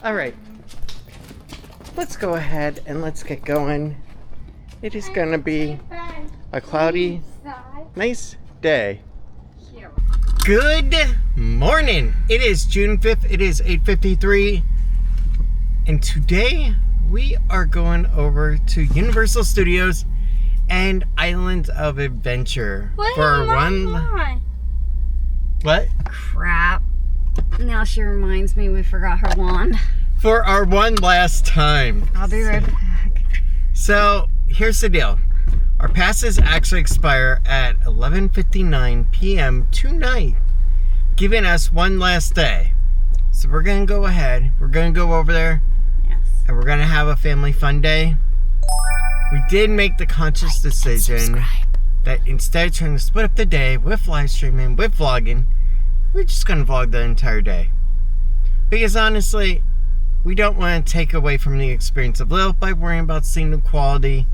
Alright. Let's go ahead and let's get going. It is gonna be a cloudy, nice day. Good morning. It is June 5th. It is 8:53. And today we are going over to Universal Studios and Islands of Adventure. What? What? Crap. Now she reminds me we forgot her wand. For our one last time. I'll be right back. So, here's the deal. Our passes actually expire at 11:59 p.m. tonight, giving us one last day. So we're going to go ahead. We're going to go over there. Yes. And we're going to have a family fun day. We did make the conscious decision that instead of trying to split up the day with live streaming, with vlogging, we're just going to vlog the entire day. Because honestly, we don't want to take away from the experience of Lil by worrying about seeing the quality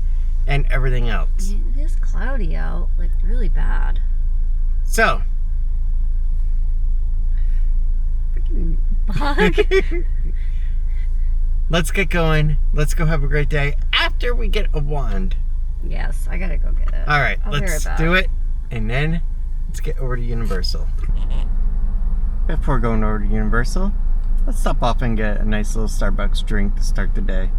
and everything else. It is cloudy out, like really bad. So, Freaking bug. let's get going. Let's go have a great day after we get a wand. Yes, I gotta go get it. Alright, I'll be let's right back. do it. And then, let's get over to Universal. Before going over to Universal, let's stop off and get a nice little Starbucks drink to start the day.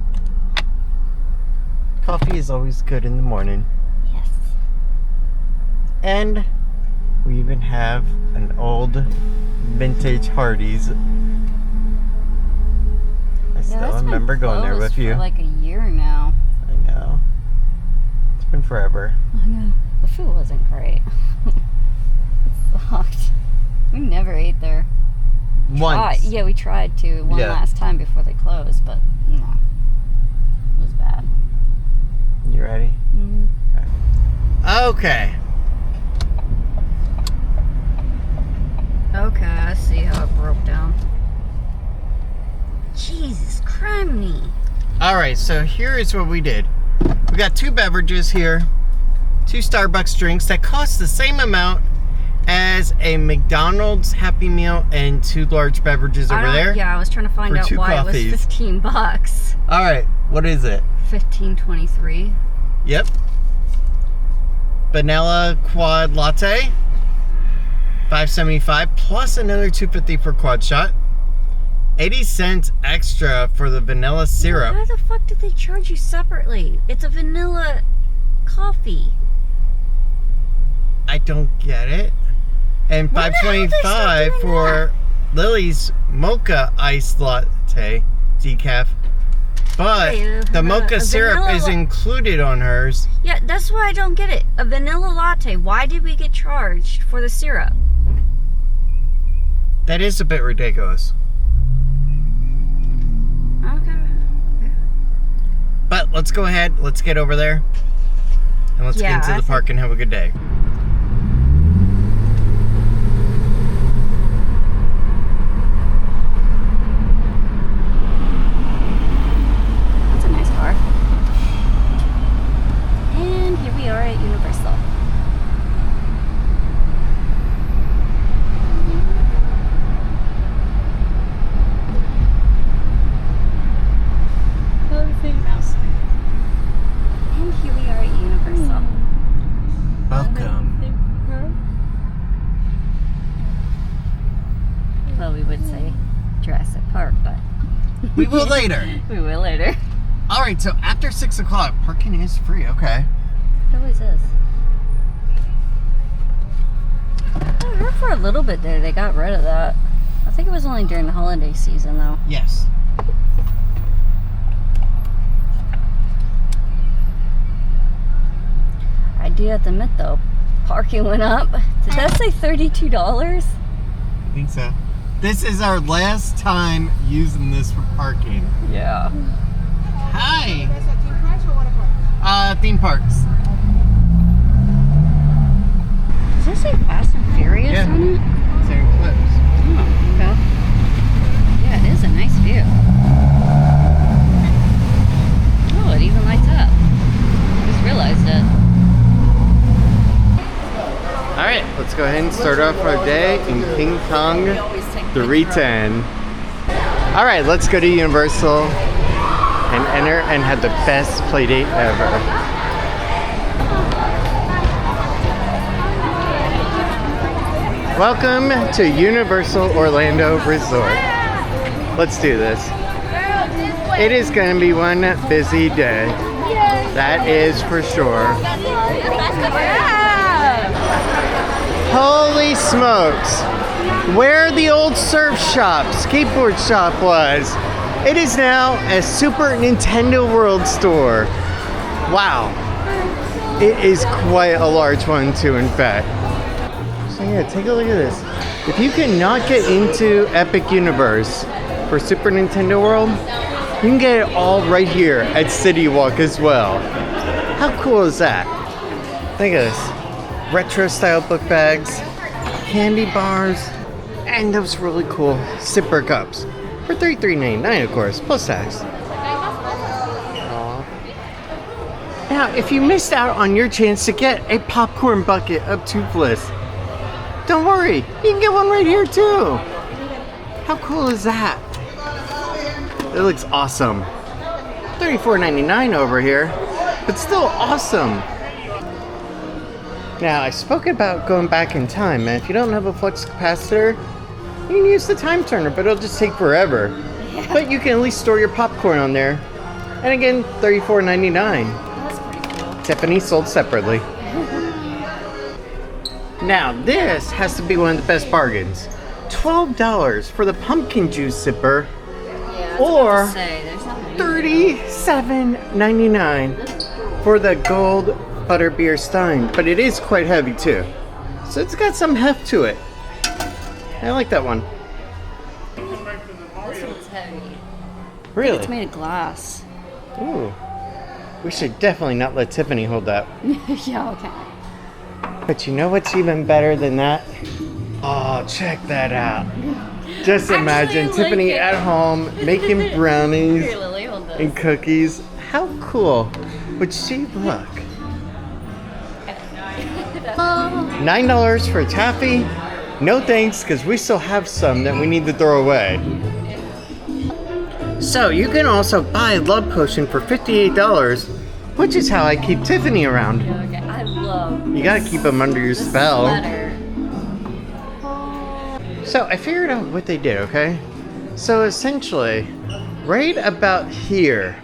Coffee is always good in the morning. Yes. And we even have an old vintage Hardee's. I still remember going there with you. For like a year now. I know. It's been forever. I know. The food wasn't great. It sucked. We never ate there. Once. Yeah, we tried to last time before they closed, but no. It was bad. You ready? Mm-hmm. Okay. Okay, I see how it broke down. Jesus criminy. Alright, so here is what we did. We got 2 beverages here. 2 Starbucks drinks that cost the same amount as a McDonald's Happy Meal and 2 large beverages over there. Yeah, I was trying to find out why coffees. it was $15. Alright, what is it? $15.23. Yep. Vanilla quad latte. $5.75 plus another $2.50 for quad shot. 80 cents extra for the vanilla syrup. Why the fuck did they charge you separately? It's a vanilla coffee. I don't get it. And $5.25 for Lily's mocha iced latte decaf. But the mocha syrup is included on hers. Yeah, that's why I don't get it. A vanilla latte. Why did we get charged for the syrup? That is a bit ridiculous. Okay. But let's go ahead. Let's get over there. And let's get into the park and have a good day. That's a nice car. And here we are at Universal. And here we are at Universal. Welcome. Well, we would say Jurassic Park, but We will later. we will later. Alright, so after 6 o'clock, parking is free. Okay. It always is. I heard for a little bit there they got rid of that. I think it was only during the holiday season, though. Yes. I do have to admit, though, parking went up. Did that say $32? I think so. This is our last time using this for parking. Yeah. Hi. Theme parks. Does this say Fast and Furious on it? Same clips. Oh, okay. Yeah, it is a nice view. Oh, it even lights up. Just realized it. Alright, let's go ahead and start off our day in King Kong 310. All right, let's go to Universal and enter and have the best play date ever. Welcome to Universal Orlando Resort. Let's do this. It is going to be one busy day. That is for sure. Holy smokes! Where the old surf shop, skateboard shop was, it is now a Super Nintendo World store. Wow. It is quite a large one too, in fact. So yeah, take a look at this. If you cannot get into Epic Universe for Super Nintendo World, you can get it all right here at City Walk as well. How cool is that? Look at this. Retro style book bags, candy bars, and those really cool sipper cups. For $33.99, of course, plus tax. Aww. Now, if you missed out on your chance to get a popcorn bucket of Toothless, don't worry, you can get one right here too. How cool is that? It looks awesome. $34.99 over here, but still awesome. Now, I spoke about going back in time, and if you don't have a flux capacitor, you can use the time turner, but it'll just take forever. Yeah. But you can at least store your popcorn on there. And again, $34.99. That's pretty cool. Tiffany sold separately. Now, this has to be one of the best bargains. $12 for the pumpkin juice sipper, or $37.99 for the gold butterbeer stein. But it is quite heavy too, so it's got some heft to it. I like that one. This one's heavy. Really? It's made of glass. Ooh. We should definitely not let Tiffany hold that. Yeah, okay. But you know what's even better than that? Oh, check that out. Just imagine Actually, Tiffany at home making brownies Here, Lily, hold this. and cookies. How cool would she look? $9 for taffy. No thanks, because we still have some that we need to throw away. So you can also buy Love Potion for $58, which is how I keep Tiffany around. Okay, I love. You gotta keep them under your spell. Sweater. So I figured out what they did, okay? So essentially, right about here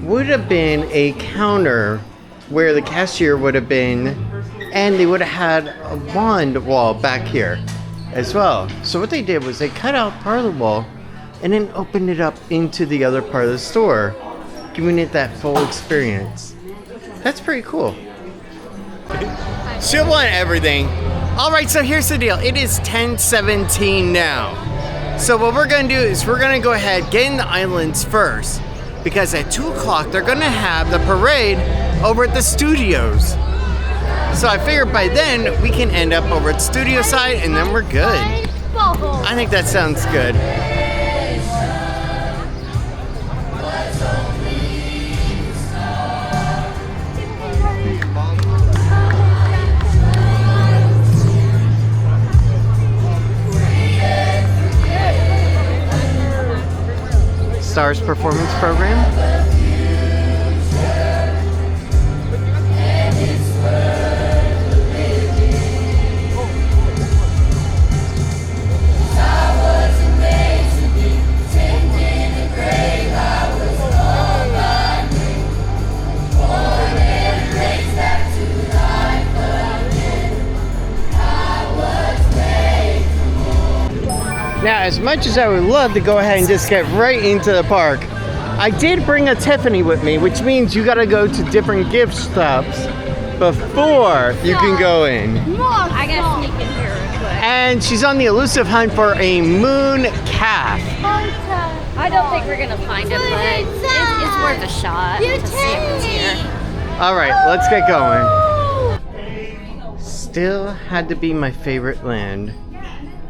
would have been a counter where the cashier would have been, and they would have had a wand wall back here as well. So what they did was they cut out part of the wall and then opened it up into the other part of the store, giving it that full experience. That's pretty cool. She'll want everything. All right, so here's the deal. It is 10:17 now. So what we're gonna do is we're gonna go ahead, get in the islands first, because at 2 o'clock they're gonna have the parade over at the studios. So I figured by then we can end up over at studio side and then we're good. I think that sounds good. Stars Performance Program. Now, as much as I would love to go ahead and just get right into the park, I did bring a Tiffany with me, which means you gotta go to different gift shops before you can go in. I gotta sneak in here real quick. And she's on the elusive hunt for a moon calf. I don't think we're gonna find it, but it's worth a shot to see if it's here. All right, let's get going. Still had to be my favorite land,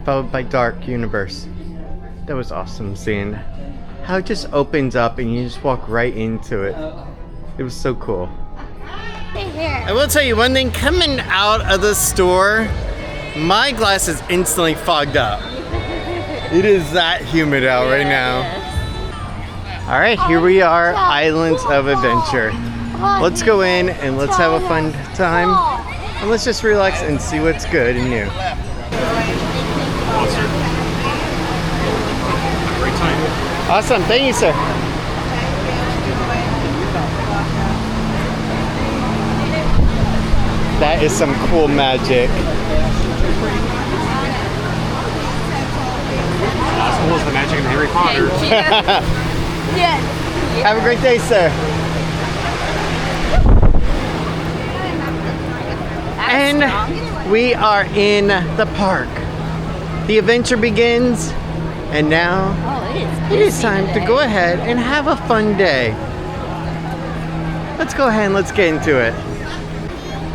followed by Dark Universe. That was awesome seeing how it just opens up and you just walk right into it. It was so cool. I will tell you one thing, coming out of the store, my glass is instantly fogged up. It is that humid out right now. All right, here we are, Islands of Adventure. Let's go in and let's have a fun time. And let's just relax and see what's good and new. Great time. Awesome, thank you, sir. That is some cool magic. As cool as the magic in Harry Potter. Yes. Have a great day, sir. And we are in the park. The adventure begins, and now it is time to go ahead and have a fun day. Let's go ahead and let's get into it.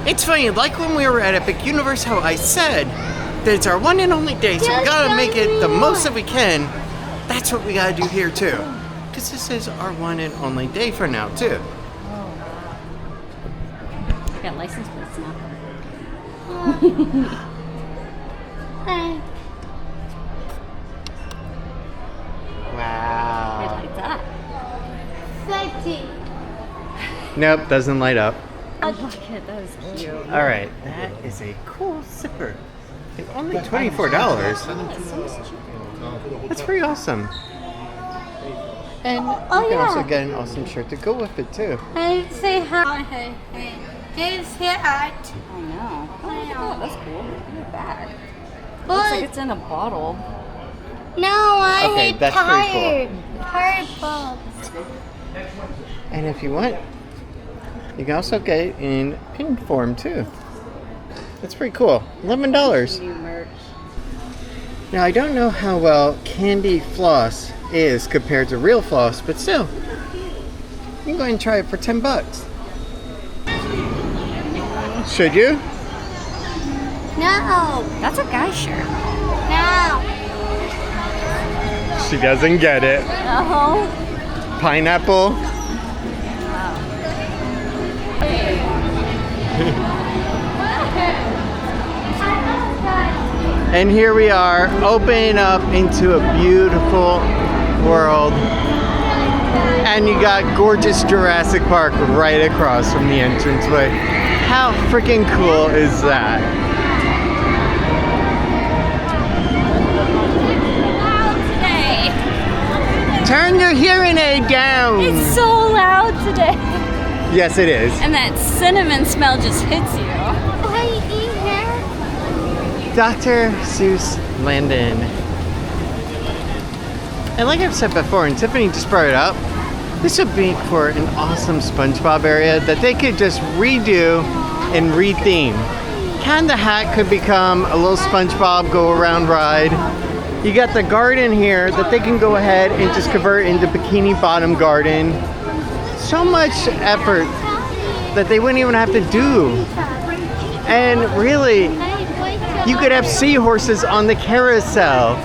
It's funny, like when we were at Epic Universe, how I said that it's our one and only day, so we gotta make it the most that we can. That's what we gotta do here too. Because this is our one and only day for now too. Got license plates now. Wow. Like that. Nope, doesn't light up. I like it. That is cute. All right, that is a cool zipper. And only $24. That's pretty awesome. And you can also get an awesome shirt to go with it too. Hey, say hi. Hey, say hi. I know. Oh, look at that. That's cool. Look at that. Looks But like it's in a bottle. no, I Okay, hate that's pretty tired bugs. And if you want, you can also get it in pin form too. That's pretty cool. $11. New merch. Now I don't know how well candy floss is compared to real floss, but still, you can go ahead and try it for $10. Should you? No, That's a guy shirt. no. She doesn't get it. Oh. Pineapple. And here we are, opening up into a beautiful world. And you got gorgeous Jurassic Park right across from the entranceway. How freaking cool is that? Turn your hearing aid down! It's so loud today. Yes, it is. And that cinnamon smell just hits you. What are you eating here? Dr. Seuss Landon. And like I've said before, and Tiffany just brought it up, this would be for an awesome SpongeBob area that they could just redo and retheme. Cat in the Hat could become a little SpongeBob go-around ride. You got the garden here that they can go ahead and just convert into Bikini Bottom Garden. So much effort that they wouldn't even have to do. And really, you could have seahorses on the carousel.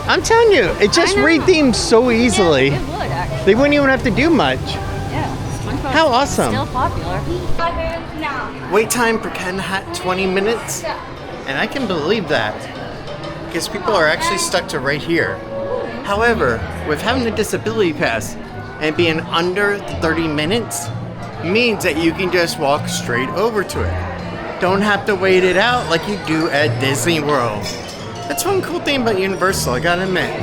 I'm telling you, it just rethemed so easily. It would, actually. They wouldn't even have to do much. Yeah. SpongeBob's How awesome. Still popular. No. Wait time for Cat in the Hat 20 minutes. And I can believe that. Because people are actually stuck to right here. However, with having the disability pass and being under 30 minutes means that you can just walk straight over to it. Don't have to wait it out like you do at Disney World. That's one cool thing about Universal, I gotta admit.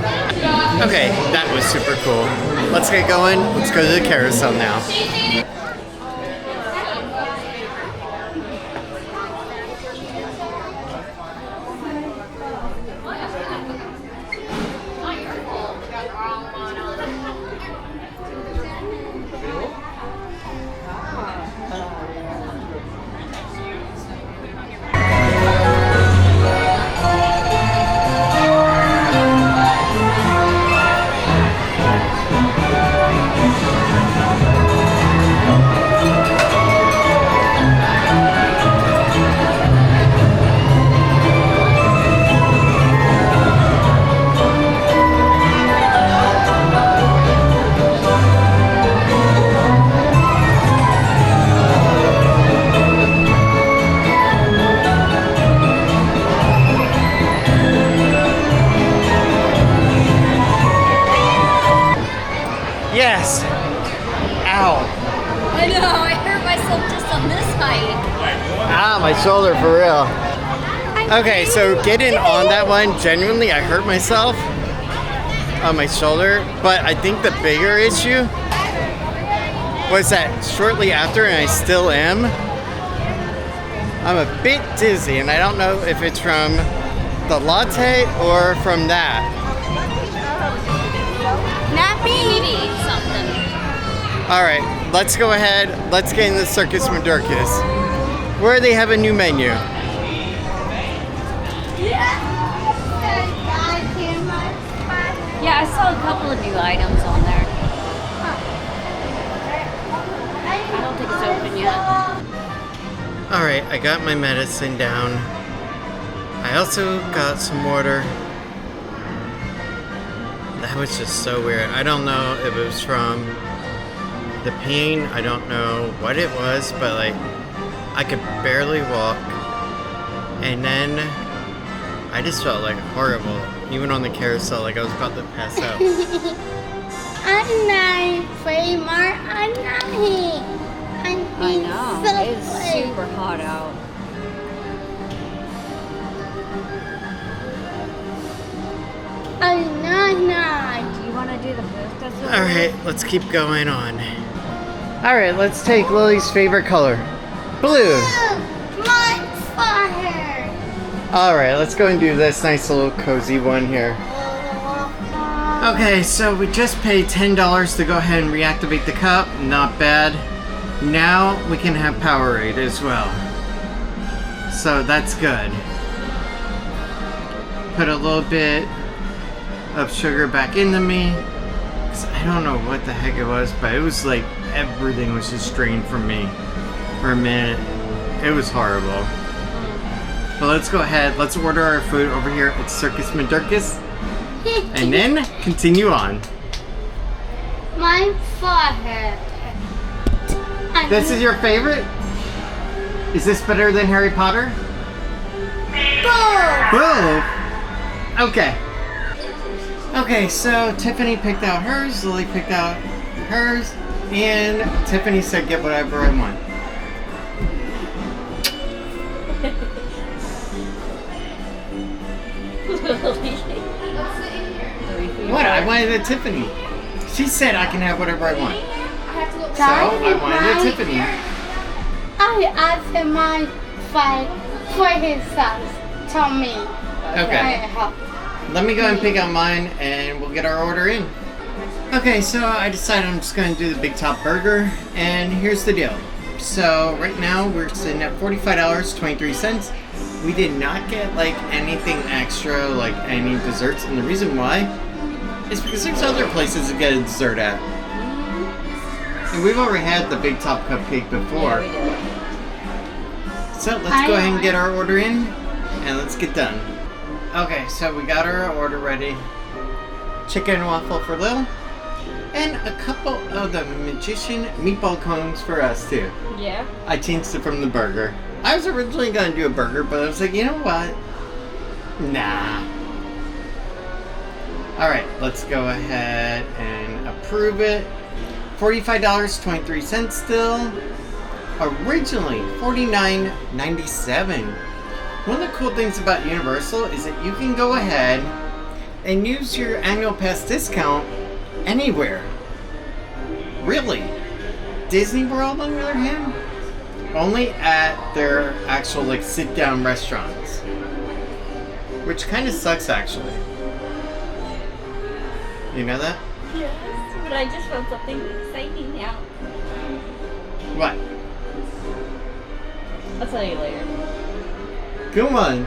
Okay, that was super cool. Let's get going. Let's go to the carousel now. Yes. Ow. I know, I hurt myself just on this height. Ah, my shoulder for real. Okay, so getting on that one, genuinely, I hurt myself on my shoulder. But I think the bigger issue was that shortly after, and I still am, I'm a bit dizzy, and I don't know if it's from the latte or from that. Not me. You need to eat something. All right, let's go ahead. Let's get in the Circus Medurcus, where they have a new menu. Yeah, I saw a couple of new items on there. I don't think it's open yet. All right, I got my medicine down. I also got some water. That was just so weird. I don't know if it was from the pain. I don't know what it was, but like I could barely walk. And then I just felt like horrible. Even on the carousel, like I was about to pass out. I know. It's super hot out. Do you want to do the first episode? All right, let's keep going on. All right, let's take Lily's favorite color, blue. My forehead. All right, let's go and do this nice little cozy one here. Okay, so we just paid $10 to go ahead and reactivate the cup. Not bad. Now we can have Powerade as well. So that's good. Put a little bit of sugar back into me. 'Cause I don't know what the heck it was, but it was like everything was just drained from me for a minute. It was horrible. But let's go ahead. Let's order our food over here at Circus Medurcus. And then continue on. My forehead. This is your favorite? Is this better than Harry Potter? Both. Okay. Okay, so Tiffany picked out hers, Lily picked out hers, and Tiffany said get whatever I want. What? I wanted a Tiffany. She said I can have whatever I want. So I wanted a Tiffany. I asked him my fight for his size. Tell me. Okay. Let me go and pick out mine and we'll get our order in. Okay, so I decided I'm just going to do the Big Top Burger, and here's the deal. So right now we're sitting at $45.23. We did not get like anything extra, like any desserts, and the reason why is because there's other places to get a dessert at. And we've already had the Big Top Cupcake before. Yeah, we did. So let's go ahead and get our order in, and let's get done. Okay, so we got our order ready. Chicken and waffle for Lil, and a couple of the magician meatball cones for us too. Yeah. I changed it from the burger. I was originally gonna do a burger, but I was like, you know what? Nah. Alright, let's go ahead and approve it. $45.23 still. Originally $49.97. One of the cool things about Universal is that you can go ahead and use your annual pass discount anywhere. Really. Disney World, on the other hand, only at their actual like sit-down restaurants. Which kind of sucks, actually. You know that? Yes, but I just found something exciting now. What? I'll tell you later. Come on.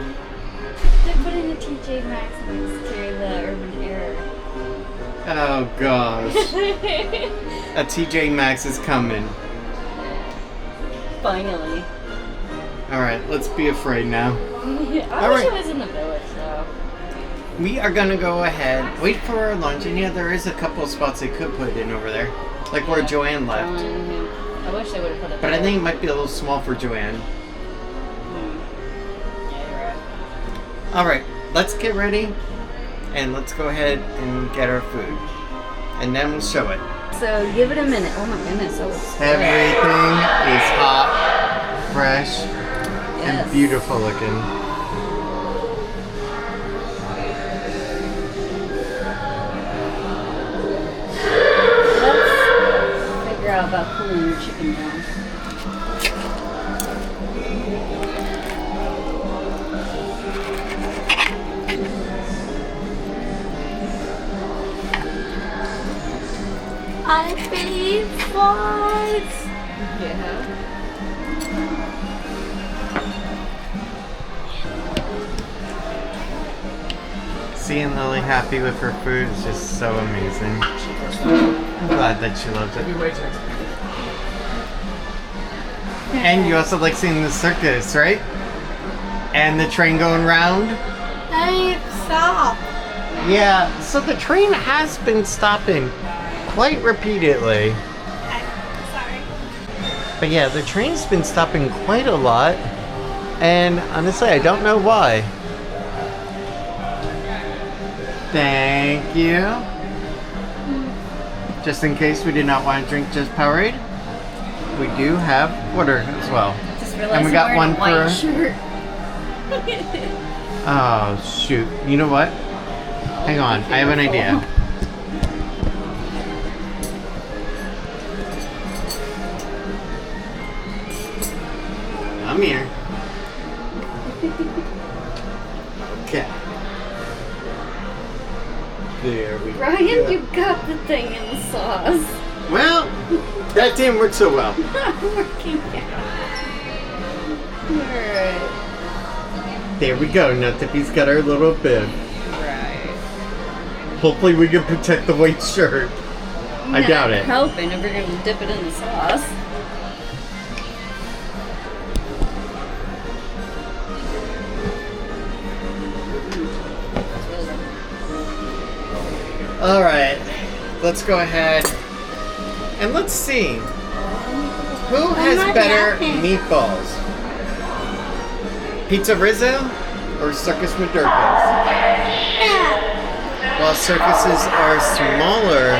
They're putting the TJ Maxx next to the Urban Error. Oh gosh. A TJ Maxx is coming. Finally. Alright, let's be afraid now. I wish it was in the village though. We are gonna go ahead, wait for our lunch, and yeah, there is a couple of spots they could put in over there. Like where Joanne left. I wish they would have put it But there. I think it might be a little small for Joanne. Yeah, you're right. Alright, let's get ready and let's go ahead and get our food. And then we'll show it. So give it a minute. Oh my goodness, that looks good. Everything is hot, fresh, Yes. and beautiful looking. Let's figure out about cooling your chicken down. I believe farts. Yeah. Seeing Lily happy with her food is just so amazing. I'm glad that she loves it. And you also like seeing the circus, right? And the train going round. I stop. Yeah, so the train has been stopping quite repeatedly. Sorry. But yeah, the train's been stopping quite a lot. And honestly, I don't know why. Thank you. Just in case we did not want to drink just Powerade, we do have water as well. Just realized And we got I'm one wearing a white for- shirt. Oh, shoot. You know what? Hang on, I have an idea. I'm here. Okay. There we Ryan, go. you got the thing in the sauce. Well, that didn't work so well. Not working out. Alright. There we go. Now Tippy's got our little bib. Right. Hopefully we can protect the white shirt. I doubt it. Hoping if we're gonna dip it in the sauce. Alright, let's go ahead and let's see. Who has not better laughing. meatballs? Pizza Rizzo or Circus Madurkas? Yeah. While circuses are smaller,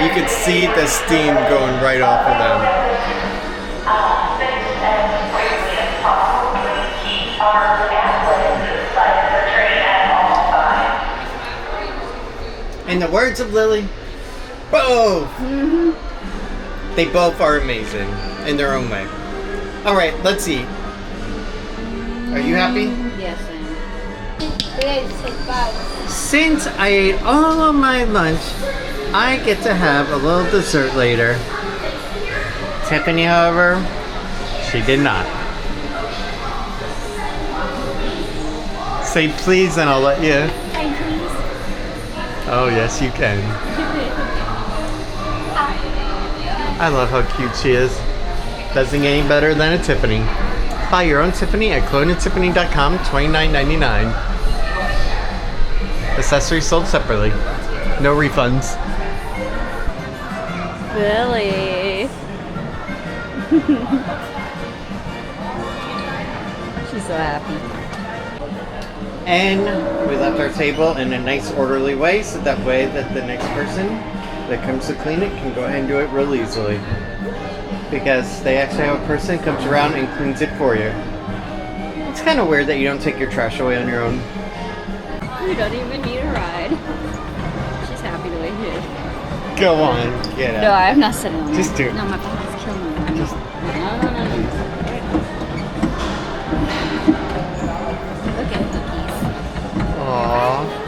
you could see the steam going right off of them. In the words of Lily, both! They both are amazing in their own way. Alright, let's eat. Are you happy? Yes, I am. It's about. Since I ate all of my lunch, I get to have a little dessert later. Tiffany, however, she did not. Say please and I'll let you. Oh, yes, you can. I love how cute she is. Doesn't get any better than a Tiffany. Buy your own Tiffany at cloneandtiffany.com, $29.99. Accessories sold separately. No refunds. Billy. She's so happy. And we left our table in a nice orderly way so that way that the next person that comes to clean it can go ahead and do it real easily. Because they actually have a person that comes around and cleans it for you. It's kind of weird that you don't take your trash away on your own. You don't even need a ride. She's happy the way he is. Go on, get No, out. I'm not sitting on Just that. do it. No, my back is killing me. Just- No. Look at the cookies. Aww.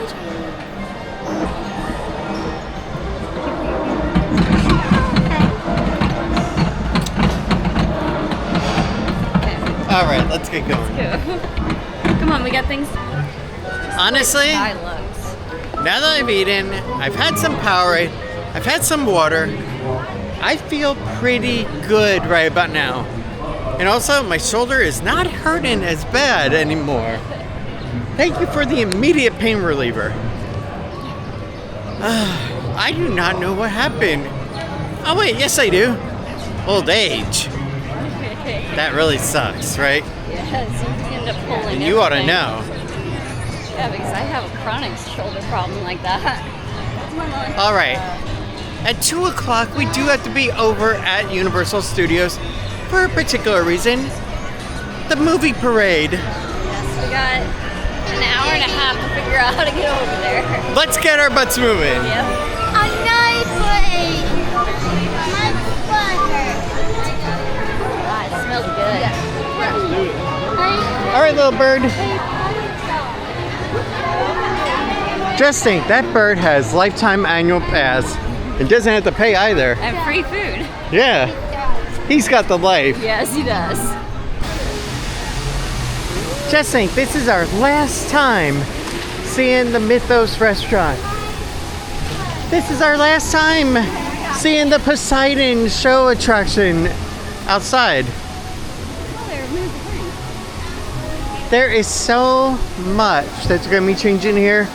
Alright, let's get going. Come on, we got things. Honestly, Sky looks. now that I've eaten, I've had some Powerade, I've had some water, I feel pretty good right about now. And also, my shoulder is not hurting as bad anymore. Thank you for the immediate pain reliever. I do not know what happened. Oh wait, yes I do. Old age. That really sucks, right? Yes, you end up pulling And you ought to everything. know. Yeah, because I have a chronic shoulder problem like that. All right. at 2 o'clock, we do have to be over at Universal Studios for a particular reason. The movie parade. Yes, we got an hour and a half to figure out how to get over there. Let's get our butts moving. Yep. A nice plate. My butter. Ah, it smells good. All right, little bird. Just think, that bird has lifetime annual pass and doesn't have to pay either. And free food. Yeah, he's got the life. Yes, he does. Just think, this is our last time seeing the Mythos restaurant. This is our last time seeing the Poseidon show attraction outside. There is so much that's going to be changing here,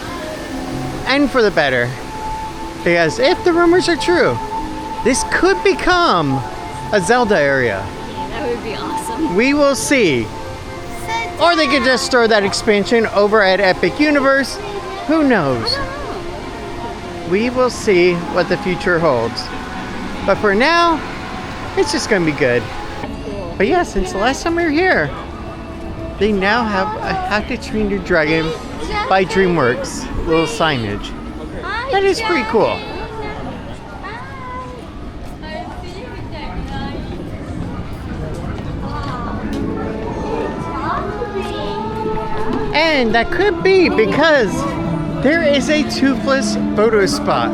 and for the better. Because if the rumors are true, this could become a Zelda area. That would be awesome. We will see. Or they could just throw that expansion over at Epic Universe. Who knows? We will see what the future holds. But for now, it's just going to be good. But yeah, since the last time we were here, they now have a How to Train Your Dragon by DreamWorks little signage. That is pretty cool. And that could be because there is a toothless photo spot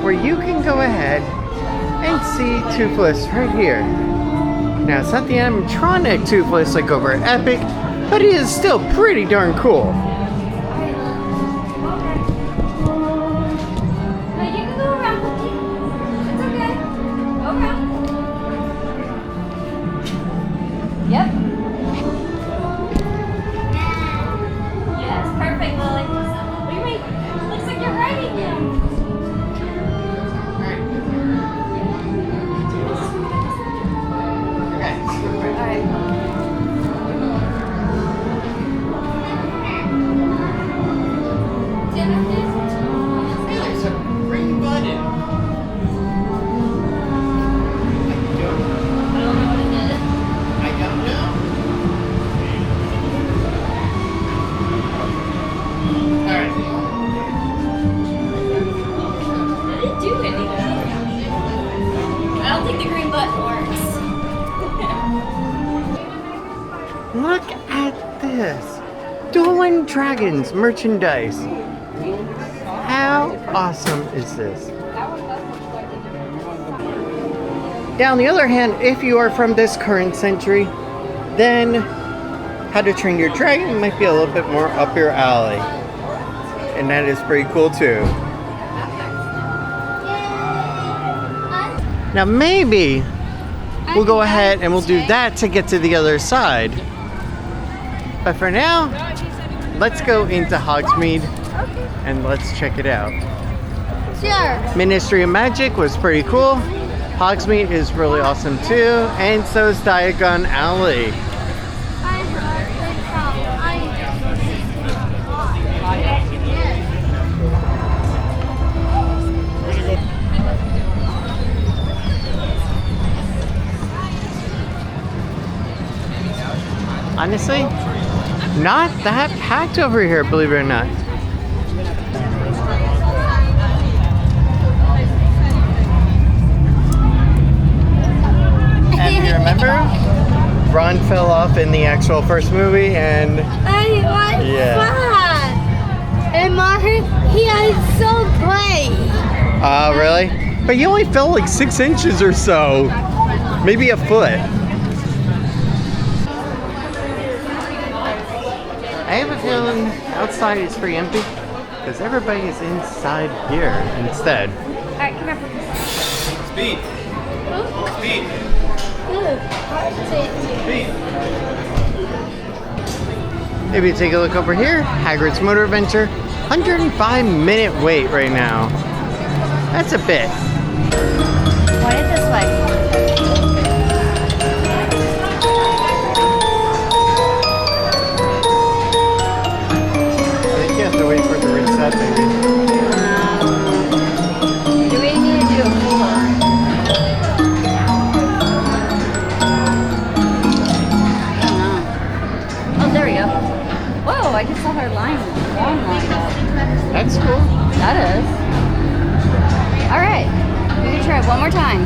where you can go ahead and see Toothless right here. Now, it's not the animatronic Toothless like over at Epic, but it is still pretty darn cool. Yep. Yes, perfect, Lily. What do you mean? Looks like you're writing him. Alright. Hey, there's a green button. I don't know. Alright. Did it do anything? I don't think the green button works. Look at this. Dueling Dragons merchandise. How awesome is this? Now, on the other hand, if you are from this current century, then How to Train Your Dragon might be a little bit more up your alley. And that is pretty cool too. Now maybe we'll go ahead and we'll do that to get to the other side. But for now, let's go into Hogsmeade and let's check it out. Sure. Ministry of Magic was pretty cool. Hogsmeade is really awesome too, and so is Diagon Alley. Honestly, not that packed over here, believe it or not. And you remember, Ron fell off in the actual first movie, and yeah. Fun. And Martin, he is so great. Really? But you only fell like 6 inches or so, maybe a foot. I have a feeling outside is pretty empty because everybody is inside here instead. Alright, come here. Speed. Speed. Speed. Maybe take a look over here. Hagrid's Motor Adventure. 105-minute wait right now. That's a bit. Point it this way. I think you have to wait for it to reset, maybe. That's cool. That is. All right. We can try it one more time.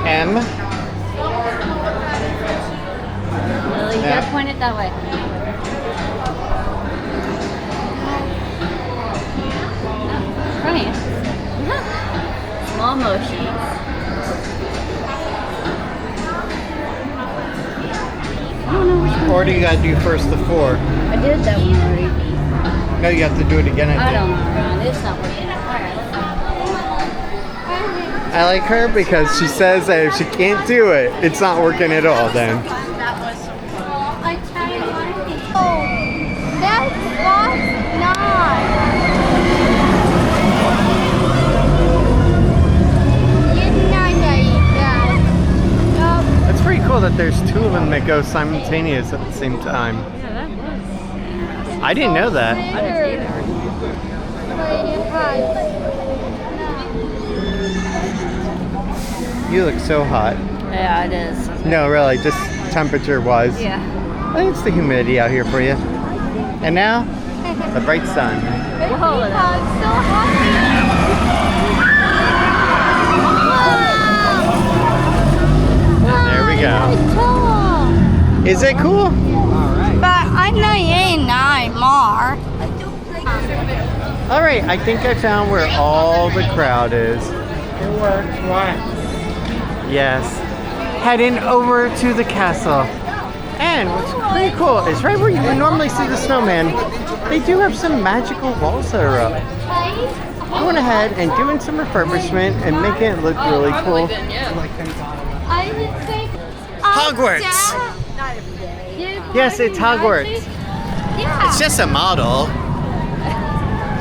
M. Lily, you gotta point it that way. Funny. Small motions. I don't know which one. Or do you gotta do first the 4? I did that one already. No, you have to do it again. I don't know, Ron. It's not working. Alright. I like her because she says that if she can't do it, it's not working at all then. I tell you one thing. Oh, that was not. You're not like that. It's pretty cool that there's 2 of them that go simultaneous at the same time. Yeah, that was. I didn't know that. I didn't either. You look so hot. Yeah, it is. No, really, just temperature-wise. Yeah. I think it's the humidity out here for you. And now, the bright sun. Whoa, I'm so happy. There we go. Is it cool? But I know you ain't nine more. All right, I think I found where all the crowd is. It works. Why? Yes. Heading over to the castle. And what's pretty cool is right where you would normally see the snowman, they do have some magical walls that are up. Going ahead and doing some refurbishment and making it look really cool. I would say Hogwarts! Yes, it's Hogwarts. Yeah. It's just a model.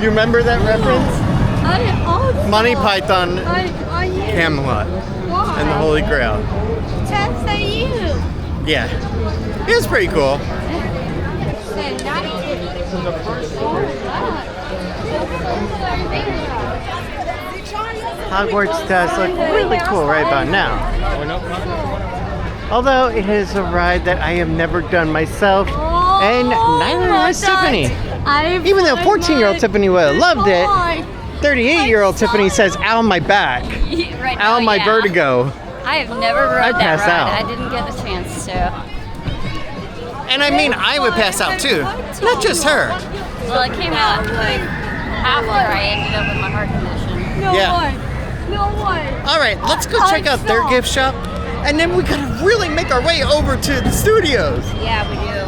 You remember that reference? I also. Monty Python, I Camelot, and the Holy Grail. Just say you. Yeah. It was pretty cool. Say that. Hogwarts does look really cool right about now. Although it is a ride that I have never done myself, and neither has Tiffany. Even though 14-year-old Tiffany would have loved it, 38-year-old Tiffany says, ow my back, Right ow now, my yeah. vertigo. I have never rode I'd that pass ride. out. I didn't get a chance to. And I mean, I would pass out too, not just her. Well, I came out like after I ended up with my heart condition. No Yeah. way. No way. All right, let's go check out their gift shop, and then we gotta really make our way over to the studios. Yeah, we do.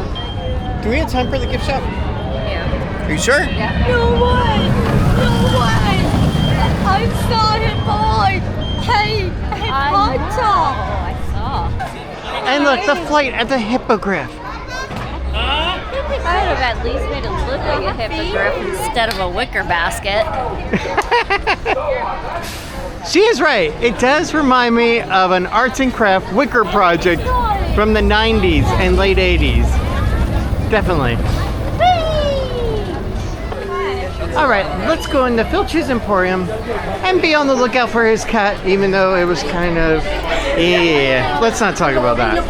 Do we have time for the gift shop? Yeah. Are you sure? Yeah. No way. No way. I saw him, boy. Hey, Potter. I saw. And look, the flight at the hippogriff. I would have at least made it look like a hippogriff instead of a wicker basket. She is right. It does remind me of an arts and craft wicker project from the 90s and late 80s. Definitely. All right, let's go into Filch's Emporium and be on the lookout for his cat, even though it was kind of, yeah. Let's not talk about that.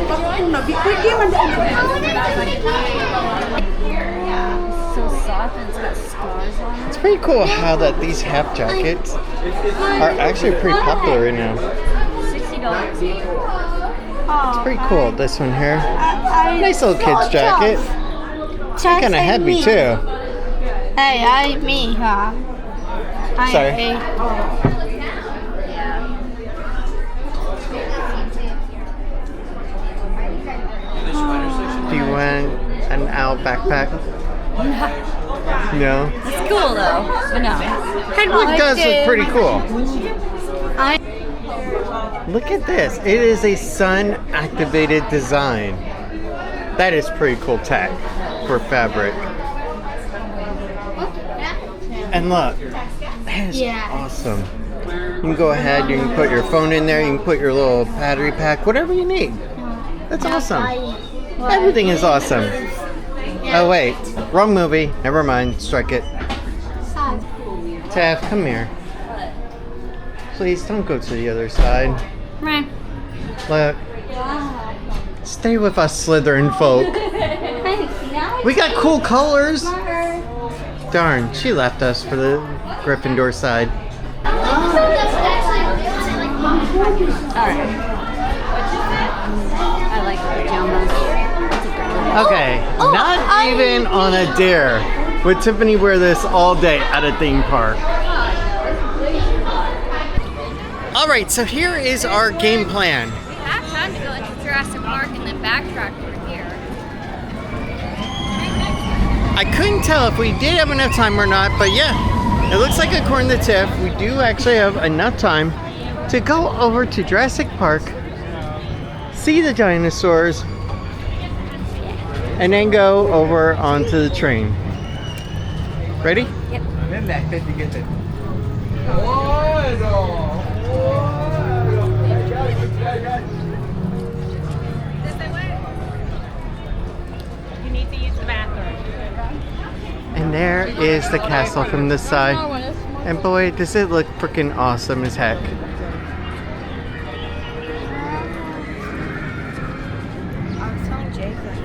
So soft and it's got scars on it. It's pretty cool how that these half jackets are actually pretty popular right now. $60. It's pretty cool, this one here. Nice little kid's jacket. Kind of heavy too. Hey, I me, huh? Sorry. Do you want an owl backpack? No. It's cool though, but no. Hedwig does look pretty cool. Look at this. It is a sun-activated design. That is pretty cool tech for fabric. And look, that is awesome. You can go ahead, you can put your phone in there, you can put your little battery pack, whatever you need. That's awesome. Everything is awesome. Oh wait, wrong movie. Never mind, strike it. Taff, come here. Please don't go to the other side. Right. Look. Stay with us, Slytherin folk. We got cool colors. Darn, she left us for the Gryffindor side. Alright. I like the pajamas. Okay, not even on a dare would Tiffany wear this all day at a theme park. Alright, so here is our game plan. We have time to go into Jurassic Park and then backtrack over here. I couldn't tell if we did have enough time or not, but yeah, it looks like according to Tiff, we do actually have enough time to go over to Jurassic Park, see the dinosaurs, and then go over onto the train. Ready? Yep. You need to use the bathroom. And there is the castle from this side. And boy, does it look freaking awesome as heck. I was telling Jake that.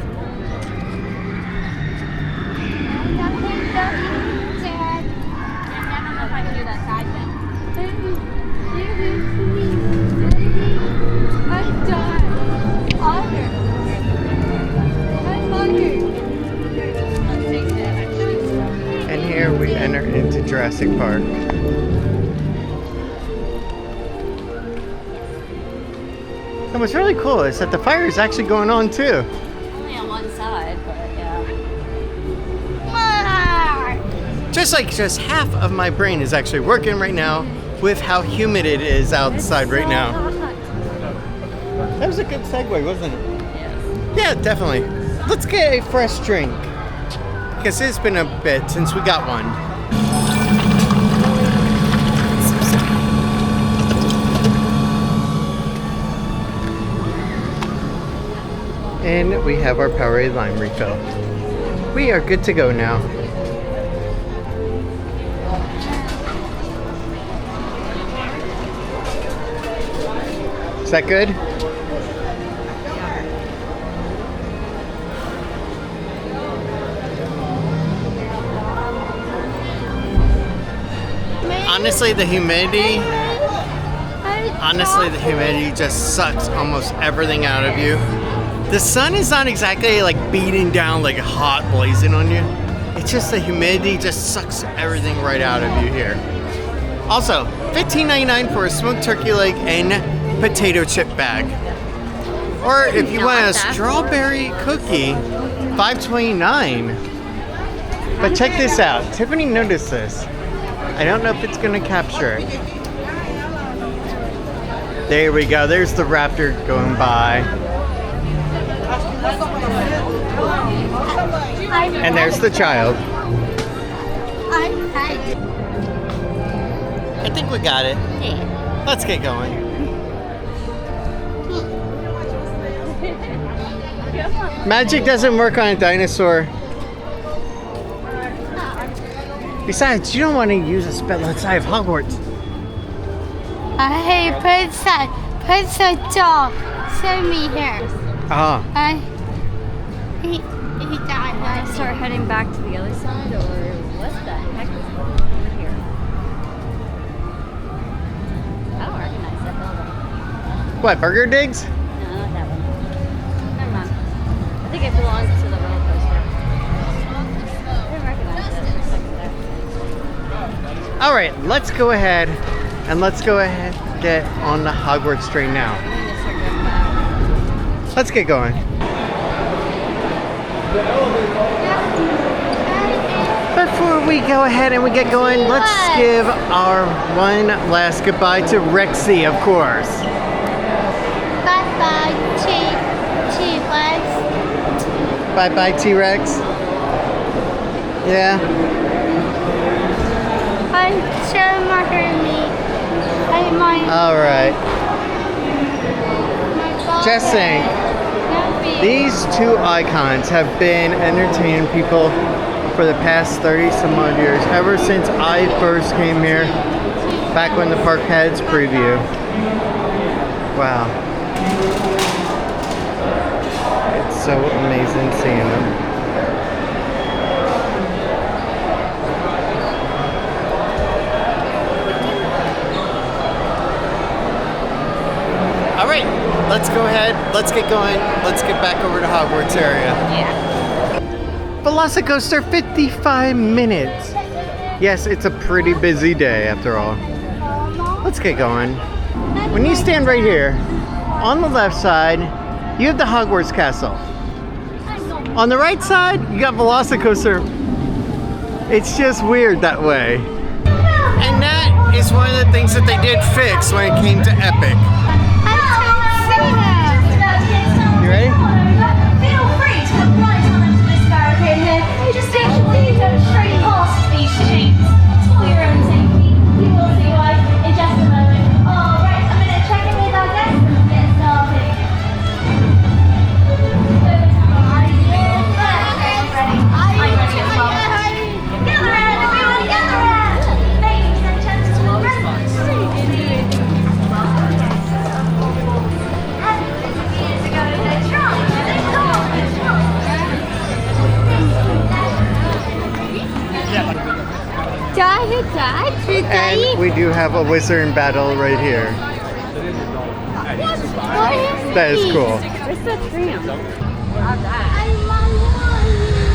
I don't know if I can do that side thing. I'm done. Honor. I'm honored. And here we enter into Jurassic Park. And what's really cool is that the fire is actually going on too. Only on one side, but yeah. Just half of my brain is actually working right now with how humid it is outside right now. That was a good segue, wasn't it? Yes. Yeah, definitely. Let's get a fresh drink. Because it's been a bit since we got one. And we have our Powerade lime refill. We are good to go now. Is that good? Honestly, the humidity just sucks almost everything out of you. The sun is not exactly like beating down like hot blazing on you. It's just the humidity just sucks everything right out of you here. Also, $15.99 for a smoked turkey leg and potato chip bag. Or if you want a strawberry cookie, $5.29. But check this out. Tiffany noticed this. I don't know if it's gonna capture it. There we go. There's the raptor going by. And there's the child. I think we got it. Yeah. Let's get going. Magic doesn't work on a dinosaur. Besides, you don't want to use a spell outside of Hogwarts. Hey, put a dog. Send me here. Ah. He died. Start heading back to the other side, or what the heck is going on over here? I don't recognize that building. What, Burger Digs? No, not that one. Never mind. I think it belongs to the roller coaster. I didn't recognize it for a second there. All right, let's go ahead and get on the Hogwarts train now. We need to start going back. Let's get going. Before we go ahead and we get going, let's give our one last goodbye to Rexy, of course. Bye-bye, T-Rex. Bye-bye, T-Rex. Yeah. I'm me. All right. Just saying, these two icons have been entertaining people for the past 30 some odd years, ever since I first came here, back when the park had its preview. Wow. It's so amazing seeing them. let's go ahead. Let's get going. Let's get back over to Hogwarts area. Yeah. Velocicoaster 55 minutes. Yes, it's a pretty busy day after all. Let's get going. When you stand right here, on the left side, you have the Hogwarts Castle. On the right side, you got Velocicoaster. It's just weird that way. And that is one of the things that they did fix when it came to Epic. You ready? Feel free to look right on into this barricade here. Just make sure you don't stray past these sheets. For your own safety. You will see why in just a moment. Alright, I'm going to check in with our guests and get started. I'm ready as well. Gather round, everyone, gather round! Ladies and gentlemen, And we do have a wizard battle right here. That is cool. Where's the tram?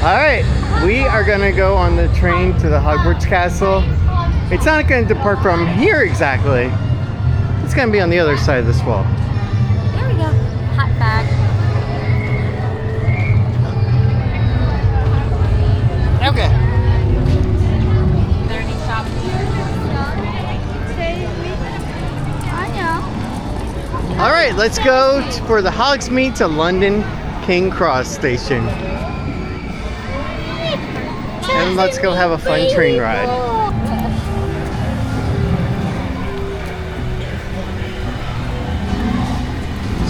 Alright, we are going to go on the train to the Hogwarts Castle. It's not going to depart from here exactly. It's going to be on the other side of this wall. There we go. Hot bag. Okay. Alright, let's go for the Hogsmeade to London King Cross station. And let's go have a fun train ride.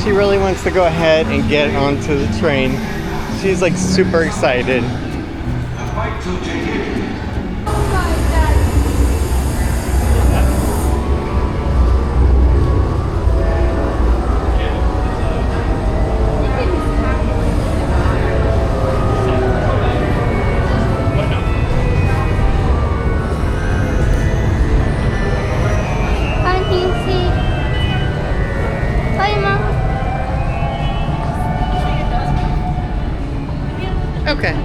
She really wants to go ahead and get onto the train. She's like super excited. Okay.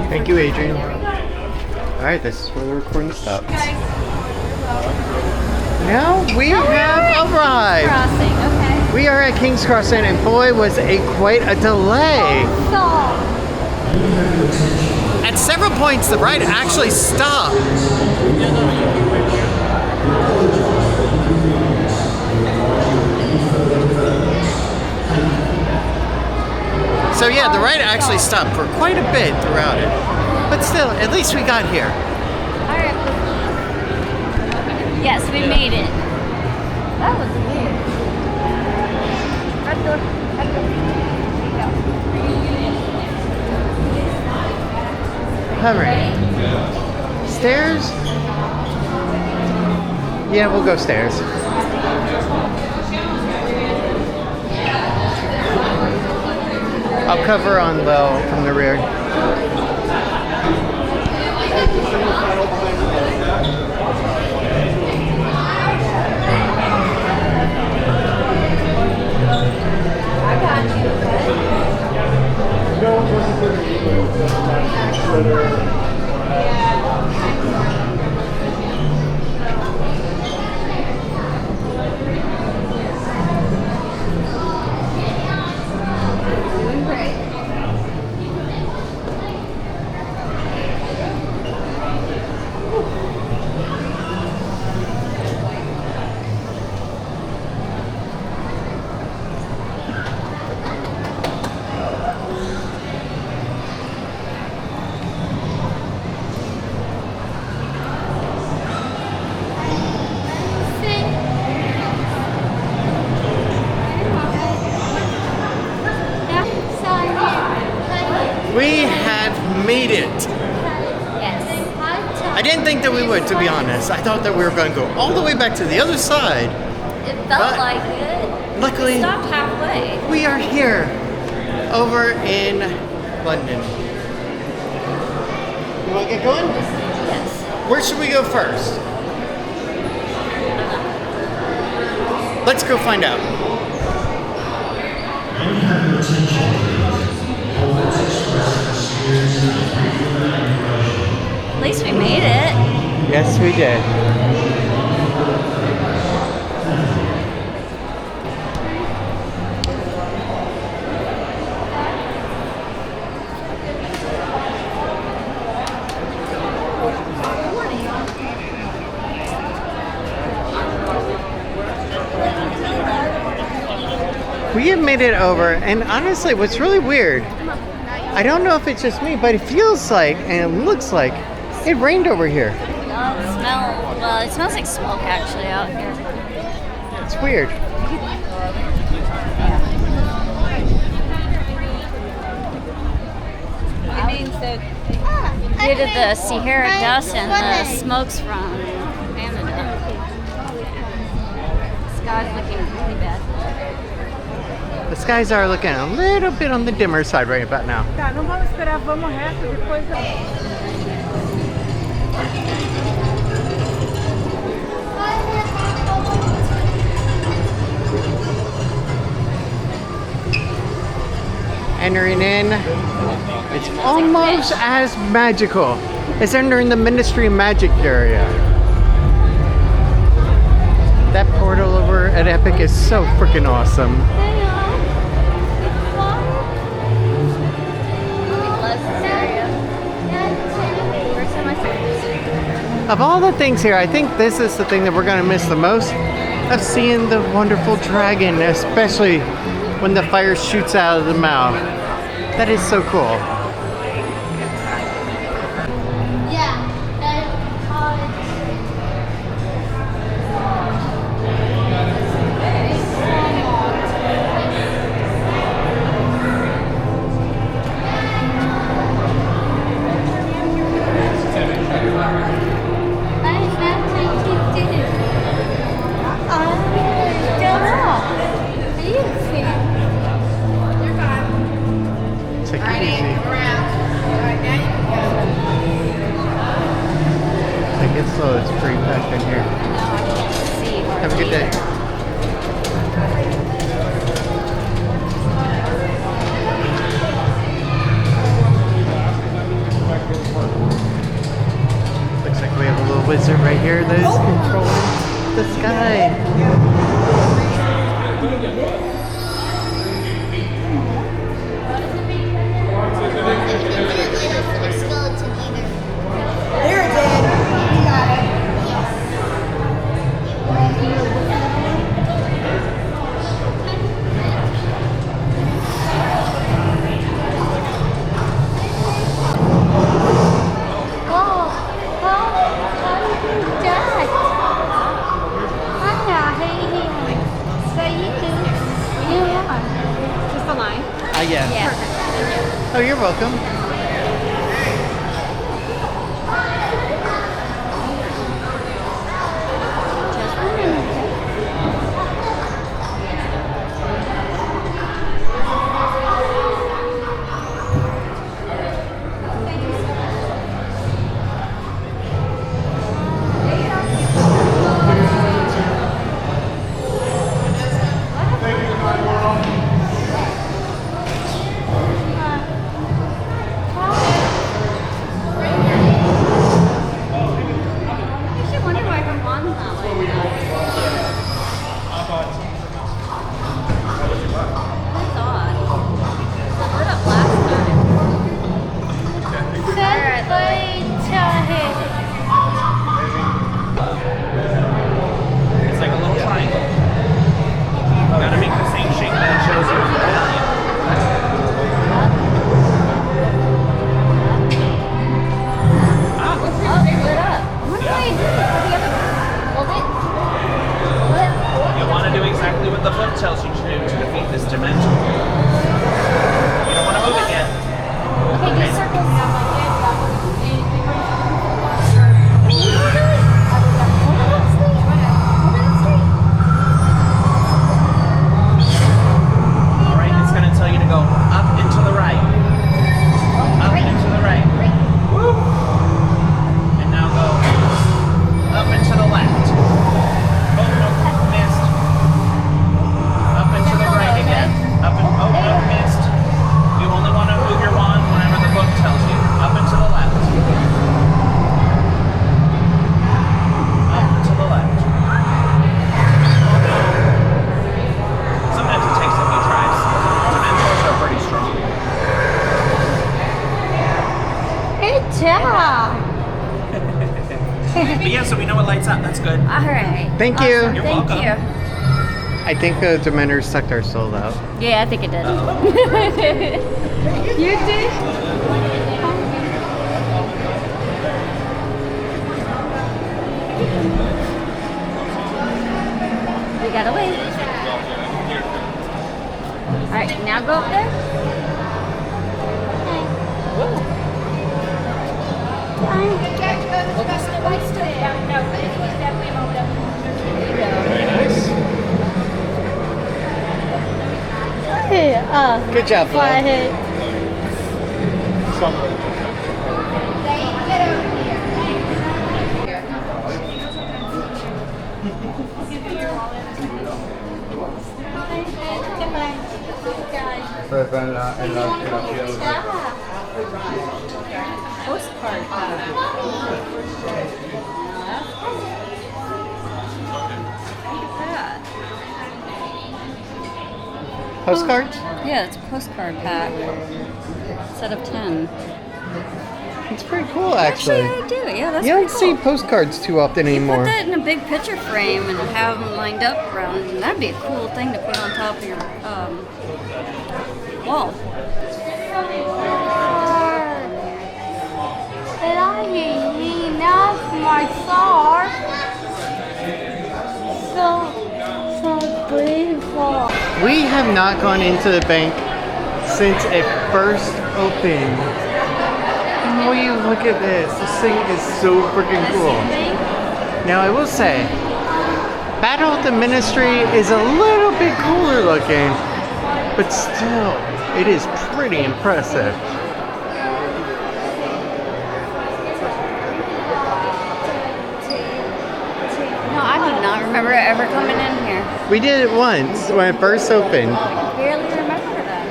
Thank you, Adrian. Alright, this is where the recording stops. Now we have arrived. Crossing, okay. We are at King's Crossing, and boy, was it quite a delay. At several points, the ride actually stopped. So yeah, the ride actually stopped for quite a bit throughout it. But still, at least we got here. Alright. Yes, we made it. That was weird. Front door. Front door. There you go. Hovering. Stairs? Yeah, we'll go stairs. I'll cover on low from the rear. We have made it. Yes. I didn't think that we would, to be honest. I thought that we were going to go all the way back to the other side. It felt But like it. luckily, We stopped halfway. we are here, over in London. You want to get going? Yes. Where should we go first? Let's go find out. At least we made it. Yes, we did. We have made it over, and honestly, what's really weird, I don't know if it's just me, but it feels like, and it looks like, it rained over here. It smells like smoke actually out here. It's weird. It means that due to the Sahara dust and the smokes from Canada. The sky's looking really bad. The skies are looking a little bit on the dimmer side right about now. Tá, não vamos esperar, vamos reto, depois... Entering in, it's almost as magical as entering the Ministry of Magic area. That portal over at Epic is so freaking awesome. Of all the things here, I think this is the thing that we're gonna miss the most, of seeing the wonderful dragon, especially when the fire shoots out of the mouth. That is so cool. Take it easy. Take it slow, it's pretty packed in here. Have a good day. Looks like we have a little wizard right here that is controlling the sky. There it is. You got it. Oh, you're welcome. But yeah, so we know it lights up. That's good. All right. Thank you. Awesome. You're Thank welcome. you. I think the Dementors sucked our soul out. Yeah, I think it did. You did? We gotta wait. All right, now go up there. Good job, Flo. Postcard. Postcards? Yeah, it's a postcard pack. Set of 10. It's pretty cool, actually. I do. Yeah, that's You don't pretty see cool. postcards too often Put anymore. that in a big picture frame and have them lined up around. And that'd be a cool thing to put on top of your wall. We have not gone into the bank since it first opened. Oh, you look at this. This thing is so freaking cool. Now, I will say, Battle at the Ministry is a little bit cooler looking, but still, it is pretty impressive. No, I do not remember ever coming in here. We did it once when it first opened. I barely remember that.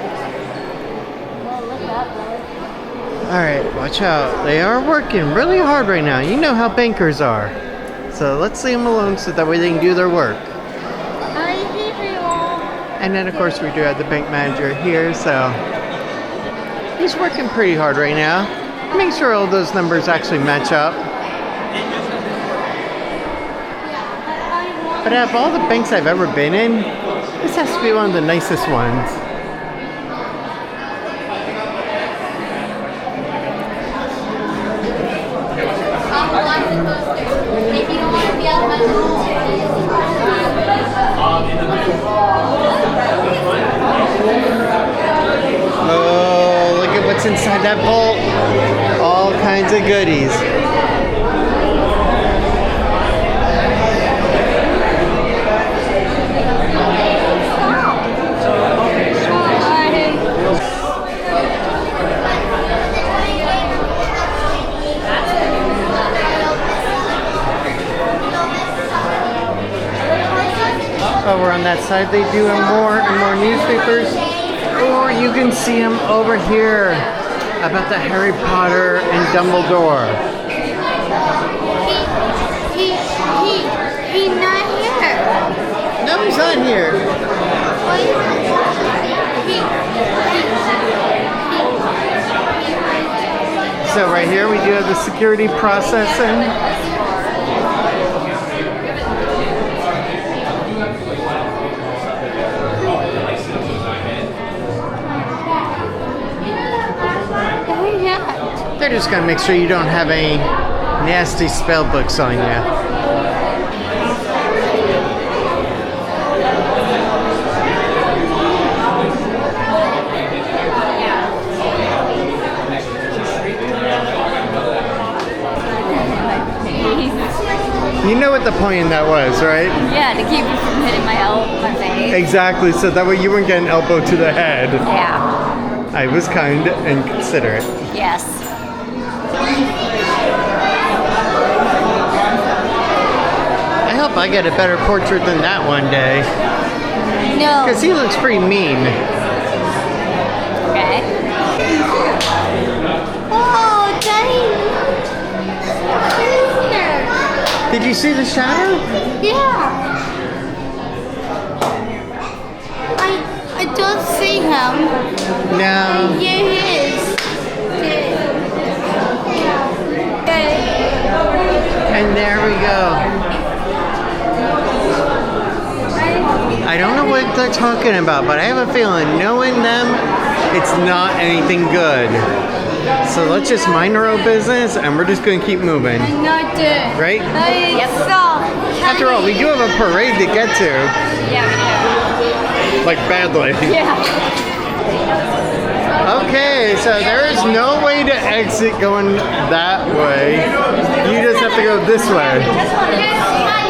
Well, look at that. Alright, watch out. They are working really hard right now. You know how bankers are. So let's leave them alone so that way they can do their work. And then of course we do have the bank manager here, so he's working pretty hard right now. Make sure all those numbers actually match up. But out of all the banks I've ever been in, this has to be one of the nicest ones. Oh, look at what's what's inside that bolt. All kinds of goodies. Over on that side, they do more and more newspapers. Or you can see them over here about the Harry Potter and Dumbledore. He's not here. No, he's not here. So right here we do have the security processing. They're just gonna make sure you don't have any nasty spell books on you. You know what the point in that was, right? Yeah, to keep you from hitting my face. Exactly, so that way you wouldn't get an elbow to the head. Yeah. I was kind and considerate. Yes. I hope I get a better portrait than that one day. No. Because he looks pretty mean. Okay. Oh, Daddy. Did you see the shadow? Yeah. I don't see him. No. Here he is. And there we go. I don't know what they're talking about, but I have a feeling knowing them, it's not anything good. So let's just mind our own business and we're just going to keep moving. Not good. Right? Yes. After all, we do have a parade to get to. Yeah, we Like badly. do. Yeah. Okay, so there is no way to exit going that way. You just have to go this way.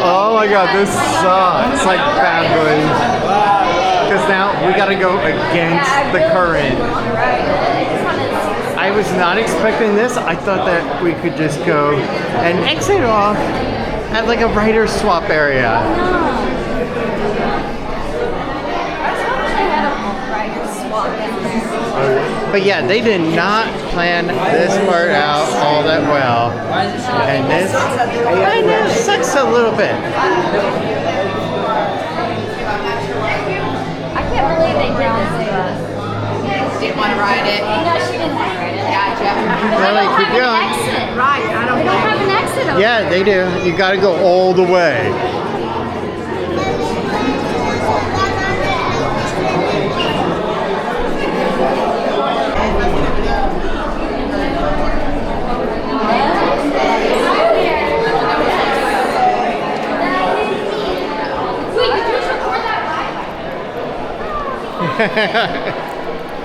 Oh my god, this sucks like badly. Because now we gotta go against the current. I was not expecting this. I thought that we could just go and exit off at like a writer's swap area. But yeah, they did not plan this part out all that well. And this kind of sucks a little bit. I can't believe they don't Didn't want to ride it. No, she didn't want to ride it. Gotcha. Really, keep going. Exit. Right, I don't They don't have an exit over Yeah, they do. You gotta go all the way.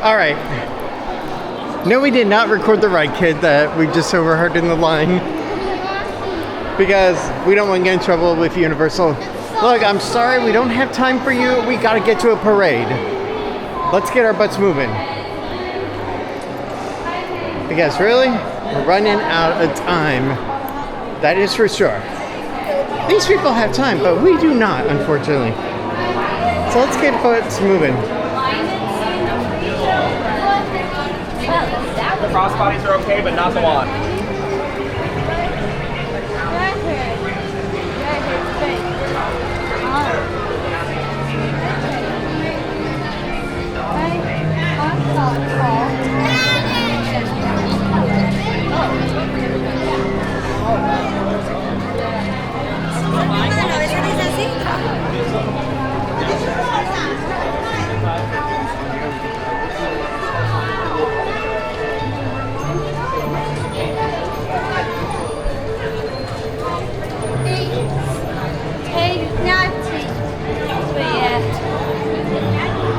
All right. No, we did not record the ride, kid, that we just overheard in the line. Because we don't want to get in trouble with Universal. Look, I'm sorry, we don't have time for you. We gotta get to a parade. Let's get our butts moving. Because really, we're running out of time. That is for sure. These people have time, but we do not, unfortunately. So let's get butts moving. The crossbodies are okay, but not the wand.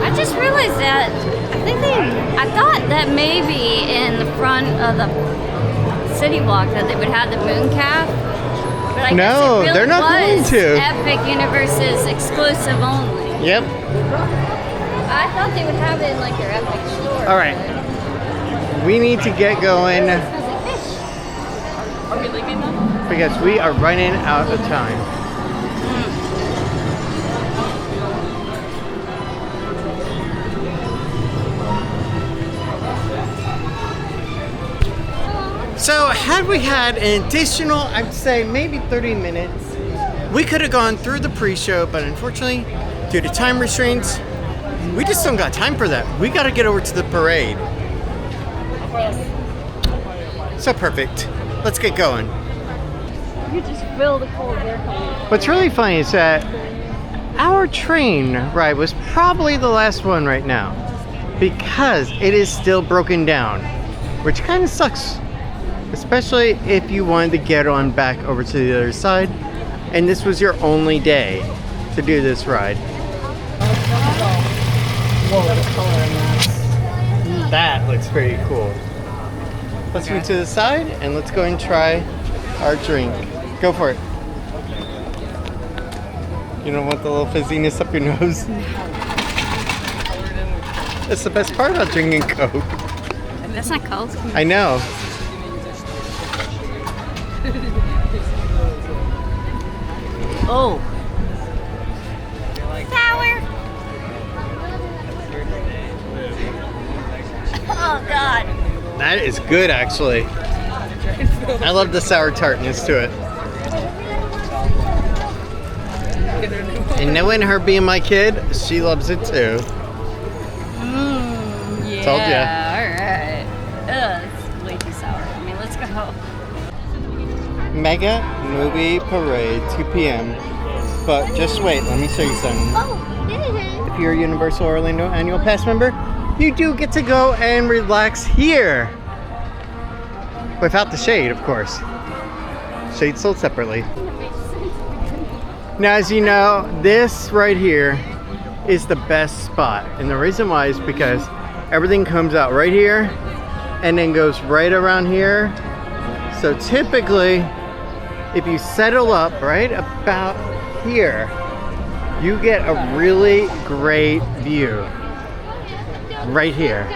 I just realized that I thought party in the front of the city block that they would have the moon calf. But I guess it really they're not going was to. Epic Universe's exclusive only. Yep. I thought they would have it in like their Epic store. All right. We need to get going Are we leaving them? because we are running out of time. So had we had an additional, I'd say maybe 30 minutes, we could have gone through the pre-show, but unfortunately, due to time restraints, we just don't got time for that. We got to get over to the parade. So perfect. Let's get going. You just feel the cold air coming. What's really funny is that our train ride was probably the last one right now because it is still broken down, which kind of sucks. Especially if you wanted to get on back over to the other side and this was your only day to do this ride. That looks pretty cool. Let's move to the side and let's go and try our drink. Go for it. You don't want the little fizziness up your nose? That's the best part about drinking Coke. That's not cold. I know. Oh. Sour. Oh God. That is good, actually. I love the sour tartness to it. And knowing her being my kid, she loves it too. Yeah. Told ya. Alright. Ugh, it's way too sour. I mean, let's go. Mega Movie Parade, 2 p.m. But just wait, let me show you something. If you're a Universal Orlando Annual Pass member, you do get to go and relax here. Without the shade, of course. Shade sold separately. Now, as you know, this right here is the best spot. And the reason why is because everything comes out right here and then goes right around here. So typically, if you settle up right about here, you get a really great view right here.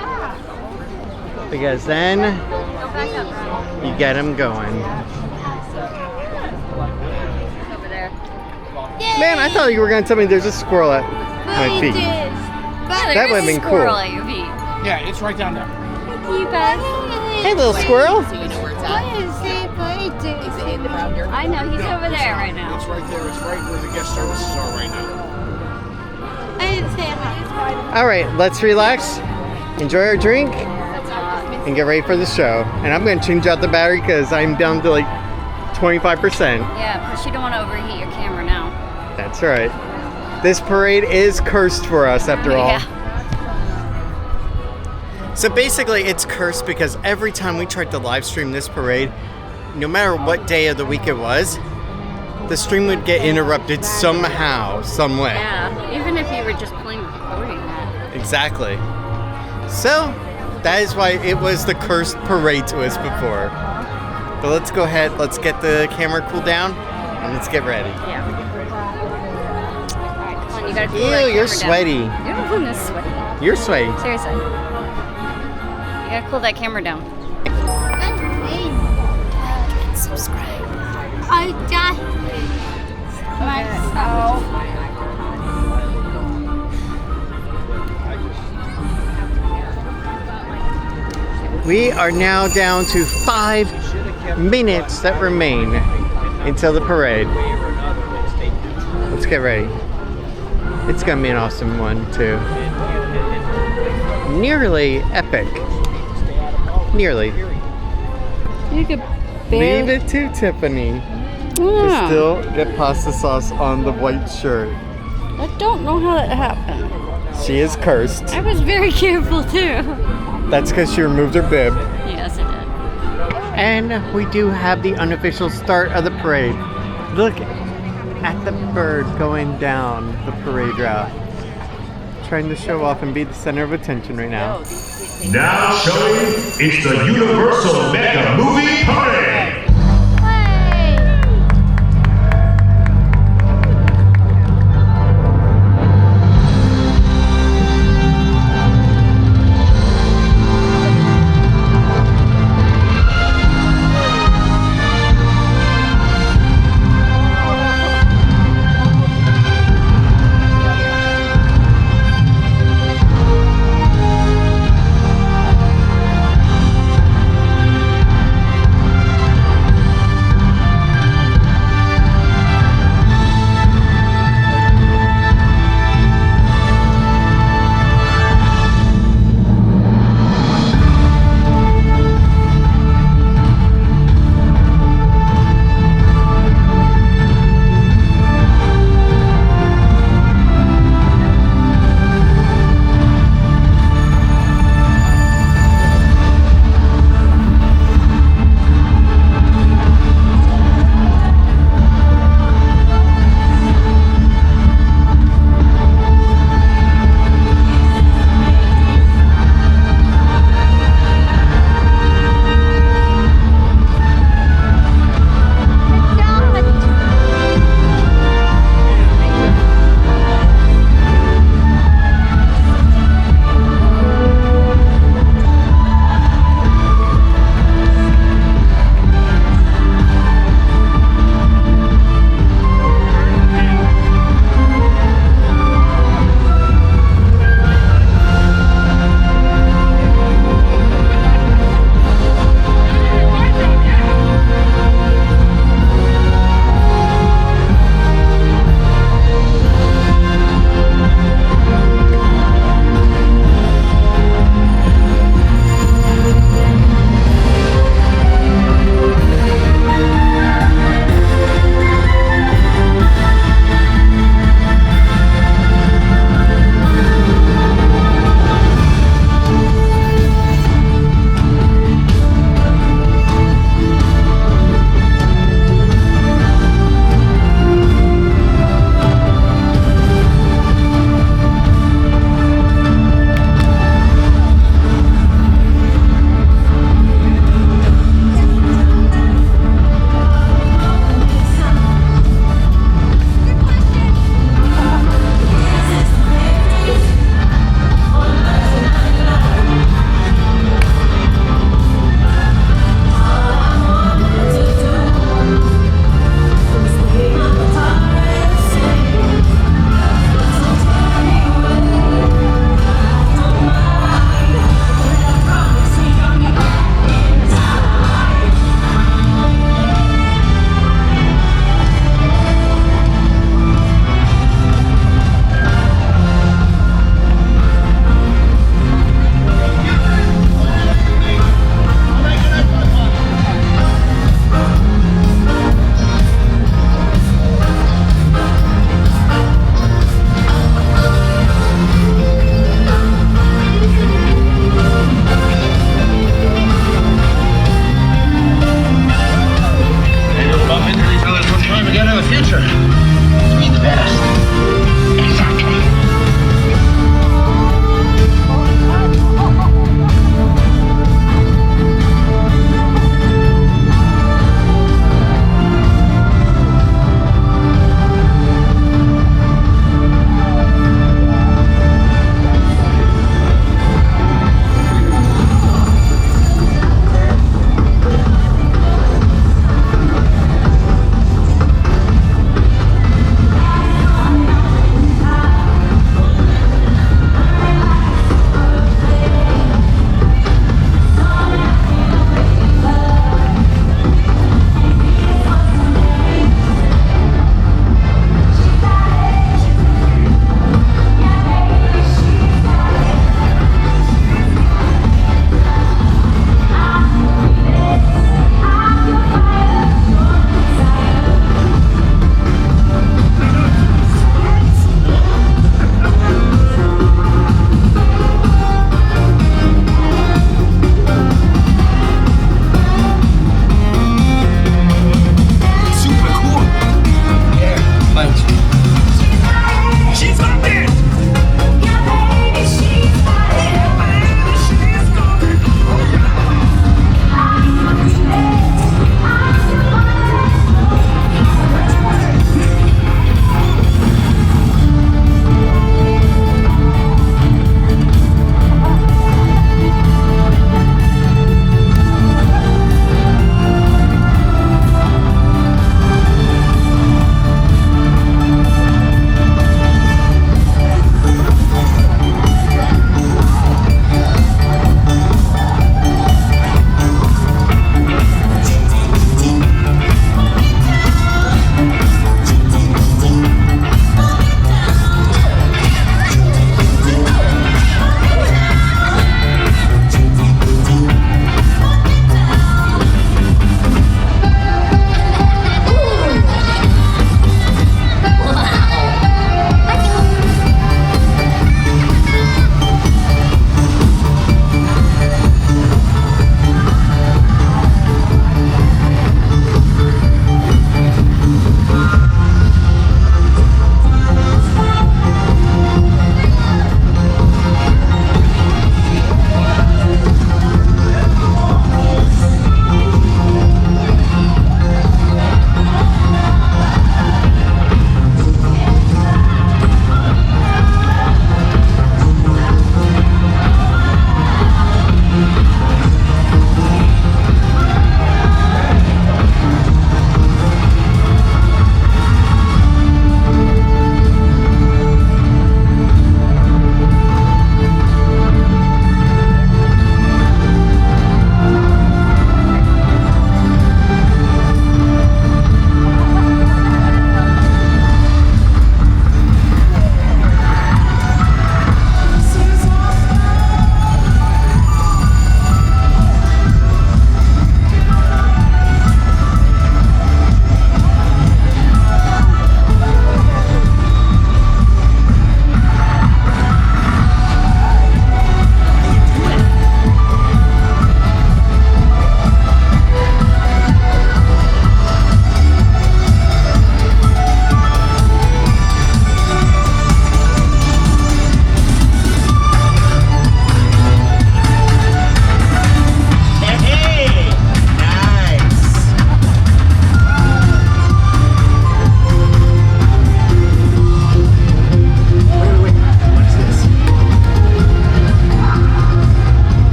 Because then you get them going. Over there. Man, I thought you were going to tell me there's a squirrel at my feet. That would have been cool. Squirrel at your feet. Yeah, it's right down there. You guys. Hey, little squirrel. So you know where it's at? Is it in the brown dirt? I know, he's over there right now. It's right there. It's right where the guest services are right now. All right, let's relax, enjoy our drink, and get ready for the show. And I'm going to change out the battery because I'm down to like 25%. Yeah, plus you don't want to overheat your camera now. That's right. This parade is cursed for us after all. Yeah. So basically it's cursed because every time we tried to live stream this parade, no matter what day of the week it was, the stream would get interrupted somehow, some way. Yeah, even if you were just playing recording that. Exactly. So that is why it was the cursed parade to us before. But let's go ahead, let's get the camera cooled down, and let's get ready. Yeah. Alright, come on, you gotta cool that Ew, camera you're down. sweaty. You're the one that's sweaty. You're sweaty. Seriously. You gotta cool that camera down. Subscribe. I got myself. We are now down to 5 minutes that remain until the parade. Let's get ready. It's gonna be an awesome one too. Nearly epic. Nearly. You could Leave it to Tiffany to still get pasta sauce on the white shirt. I don't know how that happened. She is cursed. I was very careful too. That's because she removed her bib. Yes, I did. And we do have the unofficial start of the parade. Look at the bird going down the parade route. Trying to show off and be the center of attention right now. Now showing, it's the Universal Mega Movie Parade!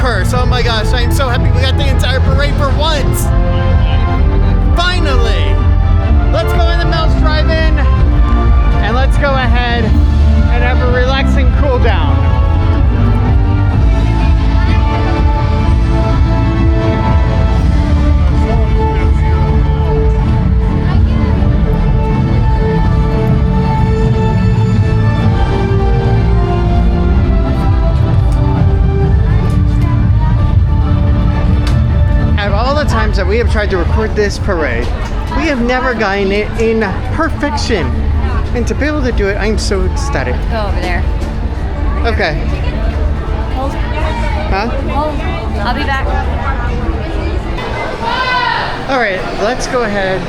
curse. Oh my gosh, I am so happy we got the entire parade for once. Finally. Let's go in the Mouse Drive-In and let's go ahead and have a relaxing cool down. Out of all the times that we have tried to record this parade, we have never gotten it in perfection. And to be able to do it, I'm so ecstatic. Go over there. Okay. Huh? I'll be back. All right, let's go ahead,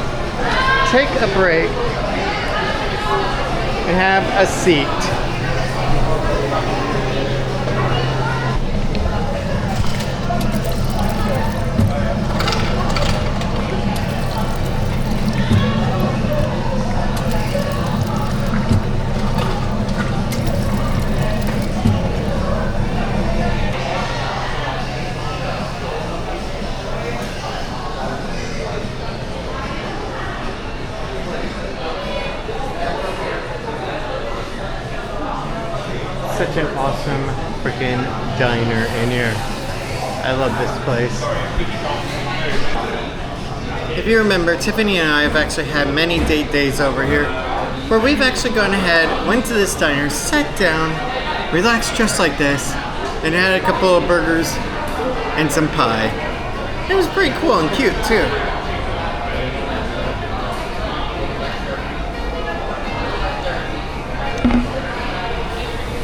take a break, and have a seat. Such an awesome freaking diner in here. I love this place. If you remember, Tiffany and I have actually had many date days over here where we've actually gone ahead, went to this diner, sat down, relaxed just like this, and had a couple of burgers and some pie. It was pretty cool and cute too.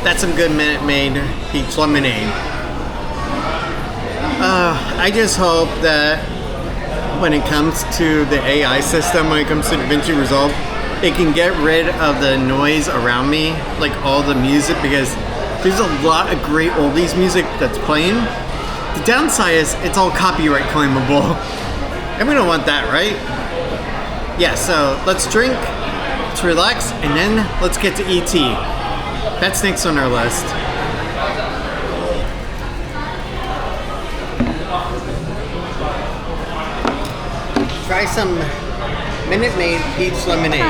That's some good Minute Maid peach lemonade. I just hope that when it comes to the AI system, when it comes to DaVinci Resolve, it can get rid of the noise around me, like all the music, because there's a lot of great oldies music that's playing. The downside is it's all copyright claimable. And we don't want that, right? Yeah, so let's drink, let's relax, and then let's get to E.T. That's next on our list. Try some Minute Maid peach lemonade.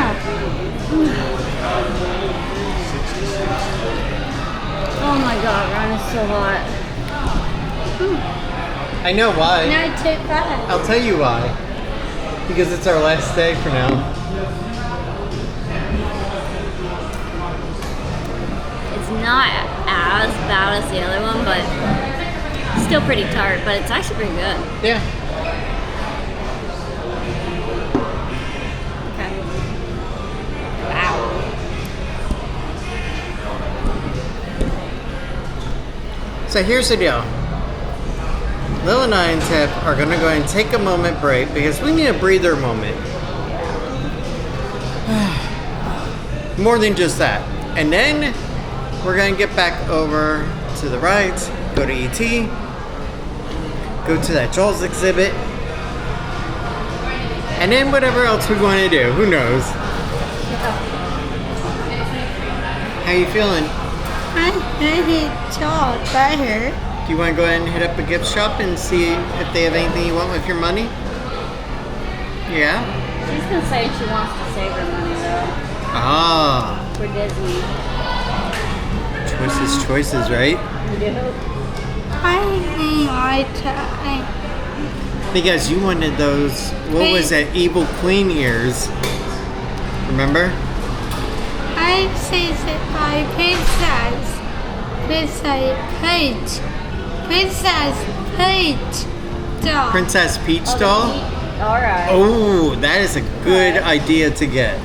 Oh my god, Ron is so hot. I know why. No, too fast. I'll tell you why. Because it's our last day for now. It's not as bad as the other one, but still pretty tart, but it's actually pretty good. Yeah. Okay. Wow. So here's the deal. Lil and I and Tiff are going to go and take a moment break because we need a breather moment. More than just that. And then we're going to get back over to the rides, go to E.T., go to that Jaws exhibit, and then whatever else we want to do. Who knows? How you feeling? I hate Jaws better. Do you want to go ahead and hit up a gift shop and see if they have anything you want with your money? Yeah? She's gonna say she wants to save her money though. Ah. For Disney. Choices, right? You do? I think I try. Because you wanted those, what was that, evil queen ears. Remember? I say that by Princess Peach doll. Princess Peach doll? Alright. Oh, that is a good idea to get.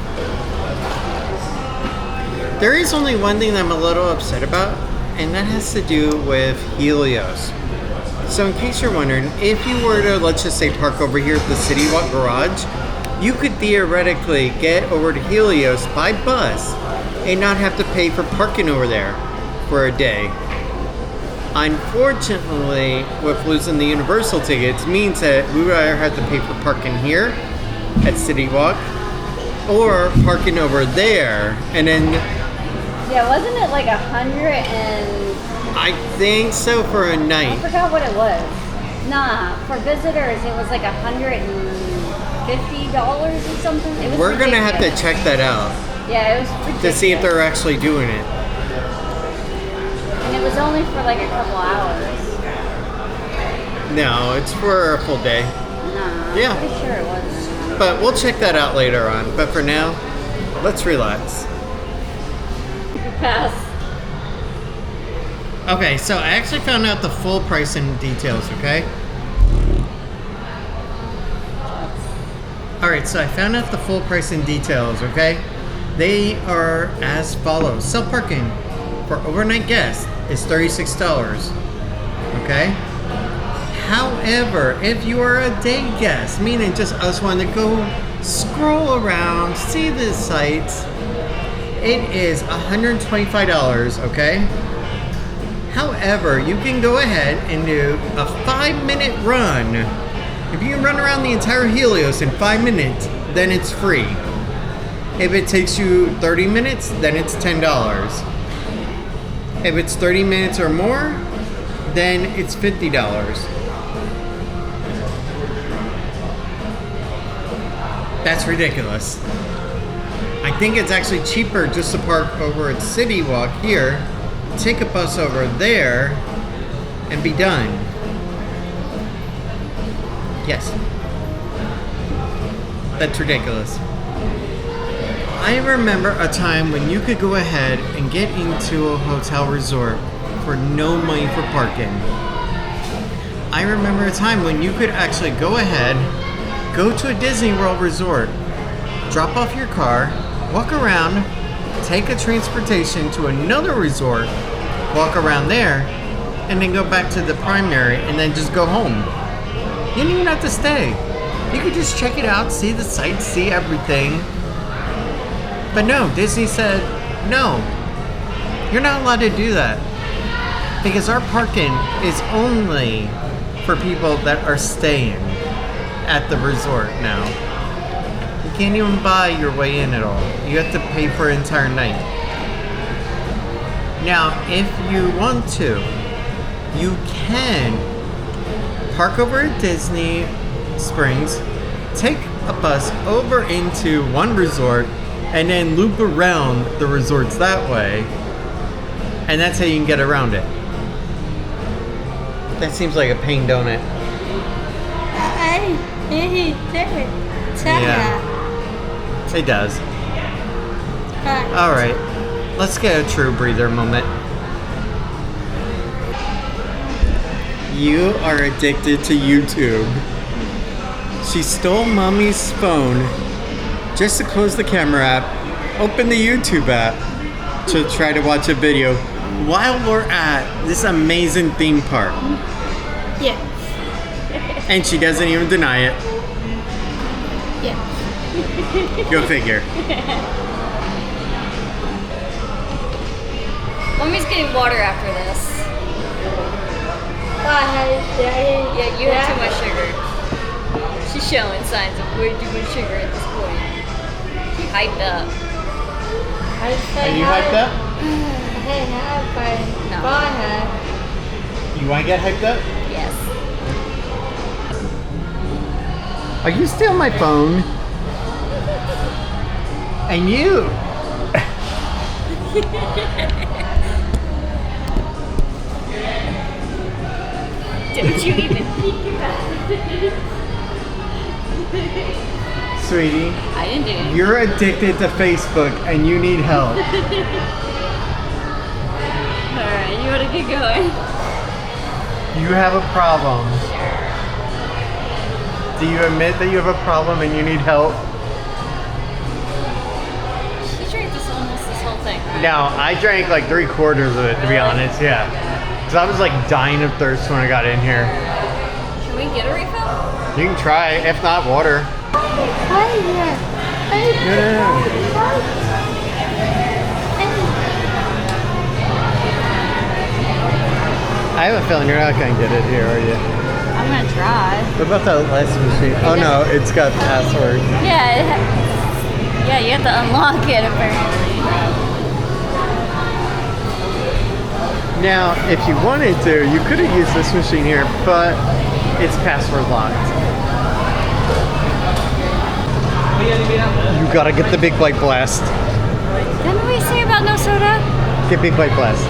There is only one thing that I'm a little upset about, and that has to do with Helios. So in case you're wondering, if you were to, let's just say, park over here at the City Walk garage, you could theoretically get over to Helios by bus and not have to pay for parking over there for a day. Unfortunately, with losing the Universal tickets means that we would either have to pay for parking here at City Walk or parking over there, and then Yeah, wasn't it like 100 and I think so for a I night. forgot what it was. Nah, for visitors it was like $150 or something. It was We're gonna have to ridiculous. check that out Yeah, it was ridiculous. to see if they're actually doing it. And it was only for like a couple hours. No, it's for a full day. Nah, Yeah. I'm pretty sure it wasn't. But we'll check that out later on. But for now, let's relax. Pass. Okay, so I actually found out the full price and details, okay? Alright, so I found out the full price and details, okay? They are as follows. Self-parking for overnight guests is $36, okay? However, if you are a day guest, meaning just us wanting to go scroll around, see the sights, it is $125, okay? However, you can go ahead and do a 5-minute run. If you can run around the entire Helios in 5 minutes, then it's free. If it takes you 30 minutes, then it's $10. If it's 30 minutes or more, then it's $50. That's ridiculous. I think it's actually cheaper just to park over at City Walk here, take a bus over there, and be done. Yes. That's ridiculous. I remember a time when you could go ahead and get into a hotel resort for no money for parking. I remember a time when you could actually go ahead, go to a Disney World resort, drop off your car, walk around, take a transportation to another resort, walk around there, and then go back to the primary and then just go home. You don't even have to stay. You could just check it out, see the sights, see everything. But no, Disney said, no, you're not allowed to do that. Because our parking is only for people that are staying at the resort now. You can't even buy your way in at all. You have to pay for an entire night. Now, if you want to, you can park over at Disney Springs, take a bus over into one resort, and then loop around the resorts that way. And that's how you can get around it. That seems like a pain, don't it? Yeah. It does. Alright, let's get a true breather moment. You are addicted to YouTube. She stole mommy's phone just to close the camera app, open the YouTube app to try to watch a video while we're at this amazing theme park. Yeah. And she doesn't even deny it. Yeah. Go figure. Mommy's getting water after this. Yeah, Yeah, you have too much sugar. She's showing signs of way too much sugar at this point. She hyped up. Are you hyped up? No. You want to get hyped up? Yes. Are you still my phone? And you? Don't you even think about it. Sweetie, I didn't do it. you're addicted to Facebook and you need help. Alright, you wanna get going? You have a problem. Do you admit that you have a problem and you need help? She drank almost this whole thing, right? No, I drank like 3/4 of it, to be honest, yeah. Because I was like dying of thirst when I got in here. Can we get a refill? You can try, if not water. No. I have a feeling you're not going to get it here, are you? I'm gonna try. What about that last machine? Oh no, it's got password. Yeah, yeah, you have to unlock it apparently. Now, if you wanted to, you could have used this machine here, but it's password locked. You gotta get the big bite blast. Didn't we say about no soda? Get big bite blast.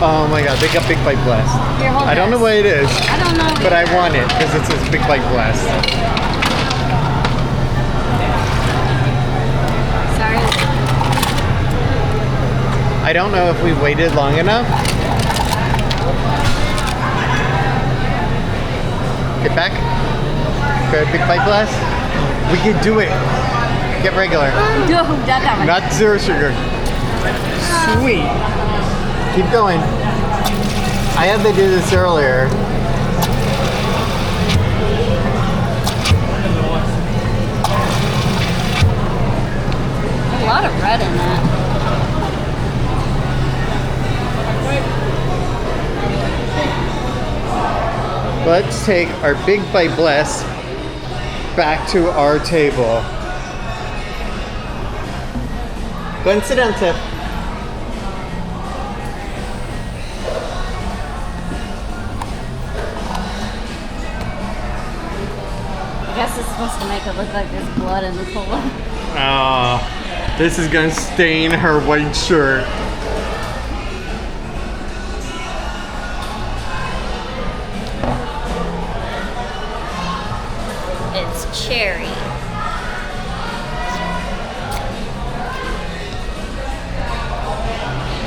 Oh my god, they got big bite blast. Here, hold I don't know this. what it is, I don't know. but I want it because it says big bite blast. Sorry. I don't know if we waited long enough. Get back. Good, big bite blast. We can do it. Get regular. No, not that one. Not zero sugar. Sweet. Keep going. I had to do this earlier. A lot of red in that. Let's take our big bite blast back to our table. Go and sit down, Tiff. I guess it's supposed to make it look like there's blood in the cola. Oh, this is gonna stain her white shirt. It's cherry.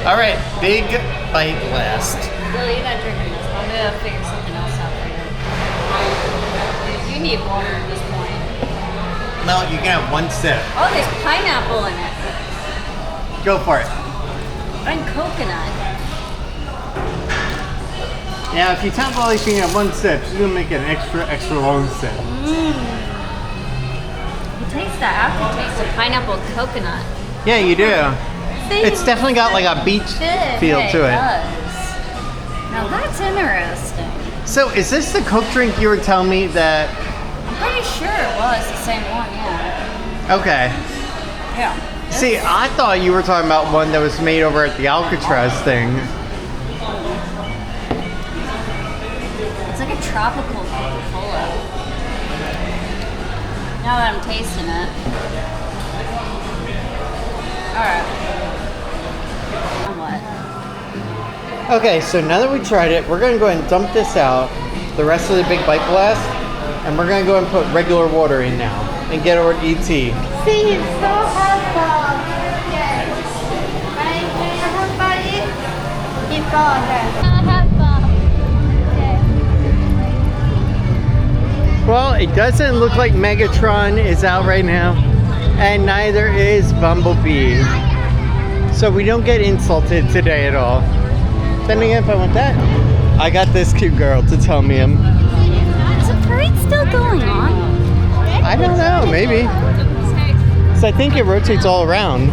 All right, big bite blast. Lily, you're not drinking this. I'm gonna figure something else out for you. You need water at this point. No, you can have one sip. Oh, there's pineapple in it. Go for it. And coconut. Now, if you tell Molly she can have one sip, she's gonna make an extra long sip. You taste that aftertaste of pineapple and coconut. Yeah, you do. See? It's definitely got like a beach feel to it. Does. Now that's interesting. So, is this the Coke drink you were telling me that? I'm pretty sure it was the same one, yeah. Okay. Yeah. See, I thought you were talking about one that was made over at the Alcatraz thing. It's like a tropical Coca-Cola. Now that I'm tasting it. Alright. I'm wet. Okay, so now that we tried it, we're gonna go ahead and dump this out, the rest of the big bite blast, and we're gonna go ahead and put regular water in now and get over to ET. See, it's so helpful. Yes. Keep going there. Well, it doesn't look like Megatron is out right now, and neither is Bumblebee. So we don't get insulted today at all. Then again, if I want that, I got this cute girl to tell me him. Is the parade still going on? I don't know, maybe. So I think it rotates all around.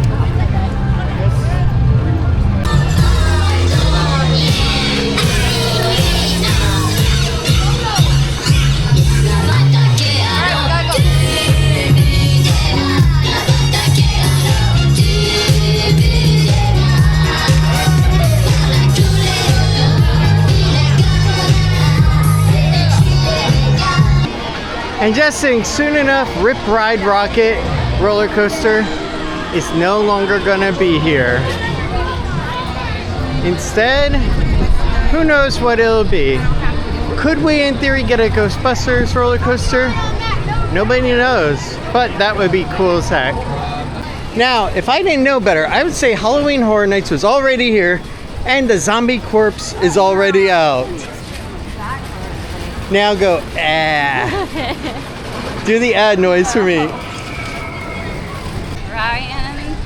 And just saying, soon enough, Rip Ride Rocket roller coaster is no longer gonna be here. Instead, who knows what it'll be? Could we, in theory, get a Ghostbusters roller coaster? Nobody knows, but that would be cool as heck. Now, if I didn't know better, I would say Halloween Horror Nights was already here, and the zombie corpse is already out. Now go, ah. Do the ad noise for me. Ryan.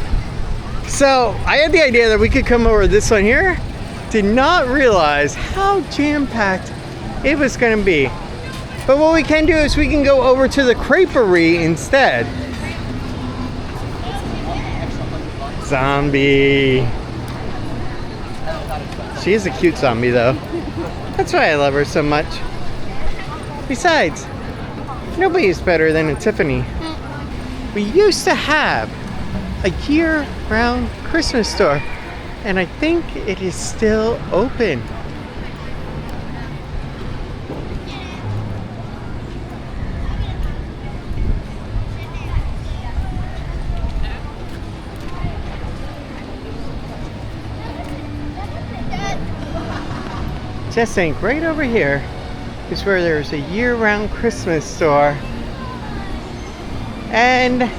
So, I had the idea that we could come over this one here. Did not realize how jam-packed it was gonna be. But what we can do is we can go over to the creperie instead. Zombie. She is a cute zombie though. That's why I love her so much. Besides, nobody is better than a Tiffany. We used to have a year-round Christmas store. And I think it is still open. Just think, right over here is where there's a year-round Christmas store. And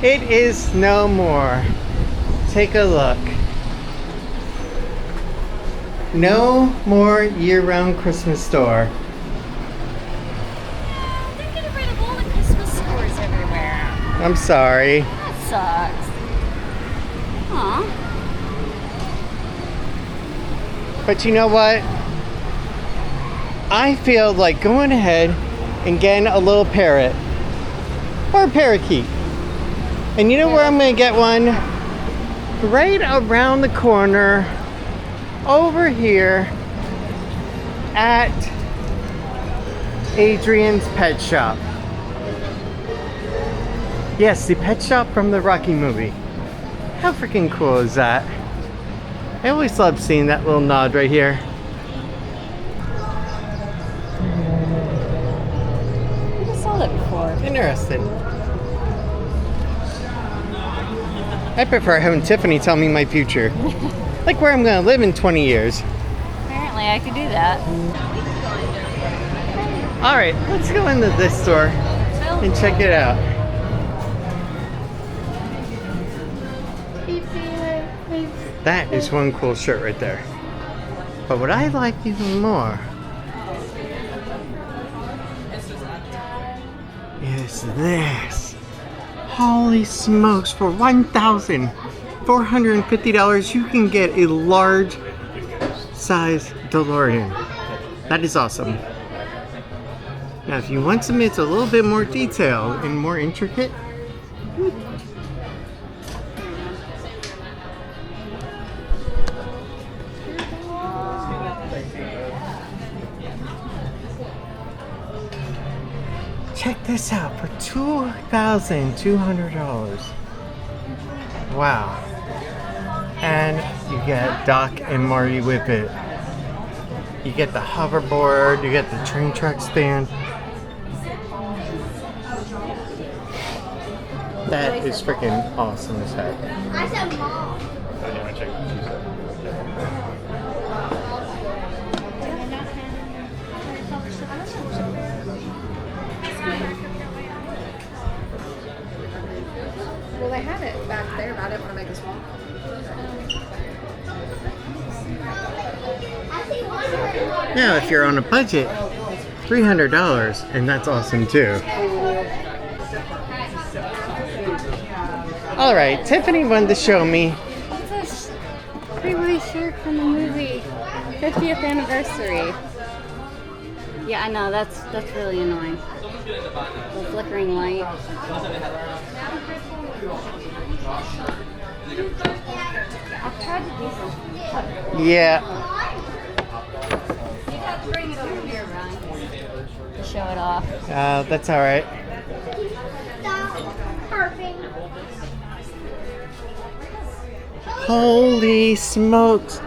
it is no more. Take a look. No more year-round Christmas store. They're getting rid of all the Christmas stores everywhere. I'm sorry. That sucks. Aw. But you know what? I feel like going ahead and getting a little parrot. Or a parakeet. And you know where I'm going to get one? Right around the corner. Over here at Adrian's Pet Shop. Yes, the pet shop from the Rocky movie. How freaking cool is that? I always love seeing that little nod right here. I just saw that before. Interesting. I prefer having Tiffany tell me my future. Like where I'm gonna live in 20 years. Apparently I could do that. Alright, let's go into this store and check it out. That is one cool shirt right there. But what I like even more is this. Holy smokes, for $1,450 you can get a large size DeLorean. That is awesome. Now if you want something that's a little bit more detailed and more intricate, check this out for $2,200. Wow. And you get Doc and Marty with it. You get the hoverboard, you get the train track stand. That is freaking awesome as heck. I said mom. Well, they had it back there, but I didn't want to make us walk. Now, if you're on a budget, $300, and that's awesome too. All right, Tiffany wanted to show me. It's a pre-movie shirt from the movie 50th anniversary. Yeah, I know, that's really annoying. The flickering light. I've tried to do something. Yeah. You have to bring it over here, Ryan, to show it off. That's all right. Holy smokes!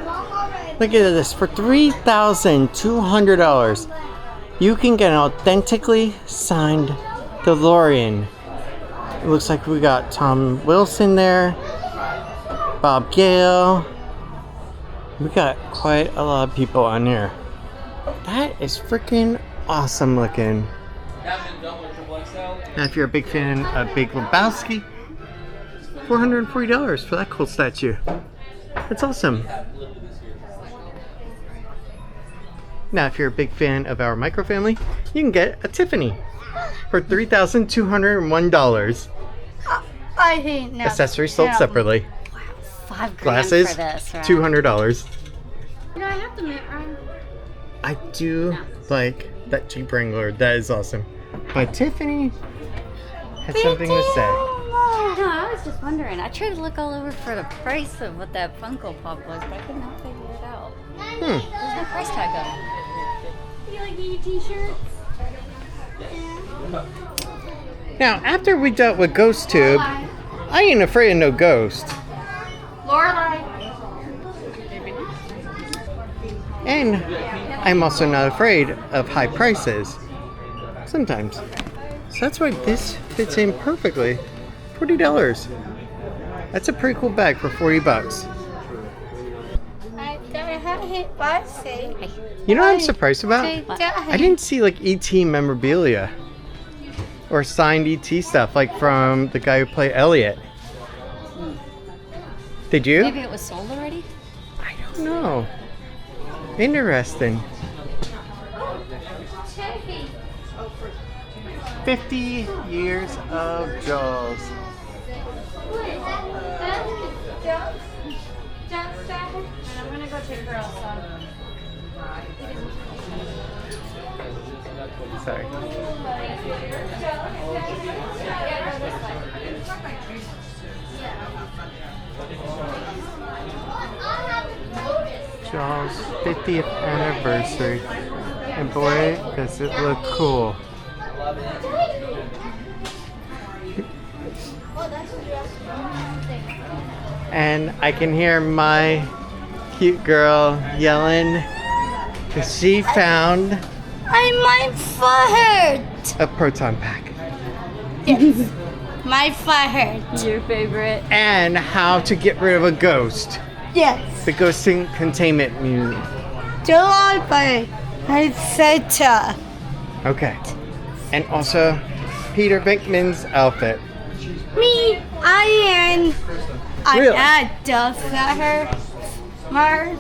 Look at this. For $3,200, you can get an authentically signed DeLorean. It looks like we got Tom Wilson there, Bob Gale. We got quite a lot of people on here. That is freaking awesome looking. Now, if you're a big fan of Big Lebowski, $440 for that cool statue. That's awesome. Now, if you're a big fan of our micro family, you can get a Tiffany for $3,201. I hate no. Accessories sold separately. Wow, $5,000 Glasses, for this, right? $200. You know, I have to admit, Ryan. I do like that Jeep Wrangler. That is awesome. But Tiffany had something to say. No, I was just wondering. I tried to look all over for the price of what that Funko Pop was, but I could not figure it out. There's no price tag on it. You like your t-shirts? Now, after we dealt with Ghost Tube, I ain't afraid of no ghost. Lorelai. And I'm also not afraid of high prices. Sometimes. So that's why this fits in perfectly. $40. That's a pretty cool bag for 40 bucks. You know what I'm surprised about? I didn't see like ET memorabilia or signed ET stuff like from the guy who played Elliot. Did you? Maybe it was sold already? I don't know. Interesting. 50 years of Jaws. I'm gonna go take her outside. Sorry. Jaws 50th anniversary. And boy, does it look cool. And I can hear my cute girl yelling because she found My foot a proton pack. hurts. My foot hurts. Your favorite? And how to get rid of a ghost. Yes. The Ghost Containment Museum. July by etc. Okay. And also Peter Venkman's outfit. Me, I Really? am just her. Mars.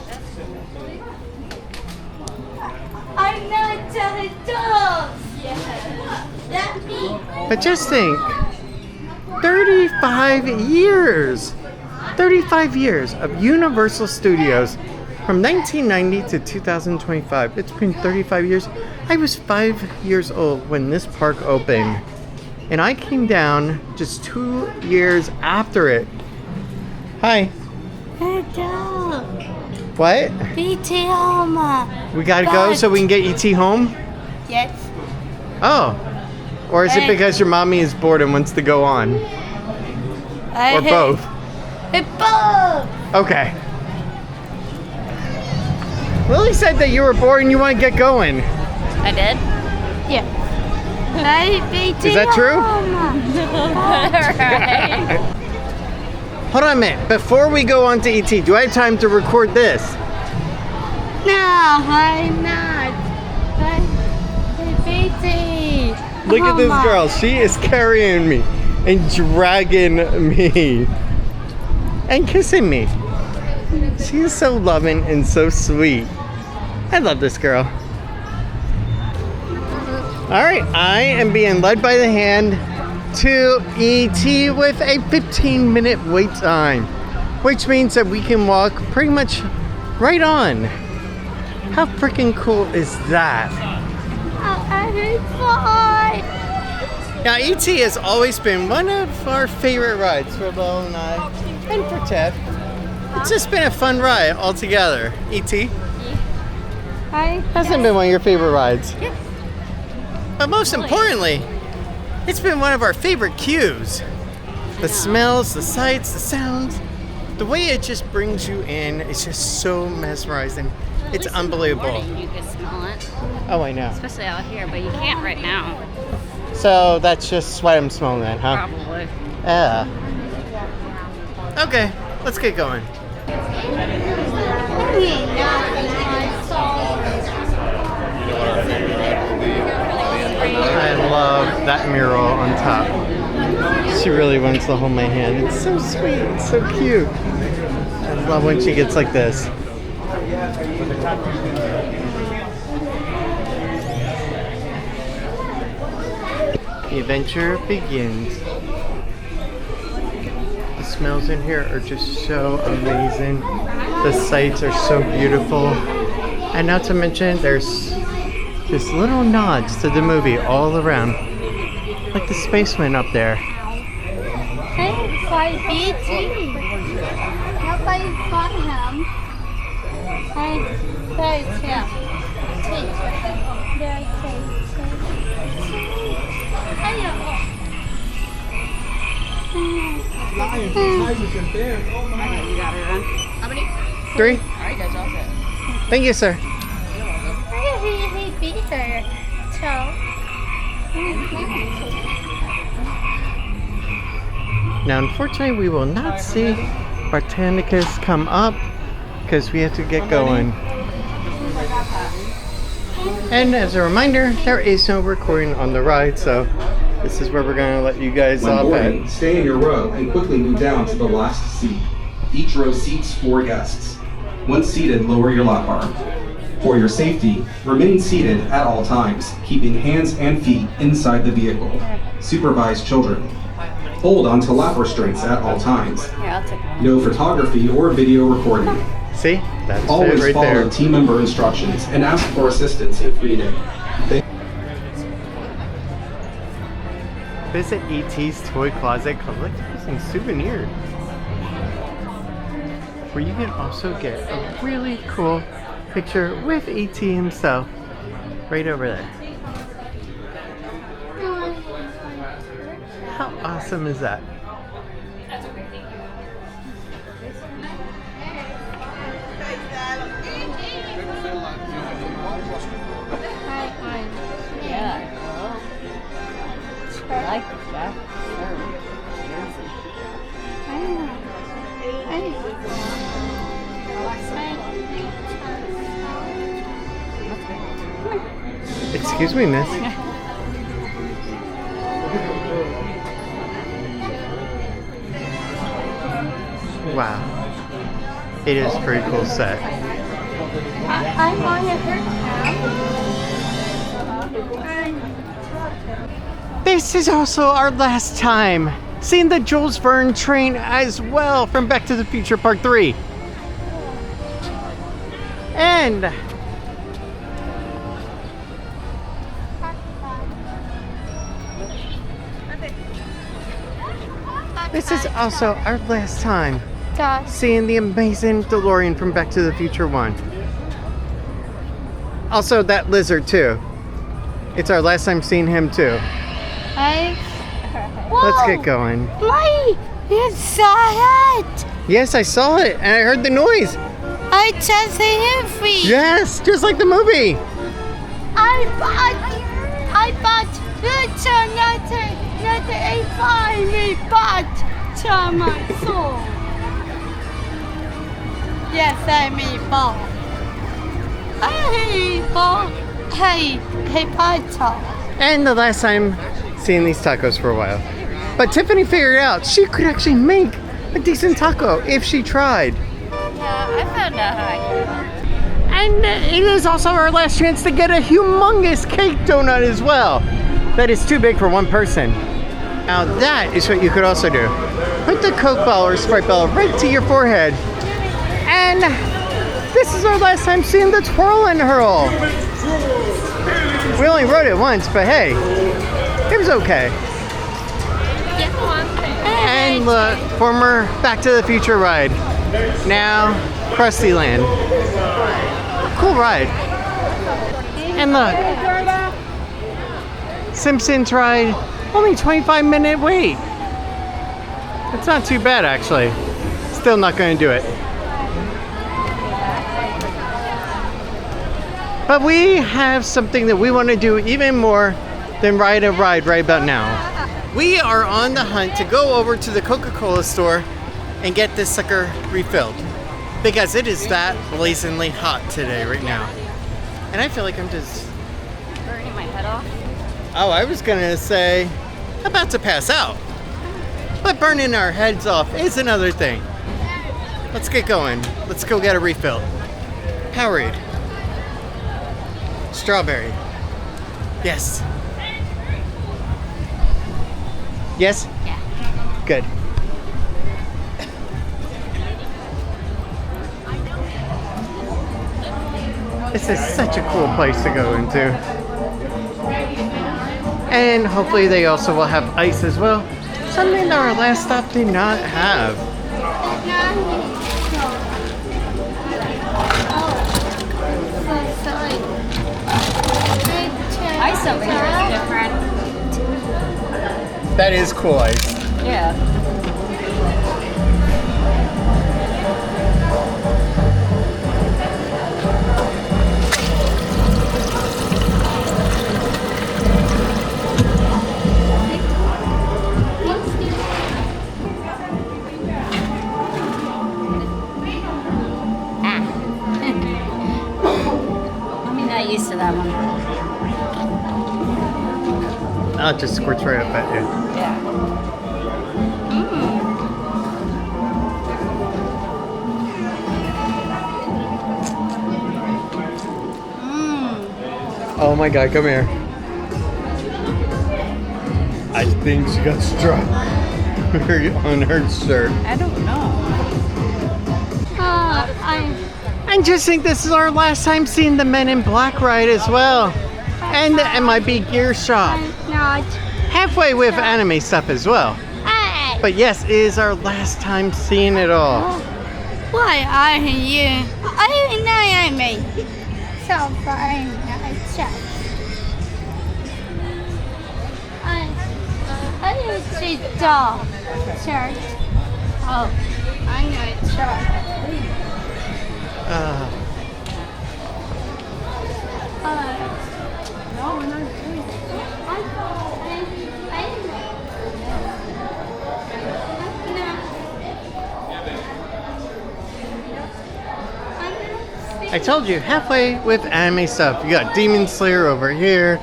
I'm not just dogs. Yeah. That's me. But just think, 35 years. 35 years of Universal Studios from 1990 to 2025. It's been 35 years. I was 5 years old when this park opened. And I came down just 2 years after it. Hi. Hey, dog. What? BT Homa. We gotta go so we can get ET home? Yes. Oh. Or is it Hey. because your mommy is bored and wants to go on? Or both? It's both. Okay. Lily said that you were bored and you want to get going. I did? Yeah. Hey, BT Is that true? Alright. Hold on a minute. Before we go on to ET, do I have time to record this? No, I'm not. Hey, BT. Look at this Mama. girl. She is carrying me and dragging me and kissing me. She is so loving and so sweet. I love this girl. All right, I am being led by the hand to ET with a 15-minute wait time, which means that we can walk pretty much right on. How freaking cool is that? Now, ET has always been one of our favorite rides for Lil and I, and for Ted. It's just been a fun ride altogether. ET hasn't been one of your favorite rides. But most importantly, it's been one of our favorite cues. The smells, the sights, the sounds, the way it just brings you in, it's just so mesmerizing. It's unbelievable. You can smell it, Oh, I know. especially out here, but you can't right now. So that's just why I'm smelling that, huh? Probably. Yeah. Okay, let's get going. I love that mural on top. She really wants to hold my hand. It's so sweet. It's so cute. I love when she gets like this. The adventure begins. The smells in here are just so amazing. The sights are so beautiful. And not to mention, there's just little nods to the movie all around. Like the spaceman up there. Hey, by BT. Nobody fought him. Hey, there's him. There's him. You got her on. How many? 3. Alright, that's all set. Thank you, sir. He beat her. So. Now, unfortunately, we will not see Botanicus come up because we have to get going. And as a reminder, there is no recording on the ride, so this is where we're going to let you guys When off boarding, at. stay in your row and quickly move down to the last seat. Each row seats 4 guests. Once seated, lower your lap bar. For your safety, remain seated at all times, keeping hands and feet inside the vehicle. Supervise children. Hold onto lap restraints at all times. Here, I'll take one. No photography or video recording. See? That's Always it right follow there. team member instructions and ask for assistance if needed. Visit E.T.'s Toy Closet Collectibles and Souvenirs, where you can also get a really cool picture with E.T. himself right over there. How awesome is that? Yeah. I like the Jack. Excuse me, miss. Wow. It is a pretty cool set. I'm on a hurt now. This is also our last time seeing the Jules Verne train as well from Back to the Future Part 3. And this is also our last time seeing the amazing DeLorean from Back to the Future 1. Also that lizard too. It's our last time seeing him too. Let's get going. Why? You saw it! Yes, I saw it and I heard the noise. I just heavy. Yes, just like the movie. I bought it's another A5 we bought to my soul. Yes, I mean bought. Hey, Potter. And the last time seeing these tacos for a while. But Tiffany figured out she could actually make a decent taco if she tried. Yeah, I found out how I can. And it is also our last chance to get a humongous cake donut as well. That is too big for one person. Now that is what you could also do. Put the Coke bottle or Sprite bottle right to your forehead. And this is our last time seeing the twirl and hurl. We only rode it once, but hey, it was okay. And look, former Back to the Future ride. Now, Krusty Land. Cool ride. And look, Simpsons ride, only 25-minute wait. It's not too bad actually. Still not going to do it. But we have something that we want to do even more than ride a ride right about now. We are on the hunt to go over to the Coca-Cola store and get this sucker refilled. Because it is that blazingly hot today right now. And I feel like I'm just... Burning my head off. Oh, I was gonna say, about to pass out. But burning our heads off is another thing. Let's get going. Let's go get a refill. Powerade. Strawberry. Yes. Yes? Yeah. Good. This is such a cool place to go into. And hopefully they also will have ice as well. Something that our last stop did not have. Ice over here is different. That is cool ice. Yeah. used to that one. Oh, it just squirts right up at you. Yeah. Oh my god, come here. I think she got struck on her shirt. I don't know. I just think this is our last time seeing the Men in Black ride as well. And the MIB gear shop. Halfway with anime stuff as well. But yes, it is our last time seeing it all. Why are you? I know me. So fine. I need to dog church. Oh, I know church. No, we're not doing it. I told you, halfway with anime stuff. You got Demon Slayer over here.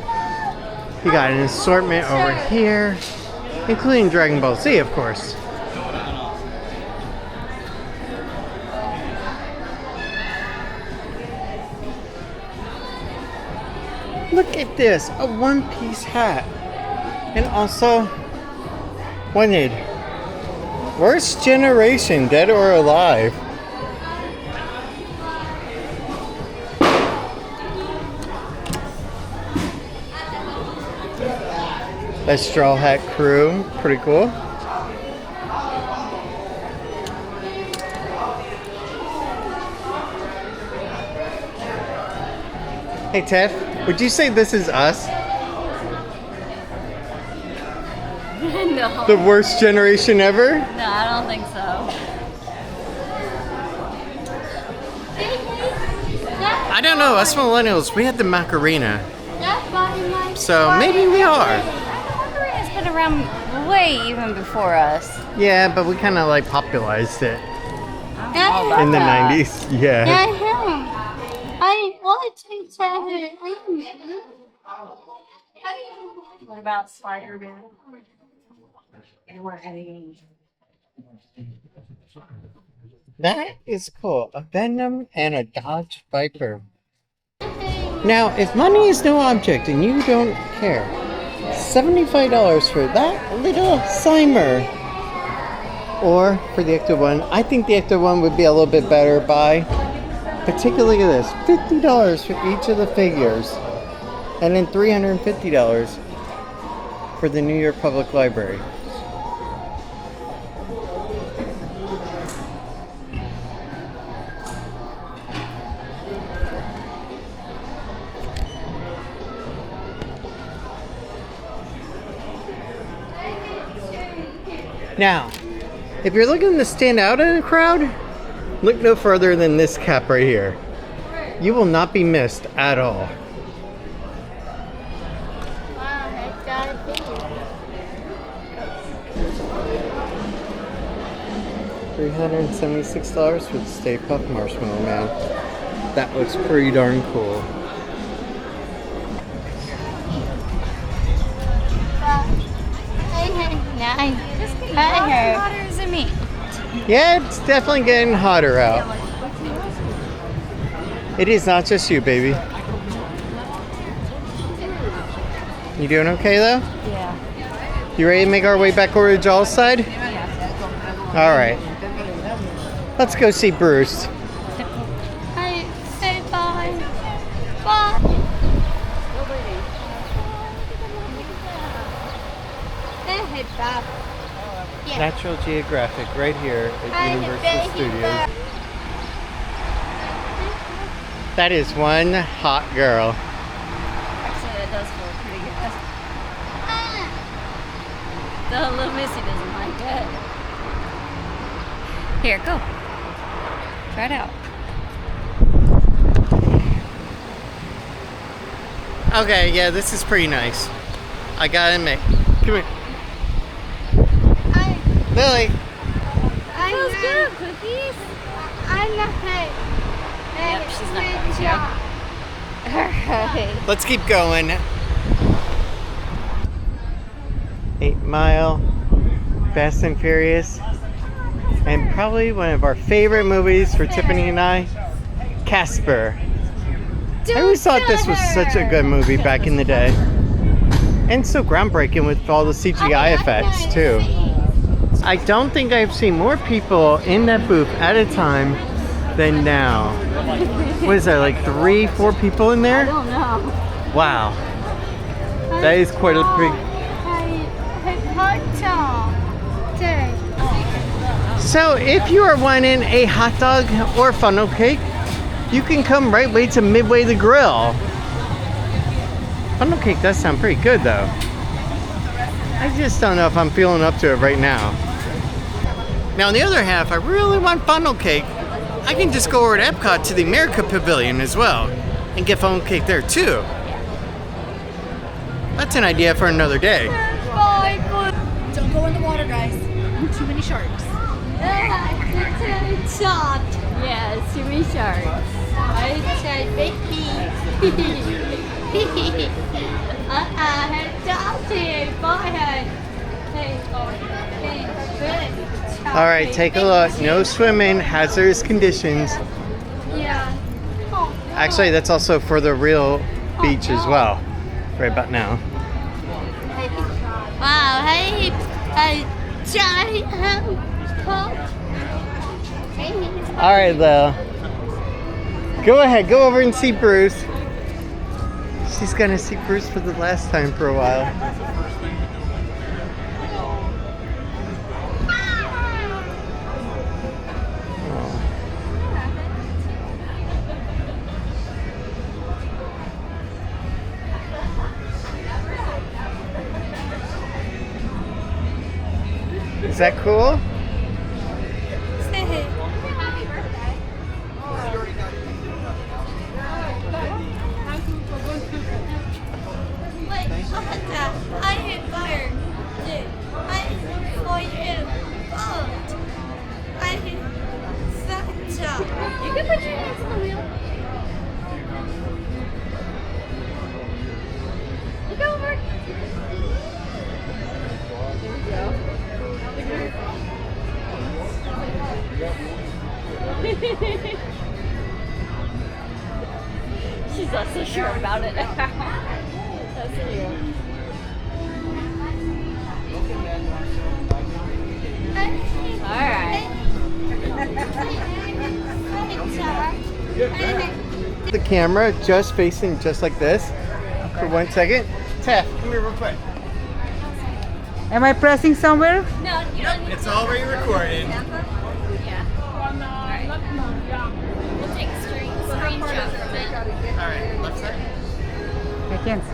You got an assortment over here, including Dragon Ball Z, of course. Look at this, a one-piece hat. And also, wanted. Worst generation, dead or alive. A Straw Hat Crew, pretty cool. Hey Ted, would you say this is us? No. The worst generation ever? No, I don't think so. I don't know, us millennials, we had the Macarena. So maybe we are. Macarena's been around way even before us. Yeah, but we kind of like popularized it All about in the that. 90s. Yeah. I want to tell her. What about Spider-Man? You weren't any. That is cool. A Venom and a Dodge Viper. Now, if money is no object and you don't care, $75 for that little Slimer. Or for the Ecto one. I think the Ecto one would be a little bit better by, particularly this, $50 for each of the figures. And then $350 for the New York Public Library. Now, if you're looking to stand out in a crowd, look no further than this cap right here. You will not be missed at all. $376 for the Stay Puft Marshmallow Man. That looks pretty darn cool. Just getting hotter and hotter as a meat. Yeah, it's definitely getting hotter out. It is not just you, baby. You doing okay though? Yeah. You ready to make our way back over to Jaws' side? Alright. Let's go see Bruce. I say bye. Bye. Hey, Bob. Yeah. Natural Geographic right here at Universal Studios. That is one hot girl. Actually, that does feel pretty good. The little Missy doesn't like it. Here, go. Try it out. Okay, yeah, this is pretty nice. I gotta admit. Come here. Lily. Feels good, cookies. I'm not. Yep, she's not going to. Alright. Let's keep going. 8 Mile, Fast and Furious, and probably one of our favorite movies for Tiffany and I, Casper. I always thought this was such a good movie back in the day. And so groundbreaking with all the CGI effects too. I don't think I've seen more people in that booth at a time than now. What is there, like 3, 4 people in there? I don't know. Wow. That is quite a big... So if you are wanting a hot dog or funnel cake, you can come right way to Midway the Grill. Funnel cake does sound pretty good though. I just don't know if I'm feeling up to it right now. Now on the other half, I really want funnel cake. I can just go over to Epcot to the America Pavilion as well and get funnel cake there too. That's an idea for another day. Don't go in the water, guys. Too many sharks. Yeah, it's too many sharks. I said baby. All right, take a look. No swimming, hazardous conditions. Yeah. Actually, that's also for the real beach as well, right about now. Wow, hey, giant All right, Lil. Go ahead, go over and see Bruce. She's gonna see Bruce for the last time for a while. Is that cool? I hit fire. I hit boat. I hit Santa. You can put your hands on the wheel. Look over. She's not so sure about it. That's cute. Alright. The camera just facing just like this for 1 second. Tef, come here real quick. Am I pressing somewhere? No, you don't need It's already recorded. Yeah. Alright. We'll take a screenshot from it. Alright, left side. I can't see.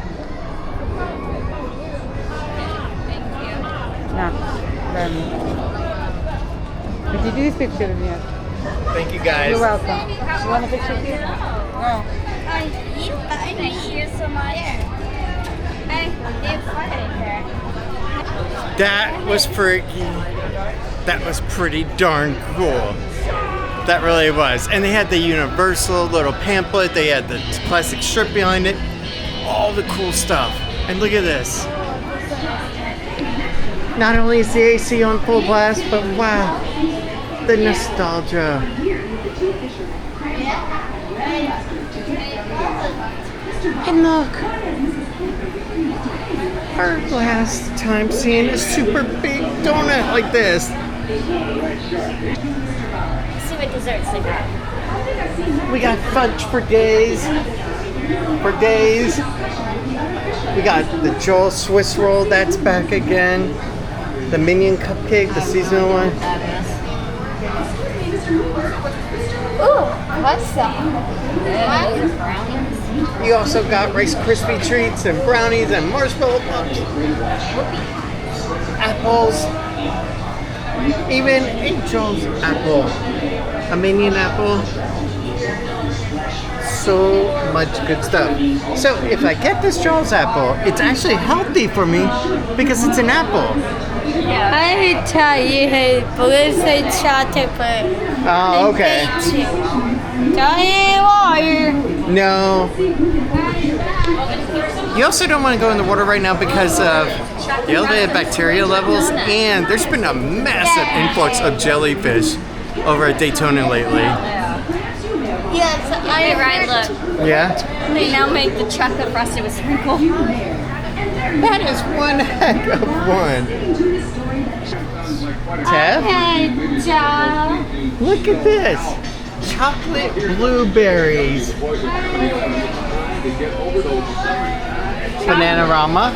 Thank you. No. Did you do this picture of me? Thank you guys. You're welcome. You want a picture too? No. Thank you so much. That was pretty darn cool. That really was. And they had the Universal little pamphlet. They had the plastic strip behind it. All the cool stuff. And look at this. Not only is the AC on full blast, but wow, the nostalgia. And look, our last time seeing a super big donut like this. Let's see what desserts they got. We got fudge for days. We got the Joel Swiss roll, that's back again. The Minion cupcake, the seasonal one. Ooh, what's that? Brownies. You also got Rice Krispie treats and brownies and marshmallow puffs. Apples. Even a Joel's apple. A Minion apple. So much good stuff. So if I get this Joel's apple, it's actually healthy for me because it's an apple. I tell you, hey, blue say chocolate. Oh, okay. Tell you what, No. You also don't want to go in the water right now because of the elevated bacteria levels, and there's been a massive influx of jellyfish over at Daytona lately. Yes, Hey, Ryan, look. Yeah? They now make the chocolate frosted with sprinkle. That is one heck of one. Tev? Hey, Joe. Look at this. Chocolate blueberries. Bananarama.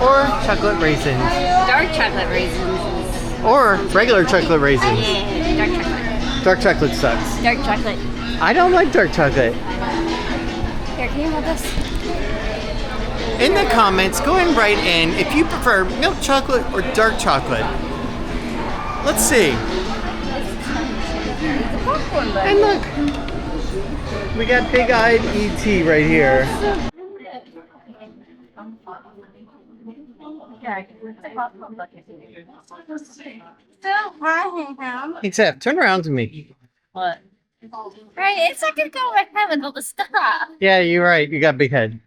Or chocolate raisins. Dark chocolate raisins. Or regular chocolate raisins. Yeah, dark chocolate. Dark chocolate sucks. Dark chocolate. I don't like dark chocolate. Here, can you hold this? In the comments, go and write in if you prefer milk chocolate or dark chocolate. Let's see. The popcorn bun. And look, we got big-eyed E.T. right here. Hey, Steph, turn around to me. What? Right, it's not gonna go right now with all the stuff. Yeah, you're right. You got a big head.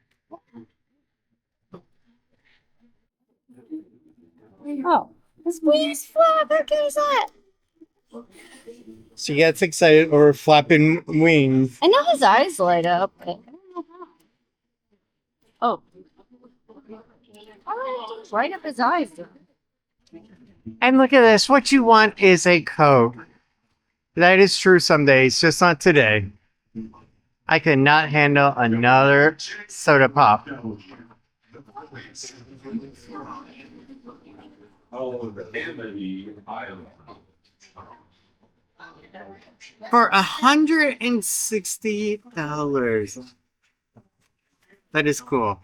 Oh, this weird flap. How good is that? She gets excited over flapping wings. I know his eyes light up, but I don't know how. Oh. Oh, light up his eyes. And look at this. What you want is a Coke. That is true some days, just not today. I could not handle another soda pop. For $160. That is cool.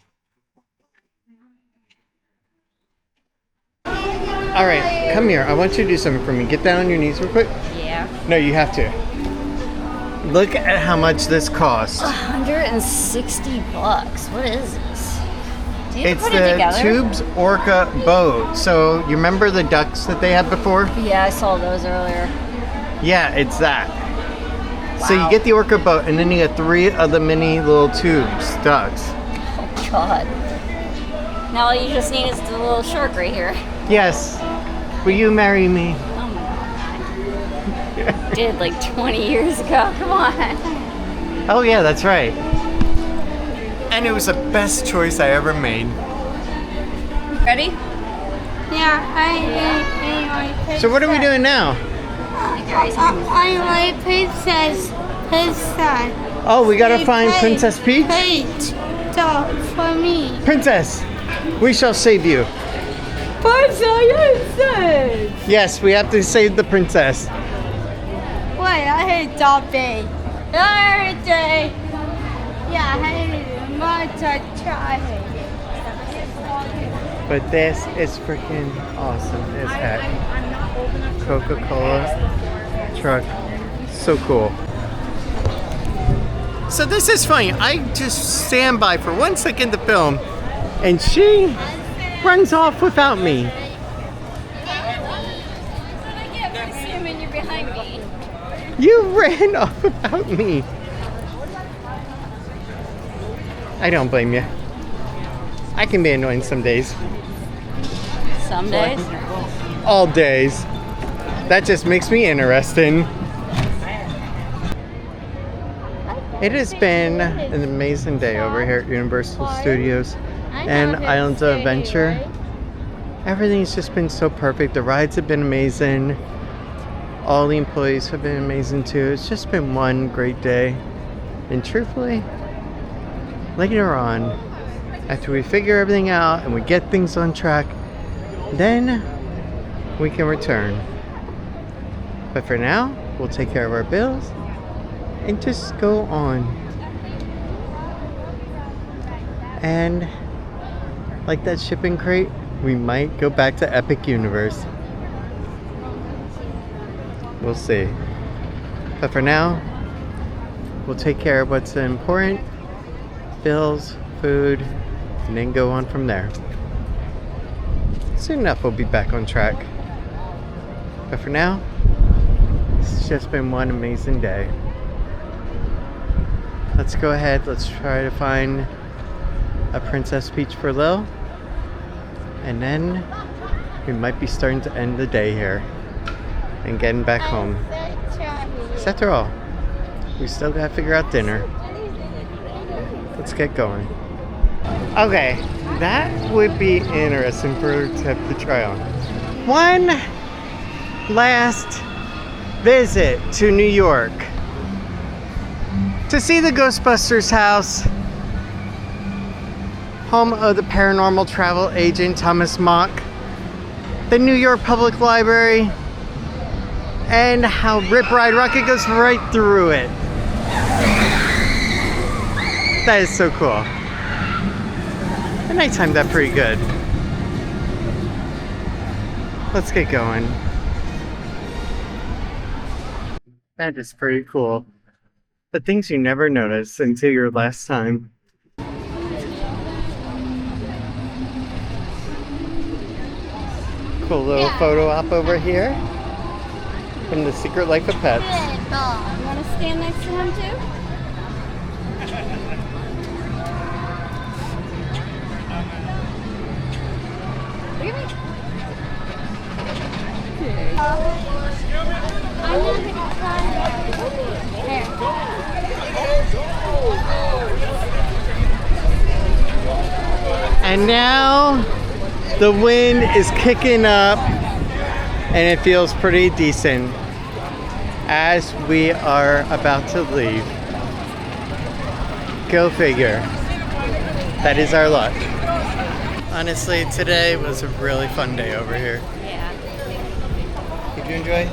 Alright, come here. I want you to do something for me. Get down on your knees real quick. Yeah. No, you have to. Look at how much this costs. $160. What is this? Do you have It's to put it the together? Tubes Orca boat. So, you remember the ducks that they had before? Yeah, I saw those earlier. Yeah, it's that. So you Wow. get the Orca boat, and then you get 3 of the mini little tubes, ducks. Oh God. Now all you just need is the little shark right here. Yes. Will you marry me? Oh my God. Did like 20 years ago. Come on. Oh yeah, that's right. And it was the best choice I ever made. Ready? Yeah, I like So what are we doing now? I like princess. Princess. Oh, we gotta find Princess Peach? Peach. So, for me. Princess, we shall save you. Princess. Yes, we have to save the princess. Wait, I hate Dobby. Birthday. Yeah, I hate much. I try. But this is freaking awesome as heck. Coca-Cola truck. So cool. So this is funny. I just stand by for 1 second to film, and she runs off without me. You're behind me. You ran off without me. I don't blame you. I can be annoying some days. Some days. All days. That just makes me interesting. It has been an amazing day over here at Universal Studios and Islands of Adventure. Everything's just been so perfect. The rides have been amazing. All the employees have been amazing too. It's just been one great day. And truthfully, later on, after we figure everything out and we get things on track, then we can return. But for now, we'll take care of our bills and just go on. And like that shipping crate, we might go back to Epic Universe. We'll see. But for now, we'll take care of what's important, bills, food, and then go on from there. Soon enough, we'll be back on track. But for now, it's just been one amazing day. let's go ahead. Let's try to find a Princess Peach for Lil. And then we might be starting to end the day here and getting back home. After all, we still gotta figure out dinner. Let's get going. Okay, that would be interesting for Tip to try on. One last visit to New York to see the Ghostbusters house, home of the paranormal travel agent Thomas Mock, the New York Public Library, and how Rip Ride Rocket goes right through it. That is so cool. And I timed that pretty good. Let's get going. That is pretty cool. The things you never notice until your last time. Cool little photo op over here from The Secret Life of Pets. You want to stand next to him too? Look at me. I'm gonna And now the wind is kicking up and it feels pretty decent as we are about to leave. Go figure. That is our luck. Honestly, today was a really fun day over here. Yeah. Did you enjoy?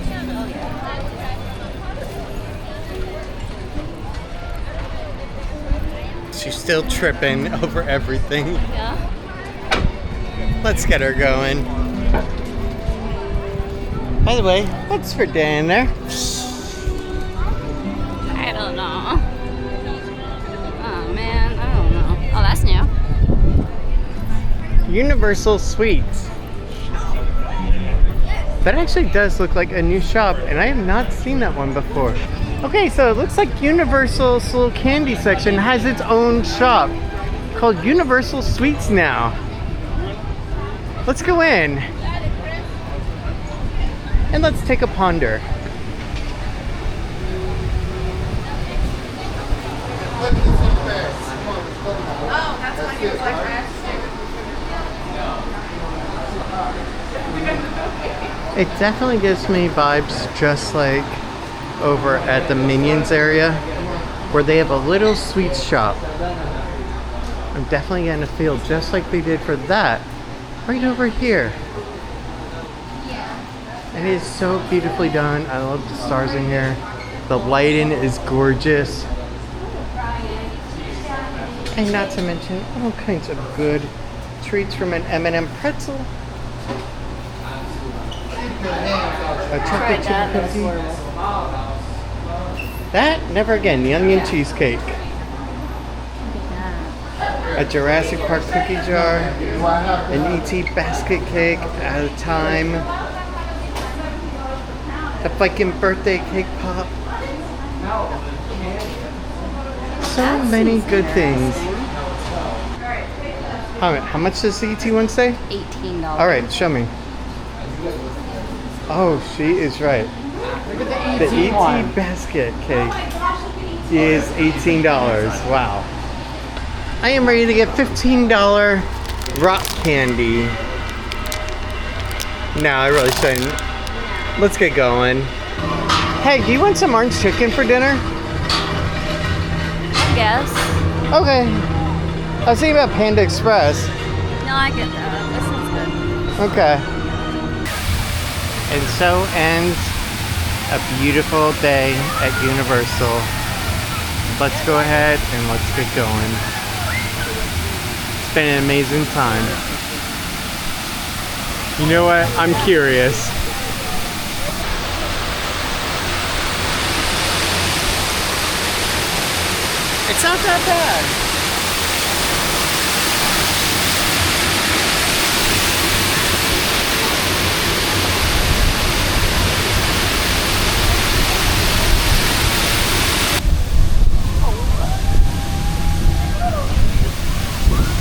She's still tripping over everything. Yeah. Let's get her going. By the way, what's for dinner in there? I don't know. Oh man, I don't know. Oh, that's new. Universal Sweets. That actually does look like a new shop, and I have not seen that one before. Okay, so it looks like Universal's little candy section has its own shop called Universal Sweets now. Let's go in. And let's take a ponder. Oh, that's why he was like that. It definitely gives me vibes just like over at the Minions area where they have a little sweets shop. I'm definitely getting a feel just like they did for that right over here. And it is so beautifully done. I love the stars in here. The lighting is gorgeous. And not to mention all kinds of good treats from an M&M pretzel. A chocolate chip cookie. That, never again, the onion cheesecake. A Jurassic Park cookie jar. An E.T. basket cake at a time. A Viking birthday cake pop. So many good things. How much does the E.T. one say? $18. Alright, show me. Oh, she is right. The E.T. basket cake is $18. Wow. I am ready to get $15 rock candy. No, I really shouldn't. Let's get going. Hey, do you want some orange chicken for dinner? I guess. Okay. I was thinking about Panda Express. No, I get that. That sounds good. Okay. And so ends a beautiful day at Universal. Let's go ahead and let's get going. It's been an amazing time. You know what? I'm curious. It's not that bad.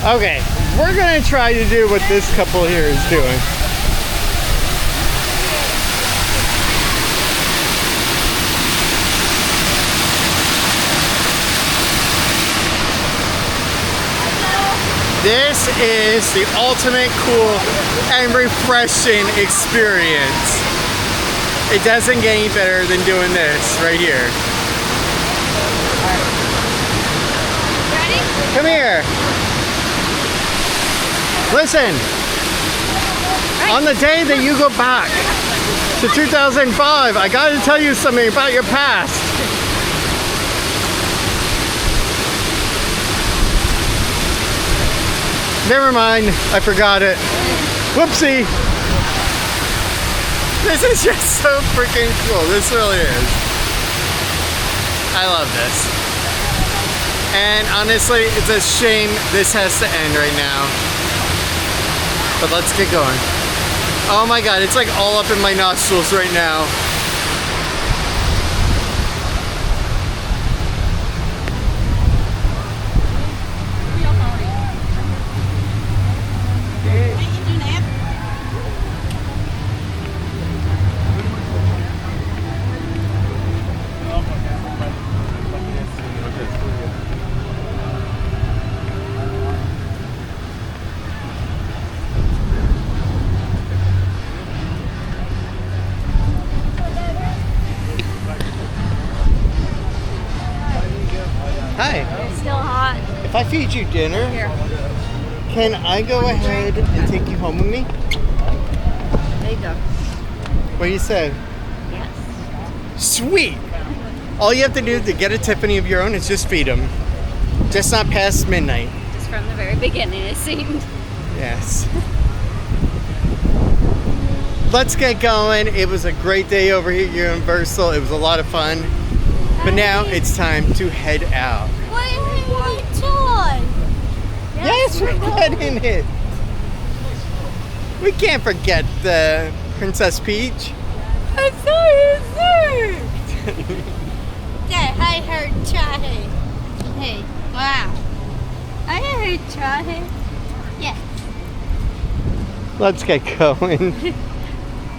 Okay, we're gonna try to do what this couple here is doing. This is the ultimate cool and refreshing experience. It doesn't get any better than doing this right here. Ready? Come here. Listen, on the day that you go back to 2005, I gotta tell you something about your past. Never mind, I forgot it. Whoopsie. This is just so freaking cool. This really is. I love this. And honestly, it's a shame this has to end right now. But let's get going. Oh my god, it's like all up in my nostrils right now. Hi. Still hot. If I feed you dinner, Here. can I go ahead and take you home with me? There you go. What do you say? Yes. Sweet! All you have to do to get a Tiffany of your own is just feed them. Just not past midnight. Just from the very beginning, it seemed. Yes. Let's get going. It was a great day over here at Universal. It was a lot of fun. But now it's time to head out. What are you doing? Yes, we're getting it. We can't forget the Princess Peach. I saw you there. Dad, I heard Charlie. Hey, wow. I heard Charlie. Yeah. Let's get going.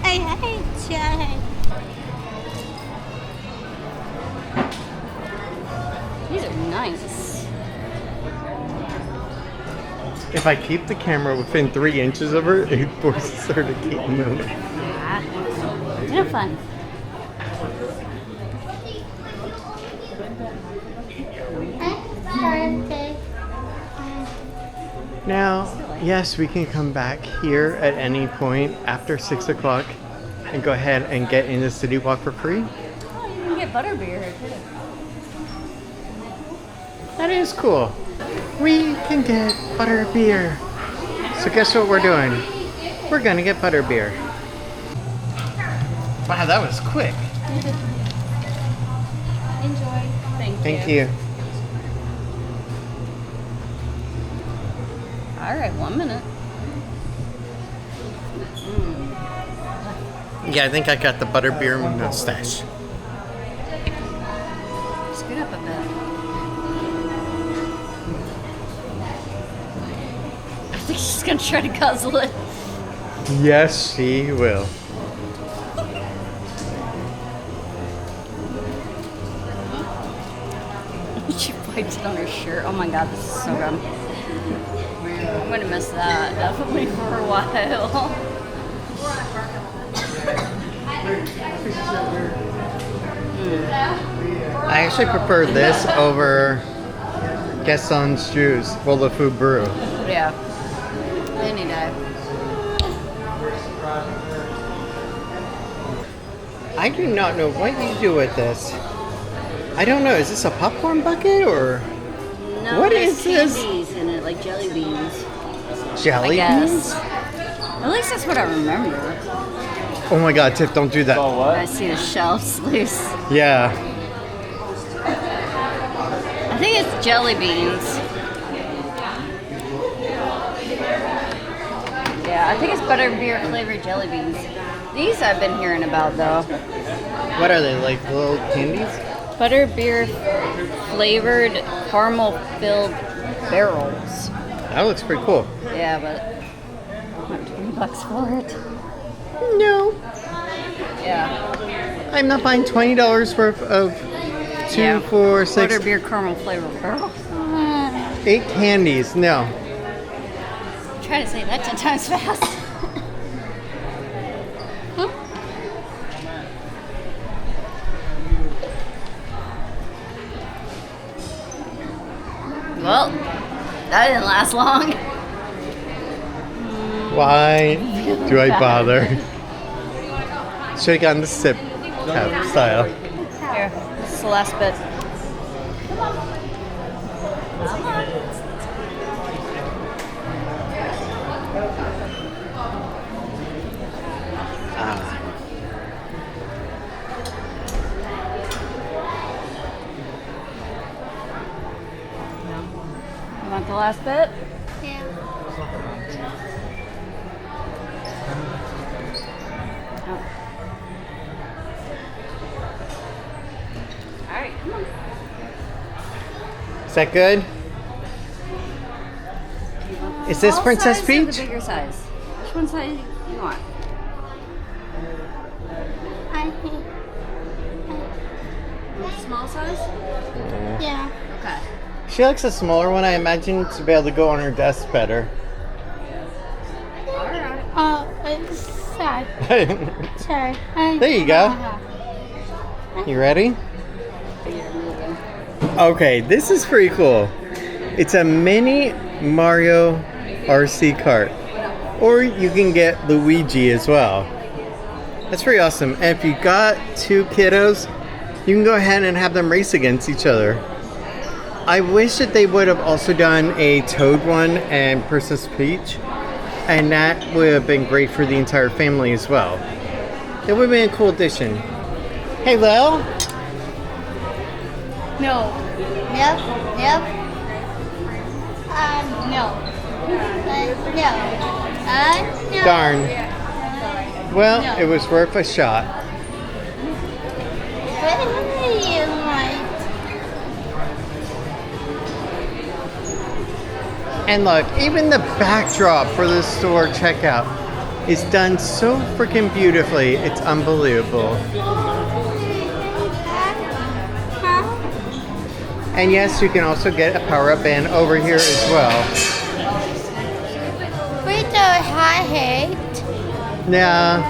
I heard Charlie. These are nice. If I keep the camera within 3 inches of her, it forces her to keep moving. Yeah. They're fun. Now, yes, we can come back here at any point after 6 o'clock and go ahead and get in the city walk for free. Oh, you can get butterbeer here too. That is cool. We can get butter beer. So guess what we're doing? We're gonna get butter beer. Wow, that was quick. Enjoy. Thank you. All right, 1 minute. Yeah, I think I got the butter beer mustache. Scoot up a bit. I think she's gonna try to guzzle it. Yes, she will. She wiped it on her shirt. Oh my god, this is so good. I'm gonna miss that definitely for a while. I actually prefer this over Gaston's Juice, well, the food brew. Yeah. Any day. I do not know what you do with this. I don't know. Is this a popcorn bucket or No, what there's is this? candies in it, like jelly beans. Jelly I beans? guess. At least that's what I remember. Oh my god, Tiff, don't do that. I see the shelves loose. Yeah. I think it's jelly beans. Yeah, I think it's butterbeer flavored jelly beans. These I've been hearing about though. What are they, like little candies? Butterbeer flavored caramel filled barrels. That looks pretty cool. Yeah, but I want $20 for it. No. Yeah. I'm not buying $20 worth of 2, 4, 6, Butterbeer caramel flavor barrels. 8 candies. No. Try to say that 10 times fast. Well, that didn't last long. Why do I bother? Should have gotten the sip cap style. Here, this is the last bit. You want the last bit? Yeah. Alright, come on. Is that good? Is this Small Princess size or Peach? the bigger size? Which one size you want? I think. The small size? Yeah. Okay. She likes a smaller one, I imagine, to be able to go on her desk better. Alright. Oh, it's sad. Sorry. There you go. You ready? Okay, this is pretty cool. It's a mini Mario RC kart. Or you can get Luigi as well. That's pretty awesome. And if you got 2 kiddos, you can go ahead and have them race against each other. I wish that they would have also done a Toad one and Princess Peach. And that would have been great for the entire family as well. It would have been a cool addition. Hey, Lil. No. Yep. Yep. No. No. No. Darn. Well, it was worth a shot. What do you like? And look, even the backdrop for the store checkout is done so freaking beautifully. It's unbelievable. And yes, you can also get a power-up band over here as well. We don't hate. Yeah.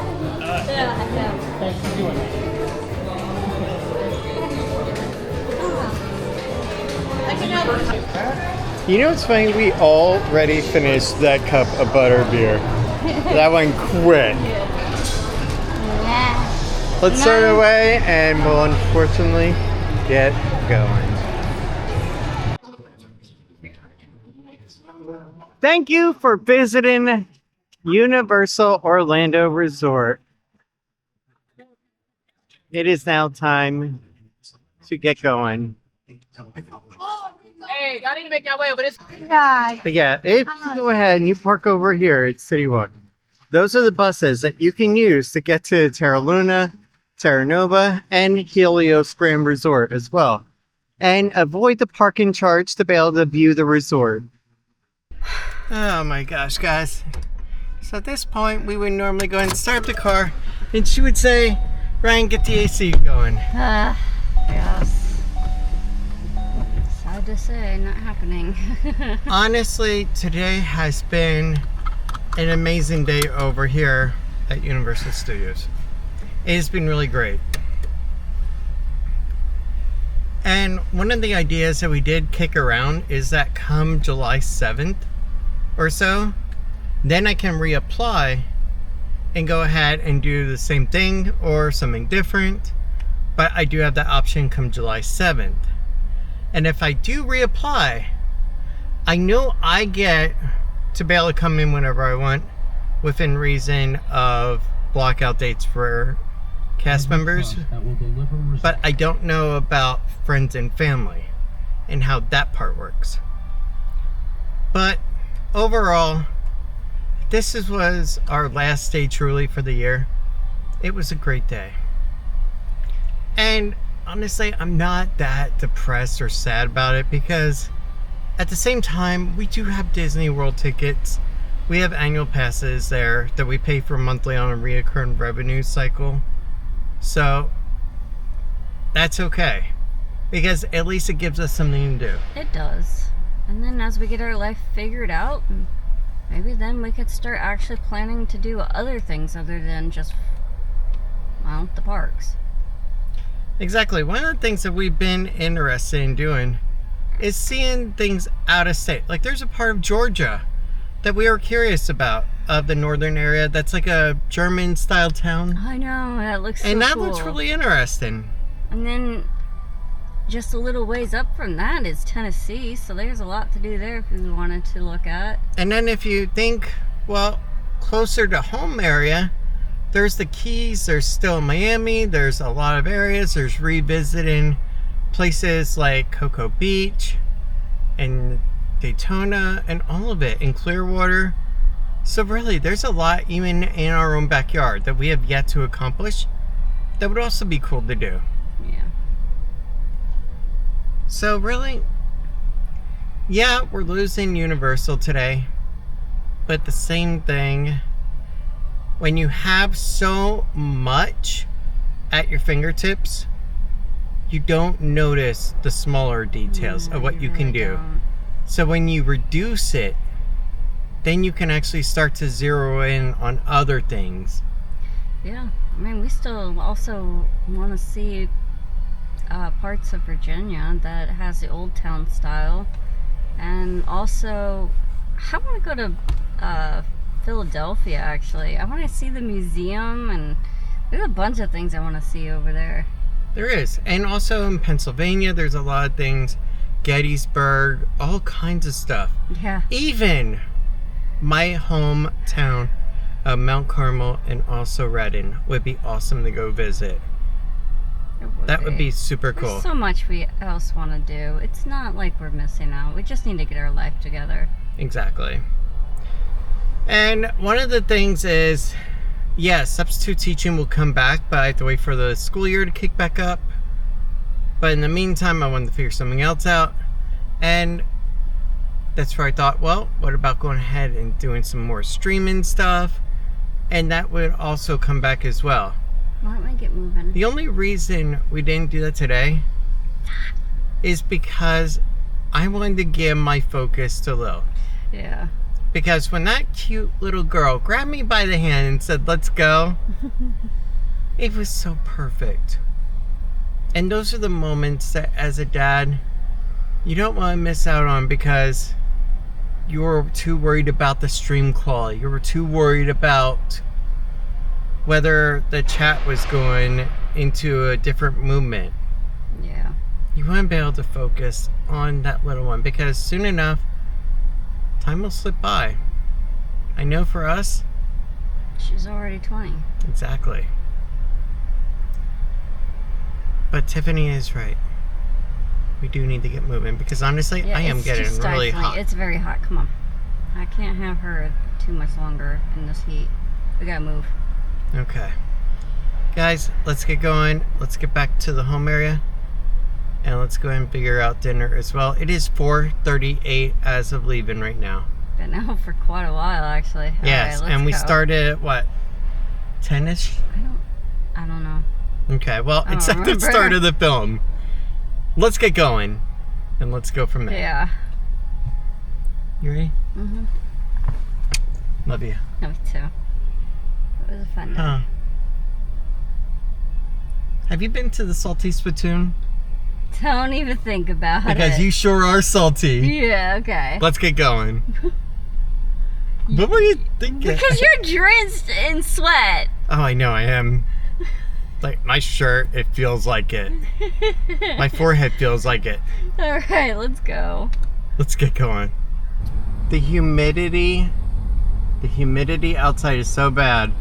You know what's funny? We already finished that cup of butterbeer. That one quit. Yeah. Let's start away and we'll unfortunately get going. Thank you for visiting Universal Orlando Resort. It is now time to get going. Hey, y'all need to make your way over this. Yeah. But yeah, if you go ahead and you park over here at City Walk, those are the buses that you can use to get to Terra Luna, Terra Nova, and Helios Grand Resort as well. And avoid the parking charge to be able to view the resort. Oh my gosh, guys. So at this point, we would normally go and start the car, and she would say, Ryan, get the AC going. Yes. Sad to say, not happening. Honestly, today has been an amazing day over here at Universal Studios. It has been really great. And one of the ideas that we did kick around is that come July 7th or so, then I can reapply and go ahead and do the same thing or something different. But I do have that option come July 7th. And if I do reapply, I know I get to be able to come in whenever I want within reason of blockout dates for cast members. But I don't know about friends and family and how that part works. But overall, this was our last day truly for the year. It was a great day. And honestly, I'm not that depressed or sad about it because at the same time, we do have Disney World tickets. We have annual passes there that we pay for monthly on a reoccurring revenue cycle. So that's okay, because at least it gives us something to do. It does. And then as we get our life figured out, maybe then we could start actually planning to do other things other than just, well, the parks. Exactly. One of the things that we've been interested in doing is seeing things out of state. Like there's a part of Georgia that we are curious about, of the northern area, that's like a German style town. I know, that looks so and that cool. looks really interesting. And then just a little ways up from that is Tennessee, so there's a lot to do there if we wanted to look at. And then if you think, well, closer to home area, there's the Keys, there's still Miami, there's a lot of areas, there's revisiting places like Cocoa Beach and Daytona and all of it, in Clearwater. So really, there's a lot even in our own backyard that we have yet to accomplish that would also be cool to do. Yeah. So really, yeah, we're losing Universal today, but the same thing, when you have so much at your fingertips, you don't notice the smaller details of what you can do. So when you reduce it, then you can actually start to zero in on other things. Yeah, I mean, we still also want to see parts of Virginia that has the old town style. And also, I want to go to Philadelphia, actually. I want to see the museum, and there's a bunch of things I want to see over there. There is. And also in Pennsylvania, there's a lot of things. Gettysburg, all kinds of stuff. Yeah. Even my hometown of Mount Carmel and also Redding would be awesome to go visit. That would be super cool. There's so much we else want to do. It's not like we're missing out. We just need to get our life together. Exactly. And one of the things is, yes, substitute teaching will come back, but I have to wait for the school year to kick back up. But in the meantime, I wanted to figure something else out. And that's where I thought, well, what about going ahead and doing some more streaming stuff? And that would also come back as well. Why don't we get moving? The only reason we didn't do that today is because I wanted to give my focus to Lil. Yeah. Because when that cute little girl grabbed me by the hand and said, let's go, it was so perfect. And those are the moments that, as a dad, you don't want to miss out on because you were too worried about the stream quality. You were too worried about whether the chat was going into a different movement. Yeah. You want to be able to focus on that little one because soon enough, time will slip by. I know for us. She's already 20. Exactly. But Tiffany is right. We do need to get moving because honestly, Yeah, I am it's getting just really stifling. hot. It's very hot. Come on. I can't have her too much longer in this heat. We gotta move. Okay. Guys, let's get going. Let's get back to the home area. And let's go ahead and figure out dinner as well. It is 4:38 as of leaving right now. Been out for quite a while, actually. Yes, All right, and we let's go. started at what? 10-ish? I don't know. Okay, well, I it's don't at the remember. start of the film. Let's get going. And let's go from there. Yeah. You ready? Mm-hmm. Love you. Me too. It was a fun day. Huh. Have you been to the Salty Spittoon? Don't even think about it. Because you sure are salty. Yeah, okay. Let's get going. What were you thinking? Because you're drenched in sweat. Oh, I know, I am. Like, my shirt, it feels like it. My forehead feels like it. All right, let's go. Let's get going. The humidity outside is so bad.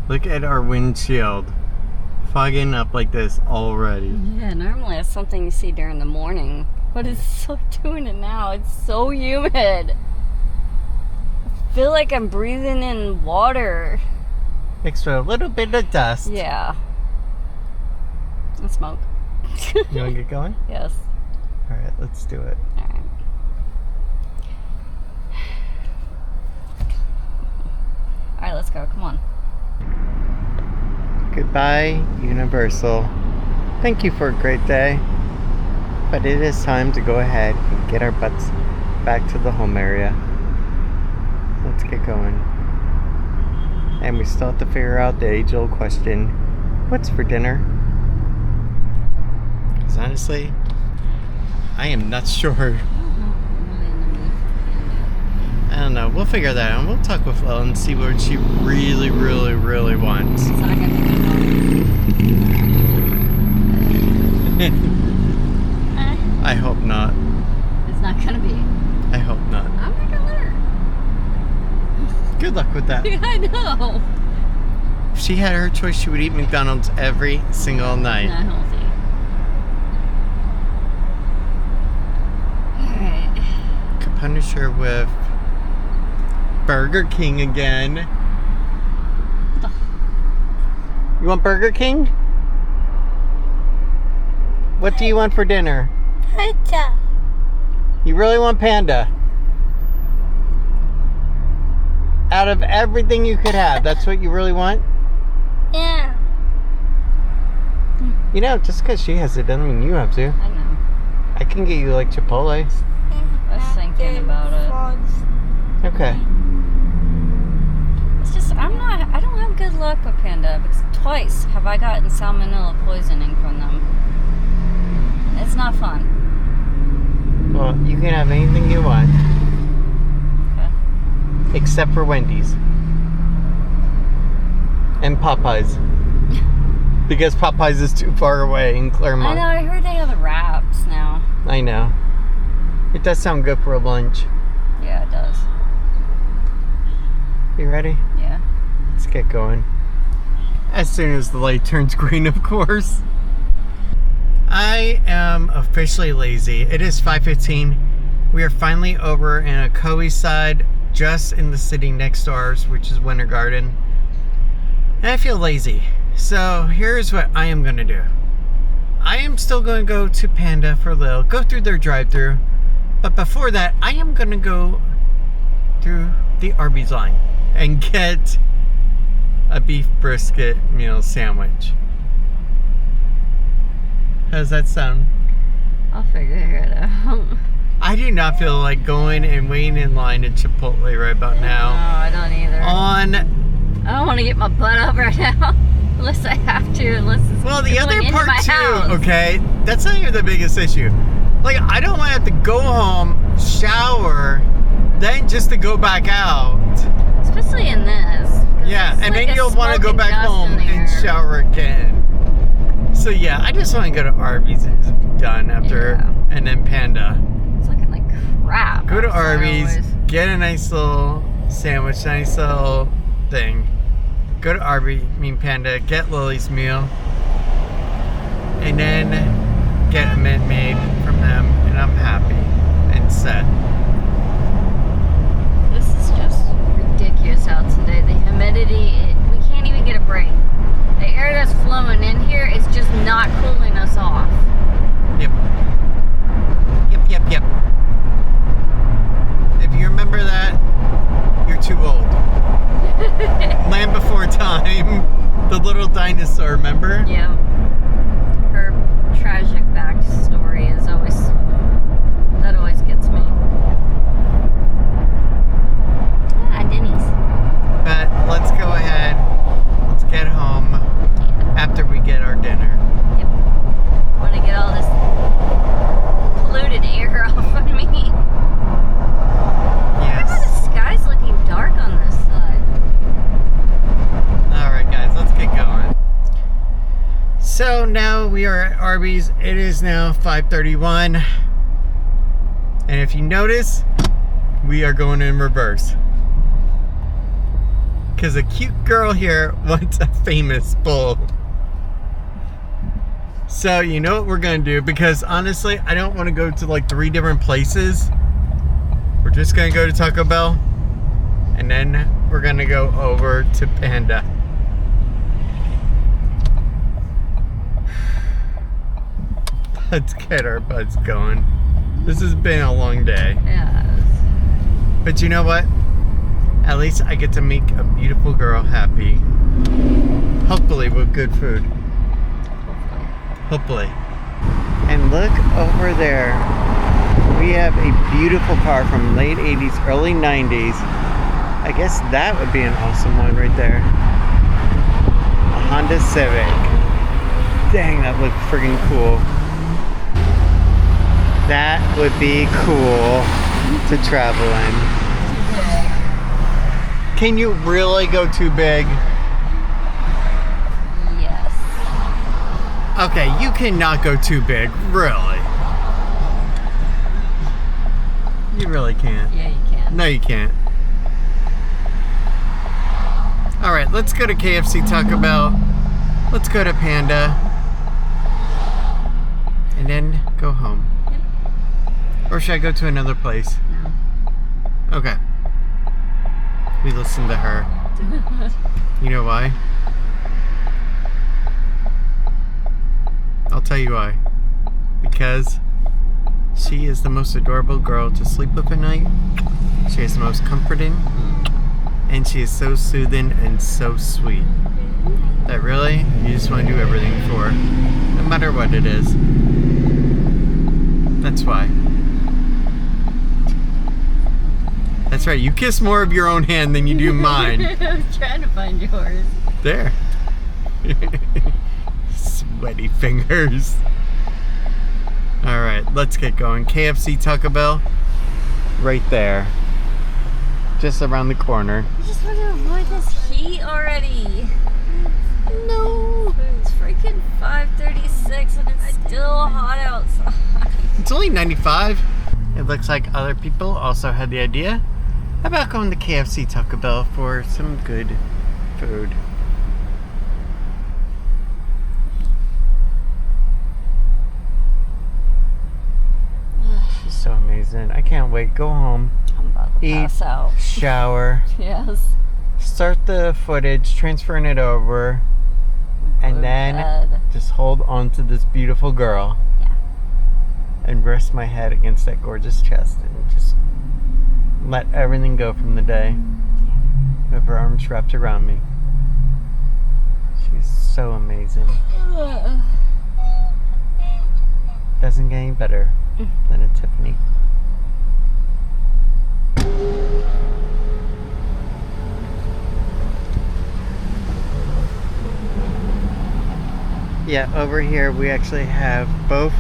Look at our windshield. Fogging up like this already. Yeah, normally it's something you see during the morning, but it's so doing it now. It's so humid. I feel like I'm breathing in water. Mixed with a little bit of dust. Yeah. And smoke. You want to get going? Yes. Alright, let's do it. All right. Goodbye, Universal. Thank you for a great day. But it is time to go ahead and get our butts back to the home area. Let's get going. And we still have to figure out the age-old question, what's for dinner? Because honestly, I am not sure. I don't know. We'll figure that out. We'll talk with Lil and see what she really, really, really wants. It's not gonna be I hope not. It's not gonna be. I hope not. I'm not gonna let her. Good luck with that. I know. If she had her choice, she would eat McDonald's every single night. Not healthy. Alright. Could punish her with Burger King again. You want Burger King? What do you want for dinner? Pizza. You really want Panda? Out of everything you could have, that's what you really want? Yeah. You know, just because she has it doesn't mean you have to. I know. I can get you like Chipotle. I was thinking about it. Okay. It's just, I don't have good luck with Panda because twice have I gotten salmonella poisoning from them. It's not fun. Well, you can have anything you want. Okay. Except for Wendy's. And Popeyes. Because Popeyes is too far away in Claremont. I know, I heard they have the wraps now. I know. It does sound good for a lunch. Yeah, it does. You ready? Yeah. Let's get going. As soon as the light turns green, of course. I am officially lazy. It is 5:15. We are finally over in a Coe side, just in the city next to ours, which is Winter Garden. And I feel lazy. So here's what I am going to do. I am still going to go to Panda for a little, go through their drive-thru. But before that, I am going to go through the Arby's line and get a beef brisket meal sandwich. How does that sound? I'll figure it out. I do not feel like going and waiting in line at Chipotle right about No, now. I don't either. I don't want to get my butt up right now. Unless I have to. Unless it's well, the other going into part my too, house. okay, that's not even the biggest issue. Like, I don't want to have to go home, shower, then just to go back out. Especially in this. Yeah, and like then you'll want to go back home and shower again. So yeah, I just want to go to Arby's and just be done after, and then Panda. It's looking like crap. Go to outside Arby's, always. get a nice little sandwich, nice little thing. Go to Panda, get Lily's meal, and then get a Minute Maid from them, and I'm happy and set. This is just ridiculous out today. The humidity, we can't even get a break. The air that's flowing in here is just not cooling us off. Yep. Yep. If you remember that, you're too old. Land Before Time, the little dinosaur, remember? Yeah. Her tragic backstory is always gets me. Denny's. But let's go ahead. Let's get home after we get our dinner. Yep. Want to get all this polluted air off of me. Yes. The sky's looking dark on this side. Alright guys, let's get going. So now we are at Arby's. It is now 5:31. And if you notice, we are going in reverse. Because a cute girl here wants a famous bowl. So you know what we're going to do? Because honestly, I don't want to go to like 3 different places. We're just going to go to Taco Bell. And then we're going to go over to Panda. Let's get our butts going. This has been a long day. Yeah. But you know what? At least I get to make a beautiful girl happy. Hopefully with good food. Hopefully. And look over there. We have a beautiful car from late 80s, early 90s. I guess that would be an awesome one right there. A Honda Civic. Dang, that looks friggin' cool. That would be cool to travel in. Can you really go too big? Yes. Okay, you cannot go too big, really. You really can't. Yeah, you can. No, you can't. Alright, let's go to KFC Taco Bell. Let's go to Panda. And then go home. Yep. Or should I go to another place? No. Okay. We listen to her. You know why? I'll tell you why. Because she is the most adorable girl to sleep with at night. She is the most comforting. And she is so soothing and so sweet. That really, you just want to do everything for her. No matter what it is. That's why. That's right, you kiss more of your own hand than you do mine. I was trying to find yours. There. Sweaty fingers. Alright, let's get going. KFC Taco Bell. Right there. Just around the corner. I just want to avoid this heat already. No. It's freaking 5:36 and it's still hot outside. It's only 95. It looks like other people also had the idea about going to KFC Taco Bell for some good food. She's so amazing. I can't wait. Go home. I'm about to Eat. pass out. Shower. Yes. Start the footage, transferring it over, and then just hold on to this beautiful girl. Yeah. And rest my head against that gorgeous chest and just let everything go from the day with her arms wrapped around me. She's so amazing. Doesn't get any better than a Tiffany. Yeah, over here we actually have both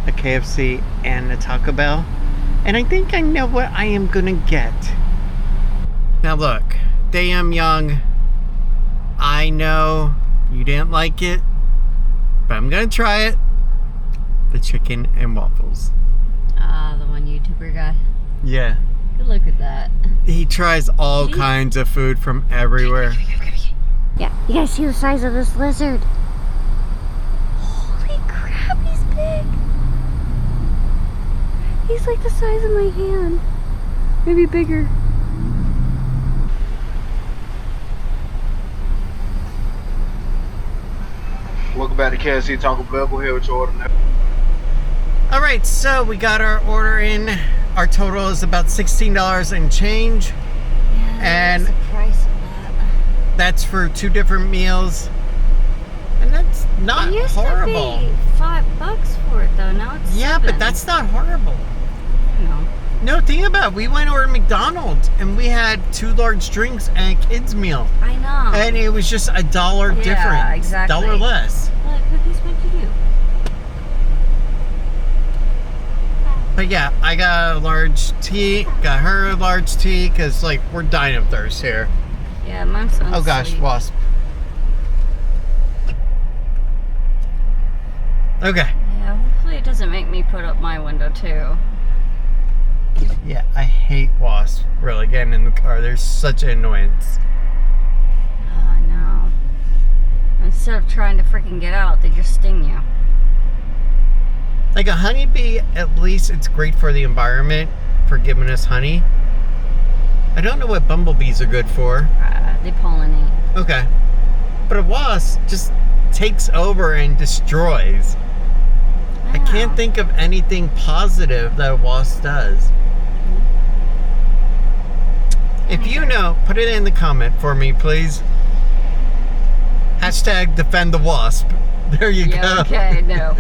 a KFC and a Taco Bell. And I think I know what I am gonna get. Now look, damn young. I know you didn't like it, but I'm gonna try it. The chicken and waffles. Ah, the one YouTuber guy. Yeah. Good look at that. He tries all kinds of food from everywhere. Yeah, you guys see the size of this lizard? Holy crap, he's big. He's like the size of my hand. Maybe bigger. Welcome back to KFC Taco Bell. Go ahead with your order now. Alright, so we got our order in. Our total is about $16 and change. Yeah, And the price of that. That's for 2 different meals. And that's not It used horrible. to be $5 for it though. Now it's Yeah, $7. but that's not horrible. No. No, think about it. We went over to McDonald's and we had 2 large drinks and a kid's meal. I know. And it was just $1 Yeah, different. exactly. $1 less. What cookies would you do? But yeah, I got a large tea. Got her a large tea because, like, we're dying of thirst here. Yeah, mine sounds Oh gosh, sweet. wasp. Okay. Yeah, hopefully it doesn't make me put up my window too. Yeah, I hate wasps. Really, getting in the car. They're such an annoyance. Oh, I know. Instead of trying to freaking get out, they just sting you. Like a honeybee, at least it's great for the environment, for giving us honey. I don't know what bumblebees are good for. They pollinate. Okay. But a wasp just takes over and destroys. I can't think of anything positive that a wasp does. If you know, put it in the comment for me, please. Hashtag defend the wasp. There you Yeah, go. okay, no.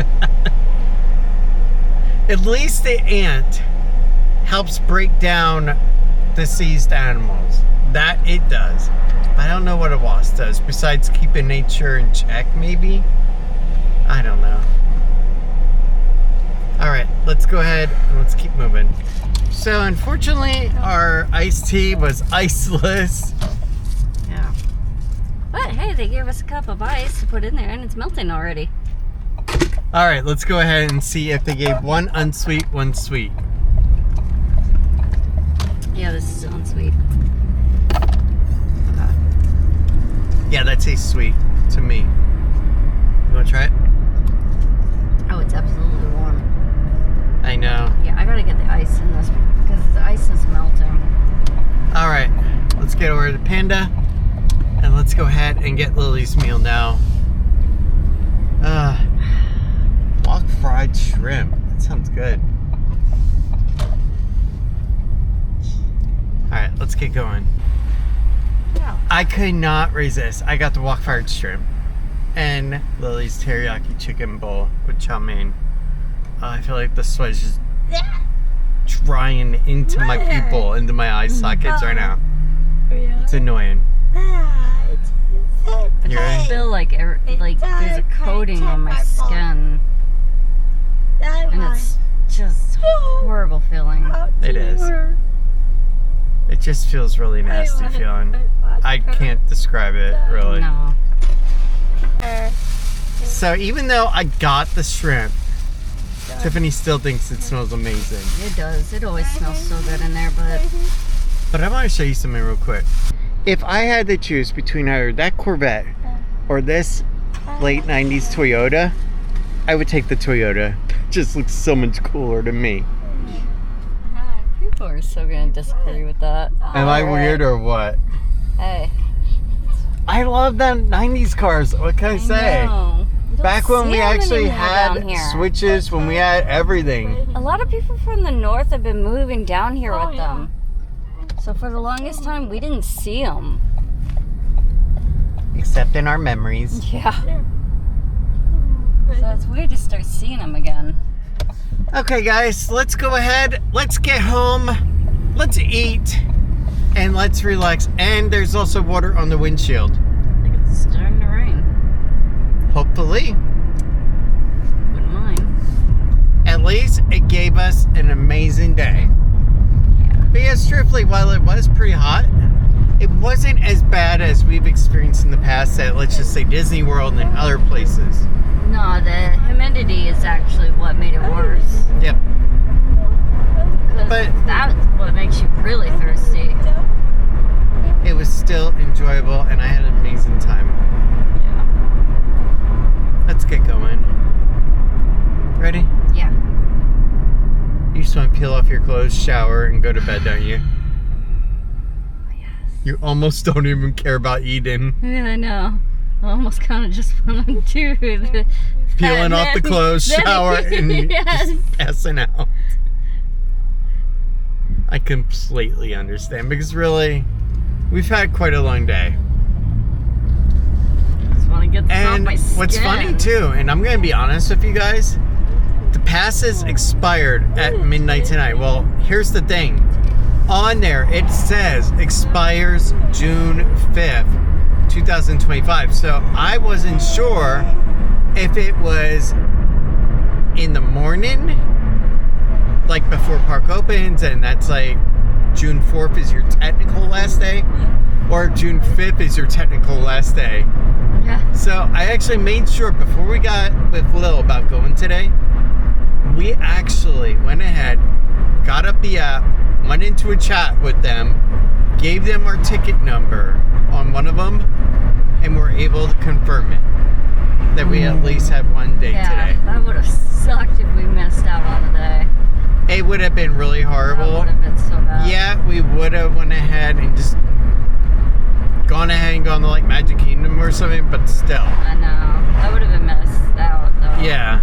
At least the ant helps break down deceased animals. That it does. I don't know what a wasp does besides keeping nature in check, maybe? I don't know. Alright, let's go ahead and let's keep moving. So unfortunately, our iced tea was iceless. Yeah. But hey, they gave us a cup of ice to put in there and it's melting already. Alright, let's go ahead and see if they gave one unsweet, one sweet. Yeah, this is unsweet. Yeah, that tastes sweet to me. You wanna try it? Oh, it's absolutely warm. I know. Yeah, I gotta get the ice in this because the ice is melting. Alright, let's get over to Panda and let's go ahead and get Lily's meal now. Wok fried shrimp. That sounds good. Alright, let's get going. Yeah. I could not resist. I got the wok fried shrimp and Lily's teriyaki chicken bowl with chow mein. I feel like the sweat is just drying into my pupil, into my eye sockets right now. It's annoying. You I ready? feel like there's a coating on my skin, and it's just horrible feeling. It is. It just feels really nasty feeling. I can't describe it really. No. So even though I got the shrimp, Tiffany still thinks it smells amazing. It does. It always smells so good in there, but I want to show you something real quick. If I had to choose between either that Corvette or this late 90s Toyota, I would take the Toyota. It just looks so much cooler to me. people are so gonna disagree with that. Am I weird or what? Hey. I love the 90s cars. What can I say? know. You don't Back when see we them actually anymore down had here. switches, when we had everything. A lot of people from the north have been moving down here with them. So for the longest time, we didn't see them. Except in our memories. Yeah. So it's weird to start seeing them again. Okay, guys, let's go ahead. Let's get home. Let's eat. And let's relax. And there's also water on the windshield. I think it's starting to rain. Hopefully. Wouldn't mind. At least it gave us an amazing day. But yes, truthfully, while it was pretty hot, it wasn't as bad as we've experienced in the past at, let's just say, Disney World and other places. No, the humidity is actually what made it worse. Yep. But that's what makes you really thirsty. It was still enjoyable, and I had an amazing time. Yeah. Let's get going. Ready? Yeah. You just want to peel off your clothes, shower, and go to bed, don't you? Yes. You almost don't even care about eating. Yeah, I know. I almost kind of just want to do the Peeling off the clothes, shower, and yes. just passing out. I completely understand, because really, we've had quite a long day. Just want to get this off And my skin. what's funny too, and I'm going to be honest with you guys, the passes expired at midnight tonight. Well, here's the thing. On there, it says expires June 5th, 2025. So I wasn't sure if it was in the morning, like before park opens, and that's like June 4th is your technical last day, or June 5th is your technical last day. Yeah. So I actually made sure before we got with Lil about going today, we actually went ahead, got up the app, went into a chat with them, gave them our ticket number on one of them, and were able to confirm it. That we at least had one day today. That would have sucked if we missed out on the day. It would have been really horrible. That would have been so bad. Yeah, we would have went ahead and just gone ahead and gone to like Magic Kingdom or something, but still. I know. That would have been missed out though. Yeah.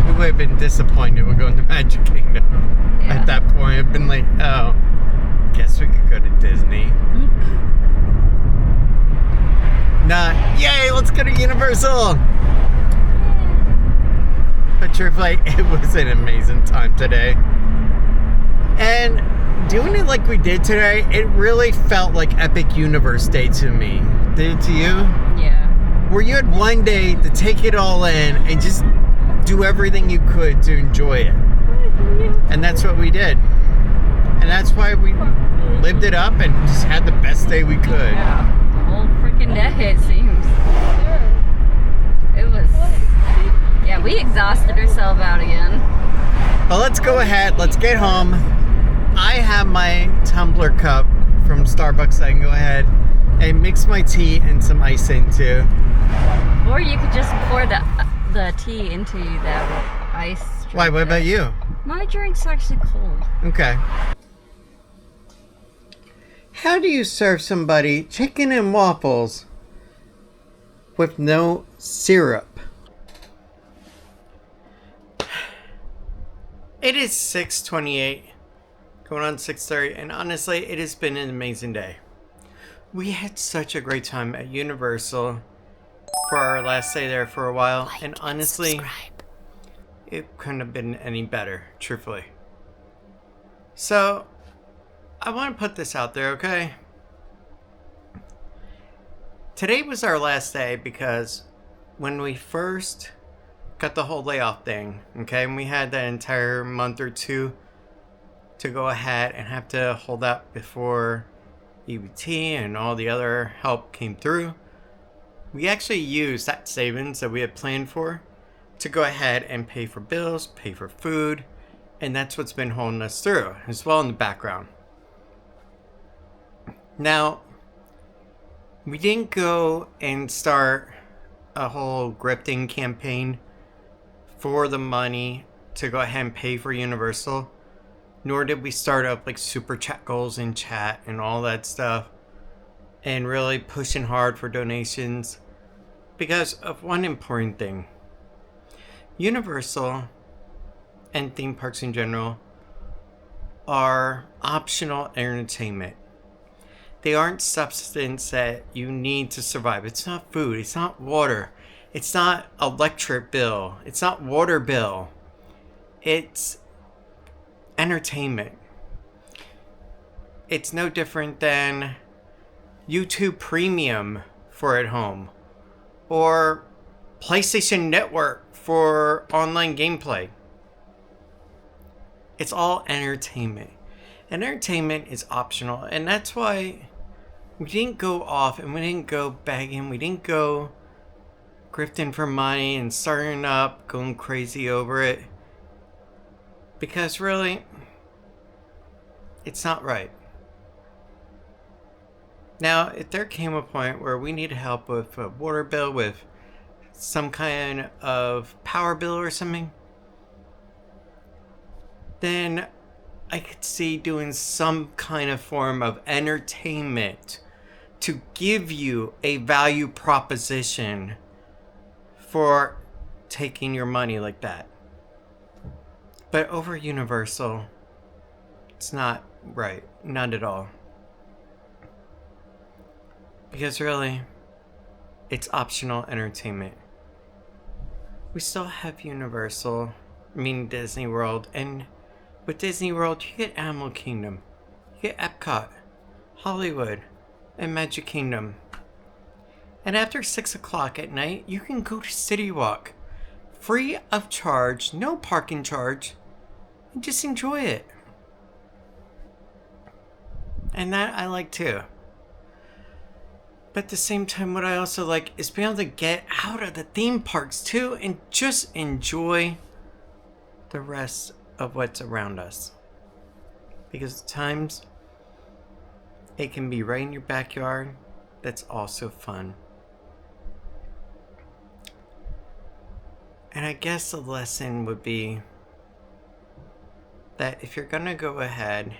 We would have been disappointed with going to Magic Kingdom. Yeah. At that point, I've been like, oh, guess we could go to Disney. Nah, yay, let's go to Universal! But truthfully, it was an amazing time today. And doing it like we did today, it really felt like Epic Universe Day to me. Did it to you? Yeah. Where you had one day to take it all in and just do everything you could to enjoy it. And that's what we did. And that's why we lived it up and just had the best day we could. Yeah. Whole freaking day, it seems. It was... Yeah, we exhausted ourselves out again. Well, let's go ahead. Let's get home. I have my tumbler cup from Starbucks. I can go ahead and mix my tea and some ice into. Or you could just pour the tea into that ice drink. Why? What about you? My drink's actually cold. Okay. How do you serve somebody chicken and waffles with no syrup? It is 6:28, going on 6:30, and honestly, it has been an amazing day. We had such a great time at Universal for our last day there for a while, and honestly, it couldn't have been any better, truthfully. So, I want to put this out there, okay? Today was our last day because when we first got the whole layoff thing, okay, and we had that entire month or two to go ahead and have to hold out before EBT and all the other help came through. We actually used that savings that we had planned for to go ahead and pay for bills, pay for food, and that's what's been holding us through as well in the background. Now, we didn't go and start a whole grifting campaign for the money to go ahead and pay for Universal, nor did we start up like super chat goals in chat and all that stuff and really pushing hard for donations because of one important thing. Universal and theme parks in general are optional entertainment. They aren't substance that you need to survive. It's not food, it's not water. It's not electric bill. It's not water bill. It's entertainment. It's no different than YouTube Premium for at home or PlayStation Network for online gameplay. It's all entertainment. And entertainment is optional. And that's why we didn't go off and we didn't go begging. We didn't go grifting for money and starting up, going crazy over it. Because really, it's not right. Now, if there came a point where we needed help with a water bill, with some kind of power bill or something, then I could see doing some kind of form of entertainment to give you a value proposition for taking your money like that. But over Universal, it's not right. Not at all. Because really, it's optional entertainment. We still have Universal, Disney World, and with Disney World, you get Animal Kingdom, you get Epcot, Hollywood, and Magic Kingdom. And after 6 o'clock at night, you can go to City Walk, free of charge, no parking charge, and just enjoy it. And that I like too. But at the same time, what I also like is being able to get out of the theme parks too and just enjoy the rest of what's around us. Because at times, it can be right in your backyard. That's also fun. And I guess the lesson would be that if you're gonna go ahead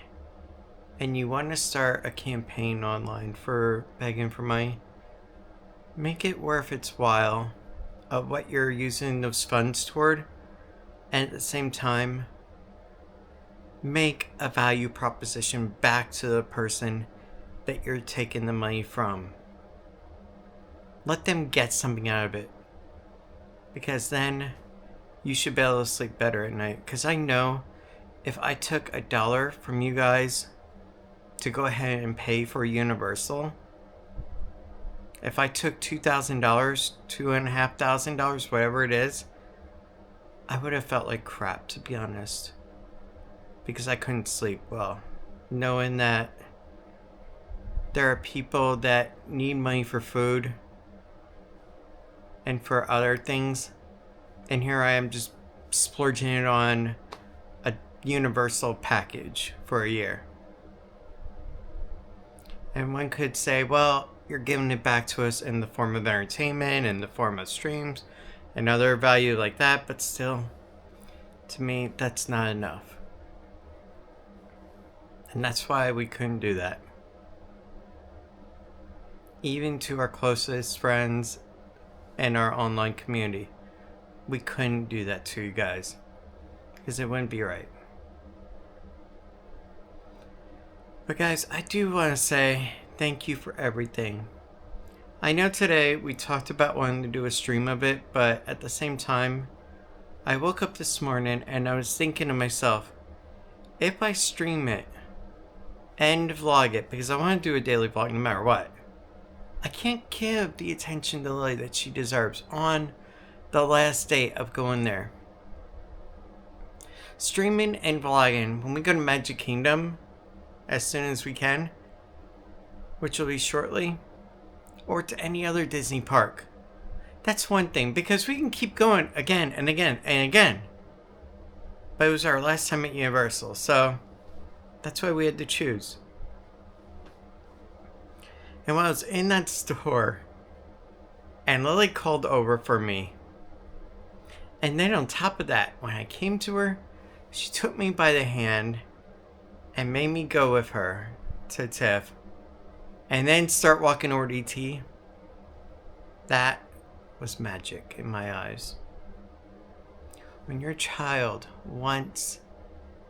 and you want to start a campaign online for begging for money, make it worth its while of what you're using those funds toward, and at the same time, make a value proposition back to the person that you're taking the money from. Let them get something out of it. Because then you should be able to sleep better at night. Because I know if I took $1 from you guys to go ahead and pay for Universal, if I took $2,000, $2,500, whatever it is, I would have felt like crap, to be honest. Because I couldn't sleep well. Knowing that there are people that need money for food and for other things. And here I am just splurging it on a Universal package for a year. And one could say, well, you're giving it back to us in the form of entertainment, in the form of streams, and other value like that. But still, to me, that's not enough. And that's why we couldn't do that. Even to our closest friends and our online community, we couldn't do that to you guys. Because it wouldn't be right. But guys, I do want to say thank you for everything. I know today we talked about wanting to do a stream of it, but at the same time, I woke up this morning and I was thinking to myself, if I stream it and vlog it, because I want to do a daily vlog no matter what, I can't give the attention to Lily that she deserves on the last day of going there. Streaming and vlogging, when we go to Magic Kingdom, as soon as we can, which will be shortly, or to any other Disney park. That's one thing, because we can keep going again and again and again. But it was our last time at Universal, so that's why we had to choose. And when I was in that store, and Lily called over for me, and then on top of that, when I came to her, she took me by the hand and made me go with her to Tiff, and then start walking over to ET. That was magic in my eyes. When your child wants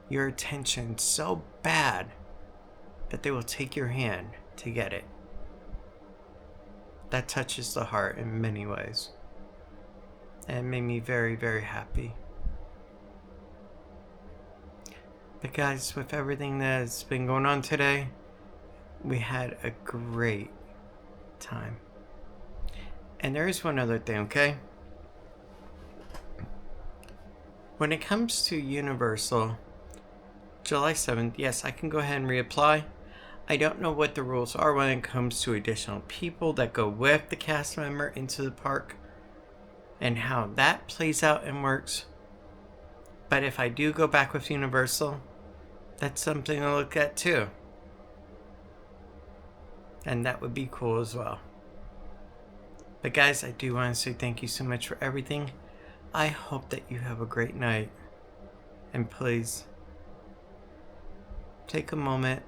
your attention so bad that they will take your hand to get it, that touches the heart in many ways. And it made me very, very happy. But guys, with everything that's been going on today, we had a great time. And there is one other thing, okay? When it comes to Universal, July 7th, yes, I can go ahead and reapply. I don't know what the rules are when it comes to additional people that go with the cast member into the park and how that plays out and works. But if I do go back with Universal, that's something to look at too. And that would be cool as well. But guys, I do want to say thank you so much for everything. I hope that you have a great night. And please, take a moment,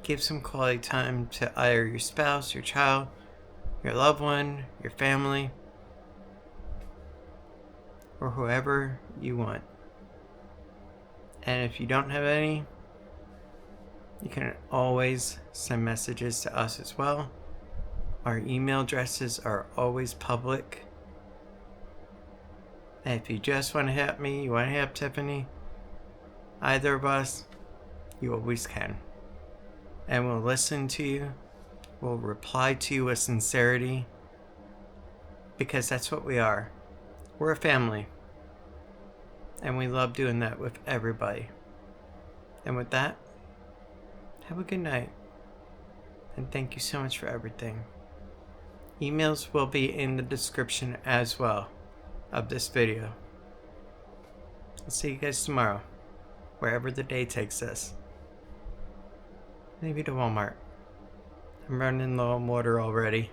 give some quality time to either your spouse, your child, your loved one, your family, or whoever you want. And if you don't have any, you can always send messages to us as well. Our email addresses are always public. And if you just want to hit me, you want to hit Tiffany, either of us, you always can. And we'll listen to you. We'll reply to you with sincerity. Because that's what we are. We're a family. And we love doing that with everybody. And with that, have a good night. And thank you so much for everything. Emails will be in the description as well of this video. I'll see you guys tomorrow, wherever the day takes us. Maybe to Walmart. I'm running low on water already.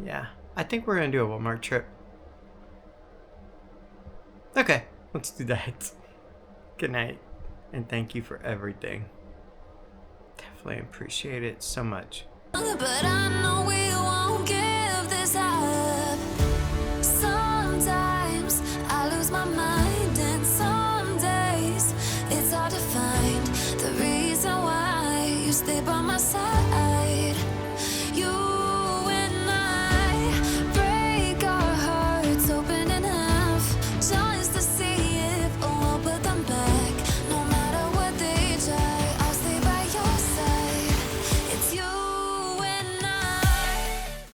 Yeah, I think we're gonna do a Walmart trip. Okay, let's do that. Good night, and thank you for everything. Definitely appreciate it so much. But I know we won't give this up. Sometimes I lose my mind, and some days it's hard to find the reason why you stay by my side.